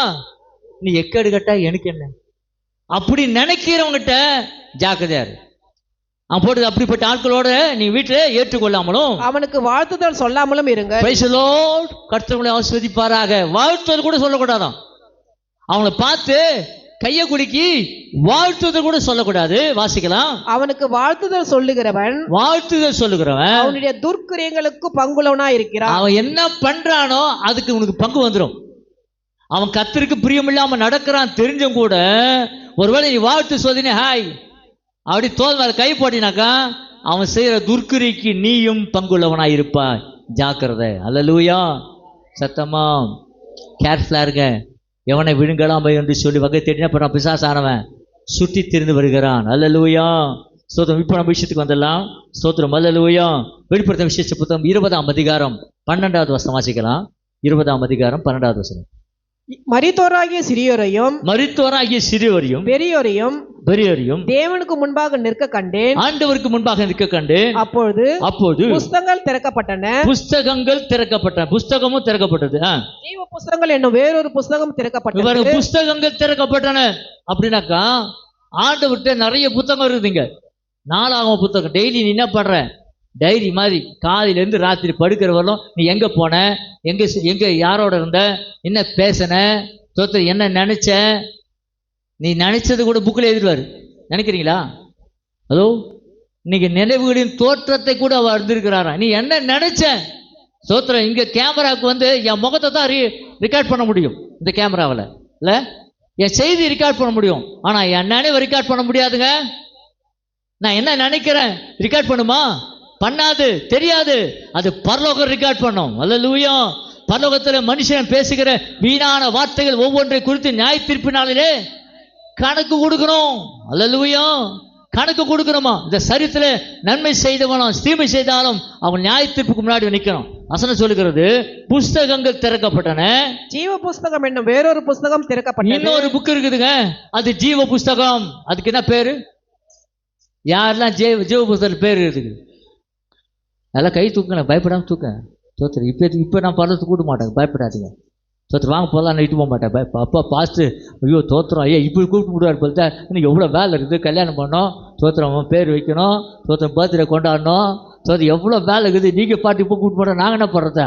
நீ எக்கேடு கட்டா எனக்கு என்ன, அப்படி நினைக்கிறவங்கிட்ட ஜாக்கிரதையாரு. அவன் போட்டு அப்படிப்பட்ட ஆட்களோட நீ வீட்டில ஏற்றுக்கொள்ளாமலும் அவனுக்கு வாழ்த்துதல் சொல்லாமலும் இருங்க. கர்த்தர்களை ஆசீர்வதிப்பாராக. வாழ்த்துதல் கூட சொல்லக்கூடாதான். அவங்கள பார்த்து கைய குலுக்கி வாழ்த்துதல் கூட சொல்லக்கூடாது. வாசிக்கலாம். அவனுக்கு வாழ்த்துதல் சொல்லுகிறவன் அவனுடைய துர்க்கிரியங்களுக்கு பங்குள்ளவனா இருக்கிறான். அவன் என்ன பண்றானோ அதுக்கு உனக்கு பங்கு வந்துடும். அவன் கர்த்தருக்கு பிரியம் இல்லாம நடக்கிறான் தெரிஞ்சும் கூட ஒருவேளை நீ வாழ்த்து சொல்லினே ஹாய் அப்படி தோல் மேல கை போட்டினாக்கா அவன் செய்யற துர்க்கிரிக்கு நீயும் பங்குள்ளவனாய் இருப்பாய். ஜாக்கிரதை. அல்லேலூயா. சத்தமா கேர்ஃபுல்லா இருங்க. எவனை விழுங்கலாம் என்று சொல்லி வகை தேடினா பிசாசானவன் சுற்றி திரிந்து வருகிறான். அல்லேலூயா. ஸ்தோத்திரம். இப்ப நம்ம விஷயத்துக்கு வந்துடலாம். ஸ்தோத்திரம். அல்லேலூயா. வெளிப்படுத்தின விசேஷ புத்தகம் 20ஆம் அதிகாரம் 12வது வசனம் வாசிக்கலாம். 20ஆம் அதிகாரம் 12வது வசனம். மரித்தோராகிய சிறியோரையும் பெரியோரையும் தேவனுக்கு முன்பாக நிற்க கண்டேன். ஆண்டவருக்கு முன்பாக நிற்க கண்டேன். அப்பொழுது புஸ்தகங்கள் திறக்கப்பட்டன. புஸ்தகமும் திறக்கப்பட்டது. ஜீவ புஸ்தகங்கள் என்னும் வேறொரு புஸ்தகம் திறக்கப்பட்டது. புஸ்தகங்கள் திறக்கப்பட்டன அப்படின்னாக்கா ஆண்டவர்கிட்ட நிறைய புத்தகம் இருக்குதுங்க. 4ஆம் புத்தகம். டெய்லி நீ என்ன பண்ற? டைரி மாதிரி காலையிலேருந்து ராத்திரி படுக்கிற வரலும் நீ எங்க போன, எங்க யாரோட இருந்த, என்ன பேசின, என்ன நினைச்ச, நீ நினைச்சது கூட புக்கில் எழுதிடுவாரு. நினைக்கிறீங்களா? அதோ இன்னைக்கு நினைவுகளின் தோற்றத்தை கூட அவர் இருந்திருக்கிறாரா. நீ என்ன நினைச்ச? சோத்திரம். இங்க கேமராவுக்கு வந்து என் முகத்தை தான் ரெக்கார்ட் பண்ண முடியும். இந்த கேமராவில் இல்ல என் செய்தி ரெக்கார்ட் பண்ண முடியும். ஆனா என் நினைவை ரெக்கார்ட் பண்ண முடியாதுங்க. நான் என்ன நினைக்கிறேன் ரெக்கார்ட் பண்ணுமா? பண்ணாது, தெரியாது. அது பரலோகம் ரெக்கார்ட் பண்ணும். அல்லேலூயா. பரலோகத்துல மனுஷன் பேசுகிற வீணான வார்த்தைகள் ஒவ்வொன்றை குறித்து நியாய தீர்ப்பு நாளிலே கணக்கு கொடுக்கணும். அல்லேலூயா. கணக்கு கொடுக்கணுமா? இந்த சரித்திர நன்மை செய்தவனும் தீமை செய்தாலும் அவன் நியாய தீர்ப்புக்கு முன்னாடி நிற்கணும். வசனம் சொல்லுகிறது புஸ்தகங்கள் திறக்கப்பட்டன. ஜீவ புஸ்தகம் என்னும் வேறொரு புஸ்தகம் திறக்கப்பட்டது. இன்னொரு புக் இருக்குதுங்க, அது ஜீவ புஸ்தகம். அதுக்கு என்ன பேரு? யாரெல்லாம் ஜீவ புஸ்தகம் பேரு இருக்குது? நல்லா கை தூக்குங்க, பயப்படாம தூக்க. சோத்திரம். இப்போ நான் பரலத்துக்கு கூட்ட மாட்டேங்க, பயப்படாதீங்க. சோத்திரம். வாங்க போகலாம், இட்டு போக மாட்டேன். அப்பா பாஸ்ட்டு ஐயோ தோத்திரம், இப்படி கூப்பிட்டு விடுவார் போல. இன்னைக்கு எவ்வளோ வேலை இருக்குது, கல்யாணம் பண்ணோம், சோத்திரம் பேர் வைக்கணும், சோத்திரம் பர்த்டே கொண்டாடணும், சோத்திரம் எவ்வளோ வேலை இருக்குது. நீங்கள் பாட்டு இப்போ கூப்பிட்டு போட்டோம், நாங்கள் என்ன பண்ணுறத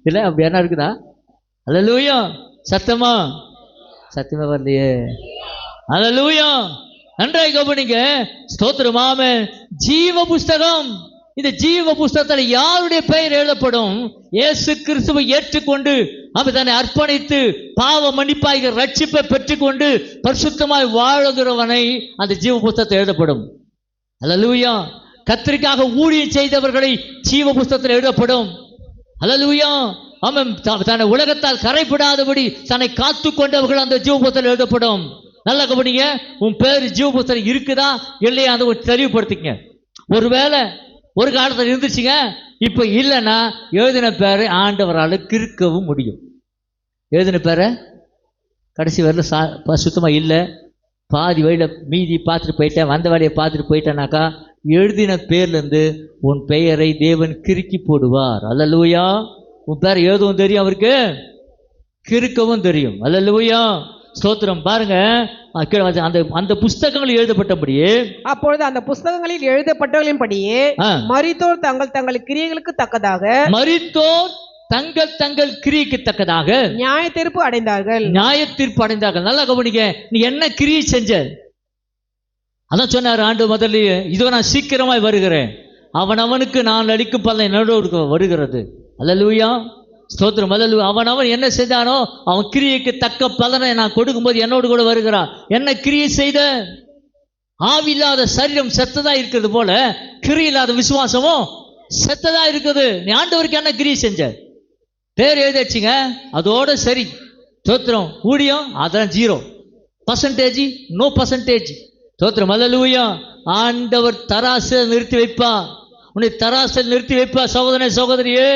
இல்லை? அப்படி என்ன இருக்குதா? அல்லேலூயா. சத்தமா வரலையே. அல்லேலூயா. நன்றாய் கவனிங்க. ஸ்தோத்திரமாமே. ஜீவ புஸ்தகம். இந்த ஜீவ புஸ்தகத்தில் யாருடைய பெயர் எழுதப்படும்? இயேசு கிறிஸ்துவை ஏற்றுக்கொண்டு அவர் தன்னை அர்ப்பணித்து பாவ மன்னிப்பாக ரட்சிப்பை பெற்றுக்கொண்டு பரிசுத்தமாய் வாழுகிறவனை அந்த ஜீவ புஸ்தகத்தில் எழுதப்படும். அல்லேலூயா. கர்த்தருக்காக ஊழியம் செய்தவர்களை ஜீவ புஸ்தகத்தில் எழுதப்படும். அல்லேலூயா. அவன் தன்னை உலகத்தால் கரைப்படாதபடி தன்னை காத்து கொண்டவர்கள் அந்த ஜீவ புஸ்தகத்தில் எழுதப்படும். நல்லா கவனிங்க. உன் பேர் ஜீவ புஸ்தகம் இருக்குதா இல்லையா அதை தெளிவுபடுத்திங்க. ஒருவேளை ஒரு காலத்தில் இருந்துச்சுங்க, இப்ப இல்லைன்னா எழுதின பேரை ஆண்டவரால் கிறுக்கவும் முடியும். எழுதின பேரை கடைசி வரல சுத்தமா இல்லை, பாதி வழியில மீதி பார்த்துட்டு போயிட்டேன், வந்த வேலையை பார்த்துட்டு போயிட்டேனாக்கா எழுதின பேர்லேருந்து உன் பெயரை தேவன் கிறுக்கி போடுவார். அல்லேலூயா. உன் பேரை எழுதவும் தெரியும், அவருக்கு கிறுக்கவும் தெரியும். அல்லேலூயா. ஸ்தோத்திரம். பாருங்க, அந்த புஸ்தகங்கள் எழுதப்பட்டபடியே, அப்பொழுது அந்த புஸ்தகங்களில் எழுதப்பட்டவர்களின்படியே மரித்தோர் தங்கள் கிரியைகளுக்கு தக்கதாக தங்கள் கிரியைக்கு தக்கதாக நியாய தீர்ப்பு அடைந்தார்கள். நல்லா கவனிங்க. நீ என்ன கிரியை செஞ்ச? அதான் சொன்னார் ஆண்டு முதல்லயே, இதோ நான் சீக்கிரமாய் வருகிறேன், அவனுக்கு நான் அளிக்கும் பலன் என்னோடு வருகிறது. அல்லேலூயா. ஸ்தோத்திரம். அல்லேலூயா. அவன் என்ன செய்தானோ அவன் கிரியைக்கு தக்க பலனை நான் கொடுக்கும்போது என்னோடு கூட வருகிறான். என்ன கிரியை செய்த? ஆவி இல்லாத சரீரம் செத்ததா இருக்கிறது போல கிரி இல்லாத விசுவாசமும் செத்ததா இருக்குது. நீ ஆண்டவருக்கு என்ன கிரியை செஞ்ச? பேர் எழுதிச்சுங்க, அதோட சரி. ஸ்தோத்திரம். ஊழியம் அதெல்லாம் 0%, நோ பர்சன்டேஜ். ஸ்தோத்திரம். அல்லேலூயா. ஆண்டவர் தராசில் நிறுத்தி வைப்பா. உன்னை தராசில் நிறுத்தி வைப்பா. சகோதரனே சகோதரியே,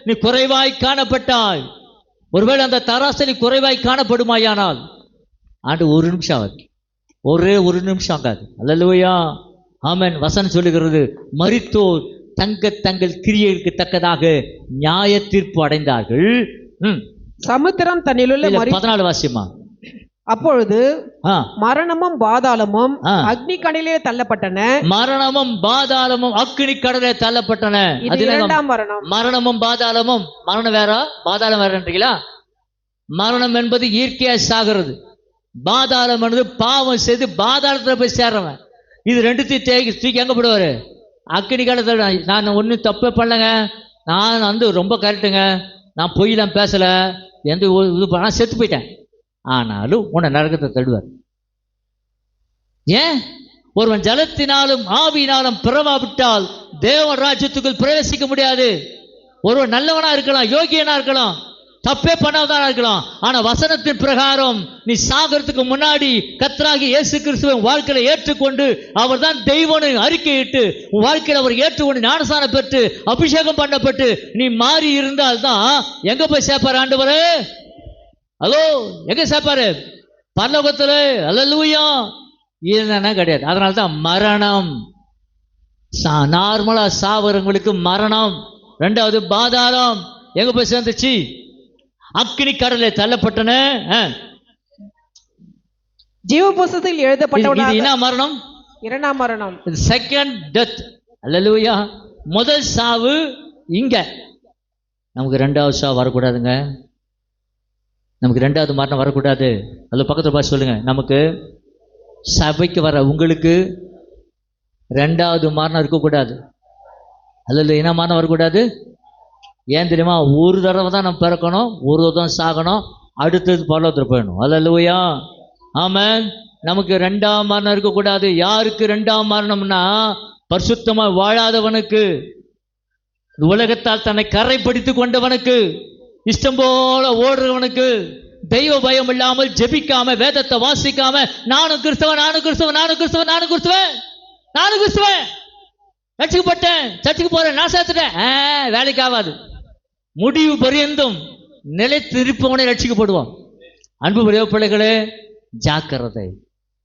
நீ குறைவாய் காணப்பட்டாய். ஒருவேளை அந்த தராசில் நீ குறைவாய் காணப்படுமாயானால் ஆண்டு ஒரு நிமிஷம் ஆகாது, ஒரே ஒரு நிமிஷம் ஆகாது. அல்லேலூயா. ஆமென். வசனம் சொல்லுகிறது, மரித்தோர் தங்கள் கிரியைக்கு தக்கதாக நியாய தீர்ப்பு அடைந்தார்கள். சமுத்திரம் தன்னிலுள்ள 14 வாசியமா. அப்பொழுது மரணமும் பாதாளமும் அக்னி கடலிலே தள்ளப்பட்டன. மரணமும் பாதாளமும் அக்னி கடலிலே தள்ளப்பட்டன. இது இரண்டாம் மரணம். மரணமும் பாதாளமும், மரணம் வேற பாதாளம் வேறன்றீங்களா? மரணம் என்பது இயற்கையா சாகிறது. பாதாளம் என்பது பாவம் செய்து பாதாளத்துல போய் சேர்றவன். இது ரெண்டுத்தையும் தூக்கி எங்க போடுவாரு? அக்னி கடத்துல. நான் ஒன்றும் தப்பே பண்ணலங்க, நான் வந்து ரொம்ப கரெக்டுங்க, நான் பொய்லாம் பேசல, எந்த இது பண்ண செத்து போயிட்டேன். ஆனாலும் உன்னை நரகத்தை தள்ளுவார். ஏன்? ஒருவன் ஜலத்தினாலும் ஆவியினாலும் பிறவாவிட்டால் தேவ ராஜ்யத்துக்குள் பிரவேசிக்க முடியாது. ஒருவன் நல்லவனா இருக்கலாம், யோகியனா இருக்கலாம், தப்பே பண்ணாதான் இருக்கலாம். ஆனா வசனத்தின் பிரகாரம் நீ சாகிறதுக்கு முன்னாடி கர்த்தராகிய இயேசு கிறிஸ்துவை வாழ்க்கையில ஏற்றுக்கொண்டு அவர் தான் தெய்வம்னு அறிக்கையிட்டு உன் வாழ்க்கையில அவர் ஏற்றுக்கொண்டு ஞானஸ்நானம் பெற்று அபிஷேகம் பண்ணப்பட்டு நீ மாறி இருந்தால்தான் எங்க போய் சேர்ப்பாரு ஆண்டவரே? ஹலோ, எங்க சேர்ப்பாரு? பரலோகத்துல. அல்லேலூயா. இதுதானே கிடையாது. அதனால்தான் மரணம். நார்மலா சாவரங்களுக்கு மரணம். ரெண்டாவது பாதாளம். எங்க போய் சேர்ந்துச்சு? அக்னி கடலை தள்ளப்பட்டன. ஜீவ புஸ்தகத்தில் எழுதப்பட்டவனாக. என்ன மரணம்? இரண்டாம் மரணம், செகண்ட் டெத். அல்லேலூயா. முதல் சாவு இங்க. நமக்கு ரெண்டாவது சாவு வரக்கூடாதுங்க. நமக்கு ரெண்டாவது மரணம் வரக்கூடாது. அதில் பக்கத்தில் பார்த்து சொல்லுங்க, நமக்கு சபைக்கு வர உங்களுக்கு ரெண்டாவது மரணம் இருக்கக்கூடாது. அதில் என்ன மரணம் வரக்கூடாது? ஏன் தெரியுமா? ஒரு தடவை தான் நம்ம பிறக்கணும், ஒரு தடவை தான் சாகணும், அடுத்தது பரலோகத்தில் போயிடணும். அல்லேலூயா. ஆமென். நமக்கு ரெண்டாம் மரணம் இருக்கக்கூடாது. யாருக்கு ரெண்டாம் மரணம்னா? பரிசுத்தமாக வாழாதவனுக்கு, உலகத்தால் தன்னை கரைப்படுத்தி கொண்டவனுக்கு, இஷ்டம் போல ஓடுறவனுக்கு, தெய்வ பயம் இல்லாமல் ஜெபிக்காம வேதத்தை வாசிக்காம நானும் கிறிஸ்தவன், நானும் கிறிஸ்தவன், நானும் கிறிஸ்தவன், நானும் கிறிஸ்தவன், நானும் கிறிஸ்தவன், ரட்சிக்கப்பட்டேன், சர்ச்சுக்கு போறேன், நான் சேர்த்துட்டேன், வேலைக்கு ஆகாது. முடிவு பரியந்தும் நிலைத்திருப்பவனை ரட்சிக்கப்படுவான். அன்பு பிள்ளைகளே, ஜாக்கிரதை.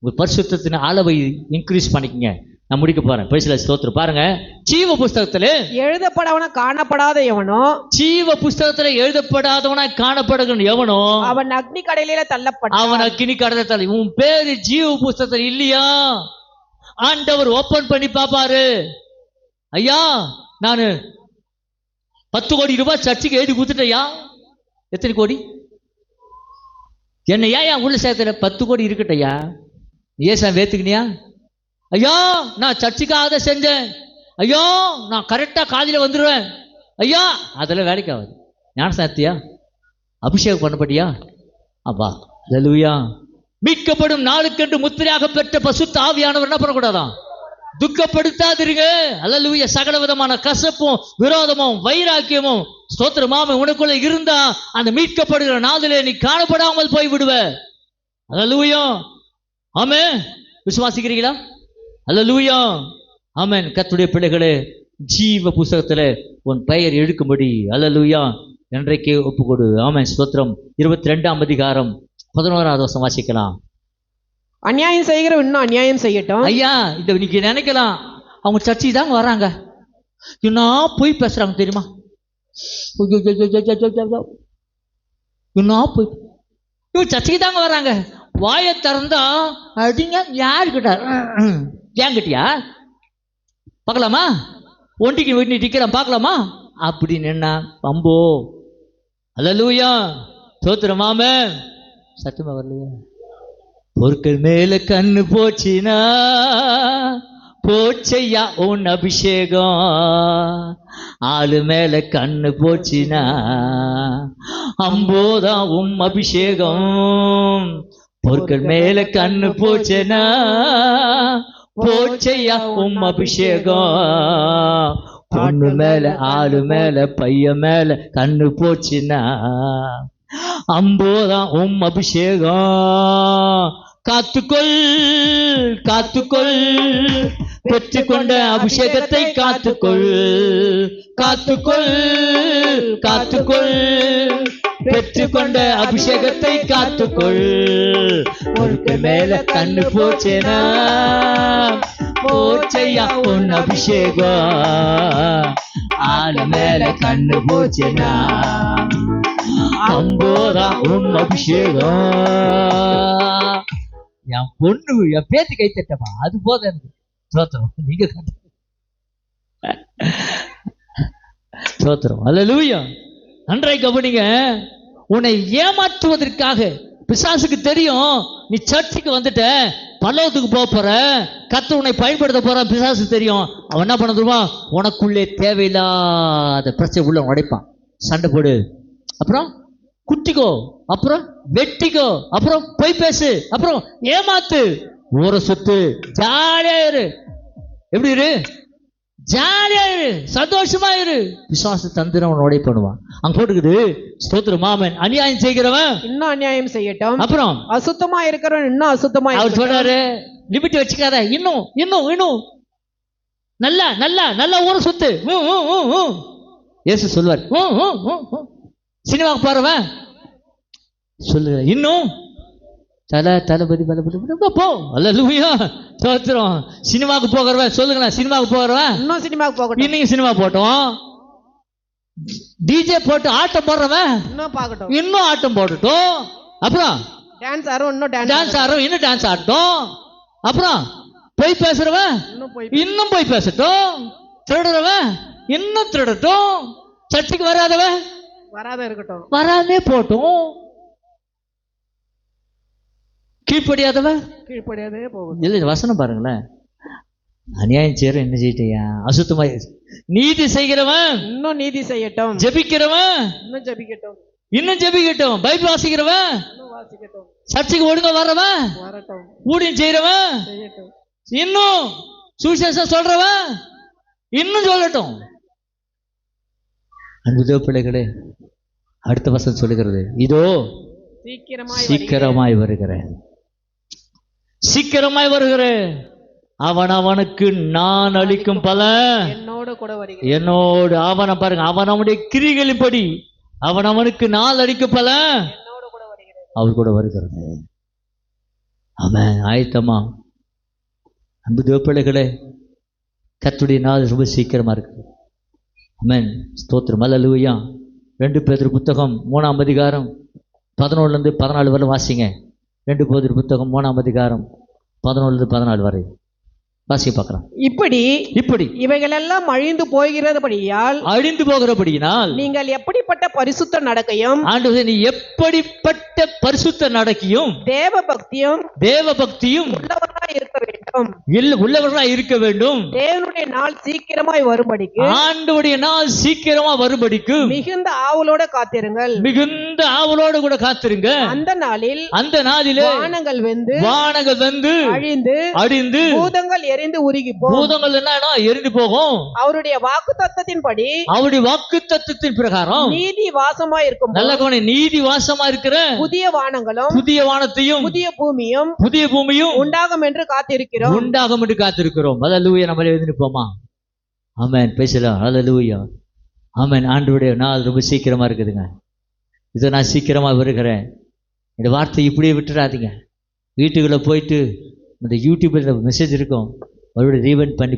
உங்க பரிசுத்தத்தின் அளவை இன்க்ரீஸ் பண்ணிக்கங்க. நான் முடிக்க போறேன். பேசல ஸ்தோத்திரம். பாருங்க, ஜீவ புஸ்தகத்துல எழுதப்படவன காணப்படாத எவனோ, ஜீவ புஸ்தகத்துல எழுதப்படாதவனா காணப்படுகிற எவனோ அவன் அக்னி கடலில தள்ளப்பட்டான். அவன் அக்னி கடலில தள்ளி. உன் பேரு ஜீவ புஸ்தகத்துல இல்லையா? ஆண்டவர் ஓபன் பண்ணி பாப்பாரு. ஐயா, நானு 10 கோடி ரூபாய் சர்ச்சுக்கு எழுதி கொடுத்துட்டேயா. எத்தனை கோடி? என்ன ஏன் உள்ள சேர்த்துல? 10 கோடி இருக்கட்டையா. ஏசா வேத்துக்கினியா? ஐயா, நான் சர்ச்சுக்காக செஞ்சேன். ஐயோ, நான் கரெக்டா காலையில வந்துடுவேன். ஐயா, அதெல்லாம் வேலைக்கு ஆகுது. ஞான சாத்தியா? அபிஷேகம் பண்ணப்பட்டியா? அப்பா. அல்லேலூயா. மீட்கப்படும் நாளுக்கென்று முத்திரையாக பெற்ற பசுத்த ஆவியானவர் என்ன பண்ணக்கூடாதான்? துக்கப்படுத்தாதிருங்க. அல்லேலூயா. சகல விதமான கசப்பும் விரோதமும் வைராக்கியமும் ஸ்தோத்திரமாம உனக்குள்ள இருந்தா அந்த மீட்கப்படுகிற நாளிலே நீ காணப்படாமல் போய் விடுவ. அல்லேலூயா. ஆமென். விசுவாசிக்கிறீங்களா? அல்லேலூயா. ஆமென். கர்த்தருடைய பிள்ளைகளே, ஜீவ புஸ்தகத்துல உன் பெயர் எழுக்கும்படி அல்லேலூயா என்றைக்கே ஒப்புக்கொடு. ஆமென். ஸ்தோத்திரம். 22ஆம் அதிகாரம் 11ஆவது வசனம் வாசிக்கலாம். அநியாயம் செய்கிற இன்னும் அநியாயம் செய்யட்டும். ஐயா, இந்த நீங்க நினைக்கலாம், அவங்க சர்ச்சைக்கு தாங்க வராங்க, இன்னும் போய் பேசுறாங்க தெரியுமா? இன்னும் போய் இவங்க சர்ச்சைக்கு தாங்க வராங்க. வாயை திறந்தா அடிங்க. யாருக்கிட்ட? ஏங்கிட்டியா? பார்க்கலாமா? ஒண்டிக்கு வீட்டு நிற்கிறான், பார்க்கலாமா? அப்படின்னு என்ன பம்போ. அல்லேலூயா. ஸ்தோத்திரமாமே. சத்தமா வரலையா? பொருட்கள் மேல கண்ணு போச்சினா போச்சையா உன் அபிஷேகம். ஆளு மேல கண்ணு போச்சினா அம்போதான் உன் அபிஷேகம். பொருட்கள் மேல கண்ணு போச்சுனா போச்சையா அபிஷேகம். பொண்ணு மேல ஆளு மேல பையன் மேல கண்ணு போச்சுன்னா அம்போதான் அபிஷேகம். காத்துக்கொள் காத்துக்கொள், பெற்றுக்கொண்ட அபிஷேகத்தை காத்துக்கொள். காத்துக்கொள் காத்துக்கொள், பெற்றுக்கொண்ட அபிஷேகத்தை காத்துக்கொள். பொண்ணு மேல கண்ணு போச்சேனா போச்சையா அபிஷேகம். ஆளு மேல கண்ணு போச்சேனா அம்போதான் அபிஷேகம். என் பொண்ணு என் பேத்தி கை தட்டப்பா, அது போதும் எனக்கு. சோத்திரம். நீங்க சோத்திரம். அல்லேலூயா. நன்றாய் கவனிங்க. உன்னை ஏமாற்றுவதற்காக பிசாசுக்கு தெரியும் நீ சர்ச்சுக்கு வந்துட்ட, பல்லவத்துக்கு போற, கர்த்தர் உன்னை பயன்படுத்த போற. பிசாசுக்கு தெரியும். அவன் என்ன பண்ண தெரியுமா? உனக்குள்ளே தேவையில்லாத பிரச்சனை உள்ள உடைப்பான். சண்டை போடு, அப்புறம் குட்டிக்கோ, அப்புறம் வெட்டிக்கோ, அப்புறம் போய் பேசு, அப்புறம் ஏமாத்து, ஊரை சுத்து, ஜாலியா இரு. எப்படி இரு? ஜாலியா இரு, சந்தோஷமா இரு. விசுவாச தந்திரம் உடை பண்ணுவான். அங்க போட்டுக்குது ஸ்தோத்திரம். மாமன் அநியாயம் செய்கிறவன் இன்னும் அநியாயம் செய்யட்டும், அப்புறம் அசுத்தமா இருக்கிறவன் இன்னும் அசுத்தமா. அவர் சொல்றாரு, லிமிட் வச்சுக்காத, இன்னும் இன்னும் இன்னும் நல்லா நல்லா நல்லா ஊரை சுத்து. இயேசு சொல்வார். சினிமாவுக்கு போறவன் சொல்லு, இன்னும் தளபதி போ. அல்லேலூயா. ஸ்தோத்திரம். சினிமாவுக்கு போகிறவன் சொல்லுங்களேன், சினிமாவுக்கு போகிறவன் இன்னும் சினிமாவுக்கு போகட்டும், இன்னைக்கு சினிமா போட்டோம். டிஜே போட்டு ஆட்டம் போடுறவன் இன்னும் பார்க்கட்டும், இன்னும் ஆட்டம் போட்டுட்டோம். அப்புறம் டான்ஸ் ஆடும், இன்னும் டான்ஸ் ஆடும், இன்னும் டான்ஸ் ஆடட்டும். அப்புறம் போய் பேசுறவன் இன்னும் போய் பேசட்டும். திருடுறவன் இன்னும் திருடட்டும். சர்ச்சுக்கு வராதவன் வராத இருக்கட்டும், வராதே போட்டும். கீழ்ப்படியாதவன் கீழ்ப்படியாதே போகும். இல்ல வசனம் பாருங்களேன். அநியாயம் செய்யற என்ன செய்யிட்டியா? அசுத்தமா. நீதி செய்கிறவன் இன்னும் நீதி செய்யட்டும், ஜெபிக்கிறவன் இன்னும் ஜெபிக்கட்டும், இன்னும் ஜெபிக்கட்டும், பைபிள் வாசிக்கிறவன் இன்னும் வாசிக்கட்டும், சர்ச்சுக்கு ஒழுங்கா வர்றவன் வரட்டும், ஊழியம் செய்யறவன் செய்யட்டும், இன்னும் சுவிசேஷம் சொல்றவன் இன்னும் சொல்லட்டும். அன்பு பிள்ளைகளே, அடுத்த வசனம் சொல்லுகிறது, இதோ சீக்கிரமாய் வருகிறேன், சீக்கிரமாய் வருகிறேன். அவன் அவனுக்கு நான் அளிக்கும் பலன் என்னோடு கூட வருகிறேன். என்னோடு அவனை பாருங்க, அவன் அவனுடைய கிரிகளின்படி அவன் அவனுக்கு நான் அளிக்கும் பலன் என்னோடு கூட வருகிறேன். அவர் கூட வருகிறது. அவன் ஆயத்தமா? அன்பு பிள்ளைகளே, கர்த்தருடைய நாள் ரொம்ப சீக்கிரமா இருக்கு. ஆமென். ஸ்தோத்திரம். அல்லேலூயா. 2 பேதுரு புத்தகம் 3ஆம் அதிகாரம் 11 - 14 வரை வாசிங்க. 2 பேதுரு புத்தகம் 3ஆம் அதிகாரம் 11 - 14 வரை வாசி பார்க்கலாம். இப்படி இவைகளெல்லாம் அழிந்து போகிறபடியால் நீங்கள் எப்படிப்பட்ட பரிசுத்த நடக்கையும், ஆண்டவரே நீ எப்படிப்பட்ட பரிசுத்த நடக்கையும் தேவ பக்தியும் உள்ளவர்களாய் இருக்க வேண்டும். தேவனுடைய நாள் சீக்கிரமாய் வரும்படிக்கு, ஆண்டவருடைய நாள் சீக்கிரமா வரும்படிக்கு மிகுந்த ஆவலோட காத்திருங்கள், மிகுந்த ஆவலோடு கூட காத்திருங்க. அந்த நாளிலே வானங்கள் வெந்து அழிந்து பூதங்கள் எரிந்து உருகி போகும். பூதங்கள் என்ன எரிந்து போகும். அவருடைய வாக்குத்தத்தத்தின்படி, அவருடைய வாக்குத்தத்தத்தின் பிரகாரம் நீதி வாசமா இருக்கும். நல்ல கவனி, நீதி வாசமா இருக்கிற புதிய வானங்களும் புதிய வானத்தையும் புதிய பூமியும் உண்டாகும் என்று காத்திருக்கிறோம். அல்லேலூயா. நம்ம எழுந்திருப்போமா? ஆமென். பேசலாம். அல்லேலூயா. ஆமென். ஆண்டவருடைய நாள் ரொம்ப சீக்கிரமா இருக்குதுங்க. இதை நான் சீக்கிரமா வருகிறேன். இந்த வார்த்தை இப்படியே விட்டுறாதீங்க. வீட்டுக்குள்ள போயிட்டு இந்த யூடியூப்ல மெசேஜ் இருக்கும், மறுபடியும் ரீவைண்ட் பண்ணி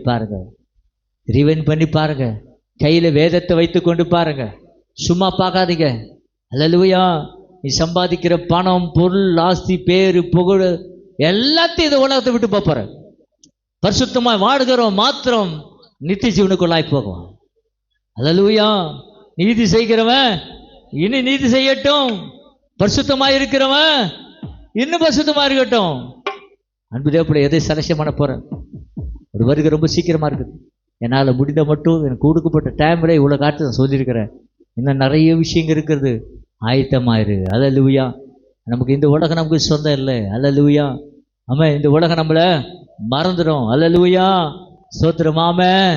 பாருங்க. கையில வேதத்தை வைத்து கொண்டு பாருங்க, சும்மா பார்க்காதீங்க. அல்லேலூயா. நீ சம்பாதிக்கிற பணம், பொருள், ஆஸ்தி, பேரு, புகழ் எல்லாத்தையும் இந்த உலகத்தை விட்டு போற. பரிசுத்தமாய் வாடுகிறோம் மாத்திரம் நித்திய ஜீவனுக்குள்ளாய் போகும். அல்லேலூயா. நீதி செய்கிறவன் இனி நீதி செய்யட்டும், பரிசுத்தமாய் இருக்கிறவன் இன்னும் பரிசுத்தமா இருக்கட்டும். அன்பு தேவப்பிள்ளை, எதை செலக்ஷன் பண்ண போறேன்? ஒரு வருகை ரொம்ப சீக்கிரமா இருக்குது. என்னால் முடிந்த மட்டும் எனக்கு கொடுக்கப்பட்ட டைம்ல இவ்வளோ காட்டு நான் சொல்லியிருக்கிறேன். இன்னும் நிறைய விஷயங்கள் இருக்கிறது. ஆயத்தமாயிரு. அல்லேலூயா. நமக்கு இந்த உலகம் நமக்கு சொந்தம் இல்லை. அல்லேலூயா. ஆமென். இந்த உலகம் நம்மள மறந்துடும். அல்லேலூயா, ஸ்தோத்திரம். ஆமென்,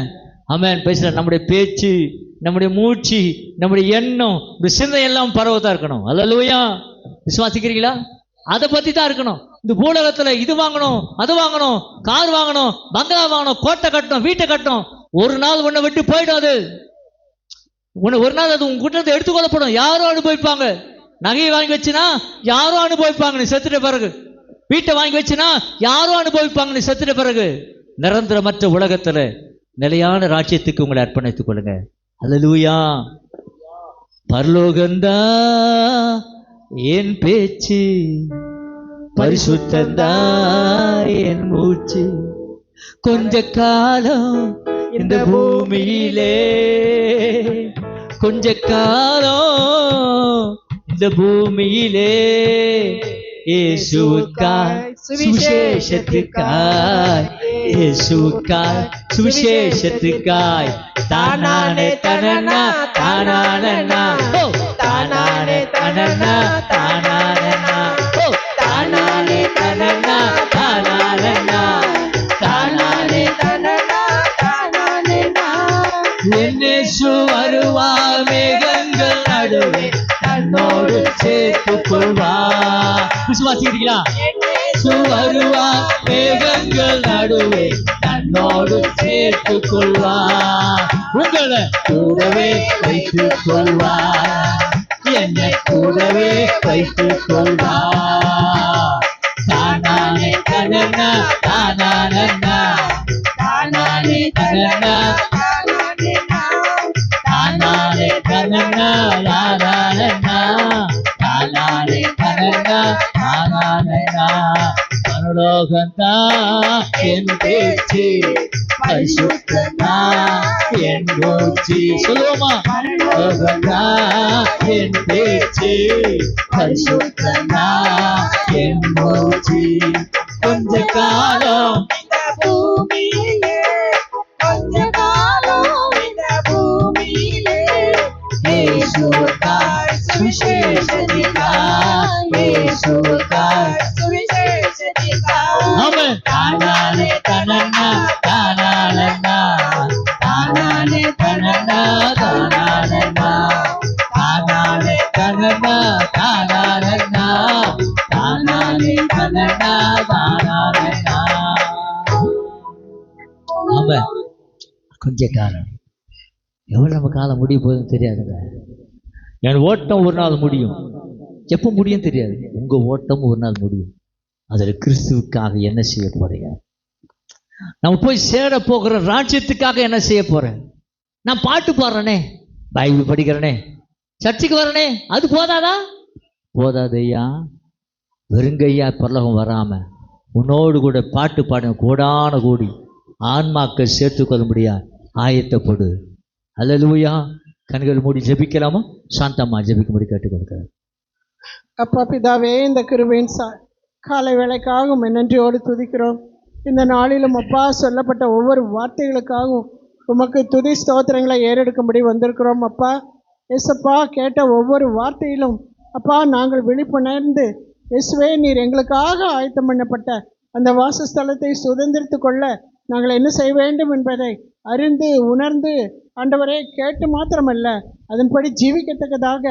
ஆமென். பேசல நம்முடைய பேச்சு, நம்முடைய மூச்சு, நம்முடைய எண்ணம், இந்த சிந்தை எல்லாம் பரவதா இருக்கணும். அல்லேலூயா, விசுவாசிக்கிறீங்களா? அதை பத்தி தான் இருக்கணும். இந்த பூலகத்துல இது வாங்கணும், அது வாங்கணும், கார் வாங்கணும், பங்களா வாங்கணும், கோட்டை கட்டணும், வீட்டை கட்டணும். ஒரு நாள் உன்னை விட்டு போயிடாது. ஒரு நாள் அது உங்க கிட்ட இருந்து எடுத்துக்கொள்ளப்படும். யாரும் அனுபவிப்பாங்க. நகையை வாங்கி வச்சுனா யாரும் அனுபவிப்பாங்க நீ செத்துட்ட பிறகு. வீட்டை வாங்கி வச்சுனா யாரும் அனுபவிப்பாங்க நீ செத்துட்ட பிறகு. நிரந்தரமற்ற உலகத்துல நிலையான ராஜ்யத்துக்கு உங்களை அர்ப்பணித்துக் கொள்ளுங்க. அல்லேலூயா. பரலோகந்தா என் பேச்சு, பரிசுத்தந்தா என் மூச்சு. கொஞ்ச காலம் இந்த பூமியிலே, கொஞ்ச காலம் இந்த பூமியிலே, இயேசுவுக்காய் சுவிசேஷத்துக்காய், இயேசுவுக்காய் சுவிசேஷத்துக்காய். தானானே தனனா தானானனா, தானானே தனனா தானானனா, தானானே தனனா தானானனா, தானானே தனனா தானானனா. இயேசு வருவார் மேகங்கள் நடுவே, தன்னோடு சேர்த்துக் கொள்வார். விசுவாசிக்கிறீங்களா? இயேசு வருவார் மேகங்கள் நடுவே, தன்னோடு சேர்த்துக் கொள்வார். உங்களை கூடவே வைத்துக் கொள்வார், என்னை கூடவே வைத்துக் கொள்வார். தானானே தனனா தானானனா, தானானே தனனா தானானே தனனா தானானனா, தானானே தனனா தானானனா. பரலோகந்தா என் பேச்சு, பரிசுத்தந்தா என் மூச்சு. சொல்லுவோமா? பரலோகந்தா என் பேச்சு, பரிசுத்தந்தா என் மூச்சு. கொஞ்ச காலம் இந்த பூமியிலே, கொஞ்ச காலம் இந்த பூமியிலே, இயேசுவுக்காய் சுவிசேஷத்துக்காய், இயேசுவுக்காய் சுவிசேஷத்துக்காய். ஆமென். தானானே தனனா தானானனா, தானானே தனனா தானானனா, தானானே தனனா தானானனா, தானானே தனனா தானானனா. ஆமென். கொஞ்ச காலம், எவ்வளவு நம்ம காலம் முடிய போகுதுன்னு தெரியாதுங்க. என் ஓட்டம் ஒரு நாள் முடியும். எப்போ முடியும் தெரியாது. உங்க ஓட்டம் ஒரு நாள் முடியும். அதில் கிறிஸ்துவுக்காக என்ன செய்ய போறீங்க? நம்ம போய் சேர போகிற ராஜ்யத்துக்காக என்ன செய்ய போறேன்? நான் பாட்டு பாடுறேனே, பைபிள் படிக்கிறேனே, சர்ச்சுக்கு வரனே, அது போதாதா? போதாதையா. வெறுங்கையா பரலோகம் வராம உன்னோடு கூட பாட்டு பாட கோடான கோடி ஆன்மாக்கள் சேர்த்துக்கொள்ள முடியா ஆயத்தப்படு. அல்லேலூயா. கண்கள் மூடி ஜெபிக்கலாமா? சாந்தம்மா ஜெபிக்கும்படி கேட்டுக் கொடுக்கிறேன். அப்பா பிதாவே, இந்த கிருபையின் காலை வேளைக்காக உம்மை நன்றியோடு துதிக்கிறோம். இந்த நாளிலும் அப்பா சொல்லப்பட்ட ஒவ்வொரு வார்த்தைகளுக்காகவும் உமக்கு துதி ஸ்தோத்திரங்களை ஏறெடுக்கும்படி வந்திருக்கிறோம். அப்பா எஸ்அப்பா, கேட்ட ஒவ்வொரு வார்த்தையிலும் அப்பா நாங்கள் விழிப்புணர்ந்து, இயேசுவே நீர் எங்களுக்காக ஆயத்தம் பண்ணப்பட்ட அந்த வாசஸ்தலத்தை சுதந்திரித்து கொள்ள நாங்கள் என்ன செய்ய வேண்டும் என்பதை அறிந்து உணர்ந்து ஆண்டவரே கேட்டு மாத்திரமல்ல, அதன்படி ஜீவிக்கத்தக்கதாக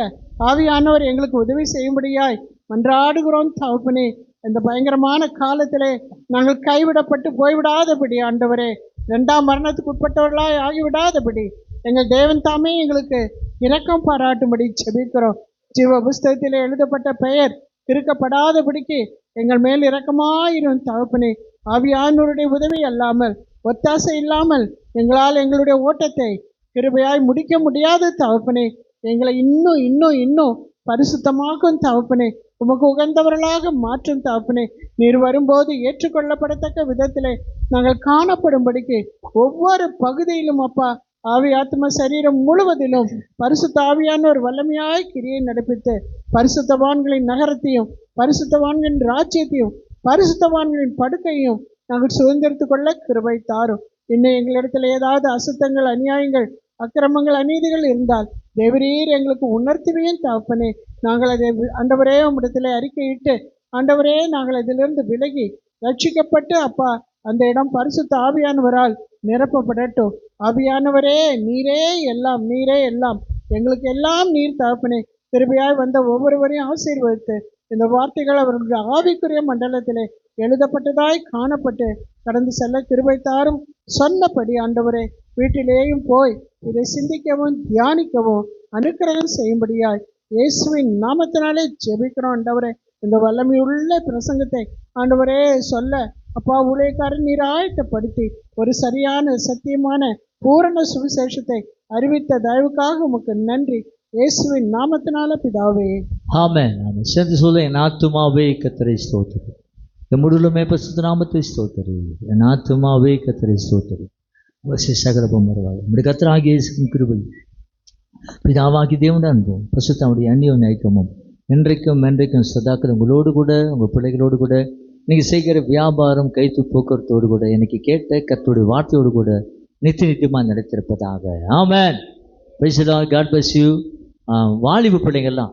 ஆவியானவர் எங்களுக்கு உதவி செய்யும்படியாய் மன்றாடுகிறோம் தகப்பனே. இந்த பயங்கரமான காலத்திலே நாங்கள் கைவிடப்பட்டு போய்விடாதபடி ஆண்டவரே, இரண்டாம் மரணத்துக்கு உட்பட்டவர்களாய் ஆகிவிடாதபடி எங்கள் தேவன் தாமே எங்களுக்கு இரக்கம் பாராட்டும்படி ஜெபிக்கிறோம். ஜீவ புஸ்தகத்திலே எழுதப்பட்ட பெயர் திருக்கப்படாதபடிக்கு எங்கள் மேல் இரக்கமாயிரும் தகப்பனே. ஆவியானவருடைய உதவி அல்லாமல், ஒத்தாசை இல்லாமல் எங்களால் எங்களுடைய ஓட்டத்தை கிருபையாய் முடிக்க முடியாத தகப்பனே. எங்களை இன்னும் இன்னும் இன்னும் பரிசுத்தமாக்கும் தகப்பனே, உமக்கு உகந்தவர்களாக மாற்றும் தகப்பனே. நீர் வரும்போது ஏற்றுக்கொள்ளப்படத்தக்க விதத்திலே நாங்கள் காணப்படும்படிக்கு ஒவ்வொரு பகுதியிலும் அப்பா ஆவி ஆத்ம சரீரம் முழுவதிலும் பரிசுத்த ஆவியானவர் வல்லமையாய் கிரியை நடப்பித்து பரிசுத்தவான்களின் நகரத்தையும் பரிசுத்தவான்களின் ராஜ்யத்தையும் பரிசுத்தவான்களின் படுக்கையும் நாங்கள் சுதந்திரித்து கொள்ள கிருபை தாரும். இன்னும் எங்களிடத்தில் ஏதாவது அசுத்தங்கள், அநியாயங்கள், அக்கிரமங்கள், அநீதிகள் இருந்தால் தேவரீர் எங்களுக்கு உணர்த்துவேன் தகப்பனே. நாங்கள் அதை ஆண்டவரே உம்மிடத்திலே அறிக்கையிட்டு ஆண்டவரே நாங்கள் இதிலிருந்து விலகி ரட்சிக்கப்பட்டு அப்பா அந்த இடம் பரிசுத்த ஆவியானவரால் நிரப்பப்படட்டும். ஆவியானவரே, நீரே எல்லாம், நீரே எல்லாம், எங்களுக்கு எல்லாம் நீர் தகப்பனே. கிருபையாய் வந்த ஒவ்வொருவரையும் ஆசீர்வதித்து இந்த வார்த்தைகள் அவர்களுடைய ஆவிக்குரிய மண்டலத்திலே எழுதப்பட்டதாய் காணப்பட்டு கடந்து செல்ல கிருபை தாரும். சொன்னபடி ஆண்டவரே வீட்டிலேயும் போய் இதை சிந்திக்கவும் தியானிக்கவும் அனுக்கிரகம் செய்யும்படியாய் இயேசுவின் நாமத்தினாலே ஜெபிக்கிறோம் ஆண்டவரே. இந்த வல்லமையுள்ள பிரசங்கத்தை ஆண்டவரே சொல்ல அப்பா ஊழியக்காரன் நீர் ஆயத்தப்படுத்தி ஒரு சரியான சத்தியமான பூரண சுவிசேஷத்தை அறிவித்த தயவுக்காக உமக்கு நன்றி. இயேசுவின் நாமத்தினால பிதாவே, ஆமென். ஆமென். சேர்ந்து சொல்ல, என் ஆத்துமாவே கர்த்தரை ஸ்தோத்திரி, என் முழுமே பரிசுத்த நாமத்தை ஸ்தோத்திரி, என் ஆத்துமாவே கர்த்தரை ஸ்தோத்திரி. சகலபம் வருவாங்க நம்முடைய கர்த்தராகிய இயேசுவின் கிருபை, பிதாவாகி தேவனுடைய அன்பும் பரிசுத்தமுடைய அந்நியோன்ய ஐக்கியமும் என்றைக்கும் என்றைக்கும் சதாக்கள் உங்களோடு கூட, உங்கள் பிள்ளைகளோடு கூட, நீங்கள் செய்கிற வியாபாரம் கைத்து போக்குவரத்தோடு கூட, எனக்கு கேட்ட கர்த்தருடைய வார்த்தையோடு கூட நித்தியமாக நடத்திருப்பதாக. Amen. Praise the Lord. God bless you. வாலிப பிள்ளைங்கள்லாம்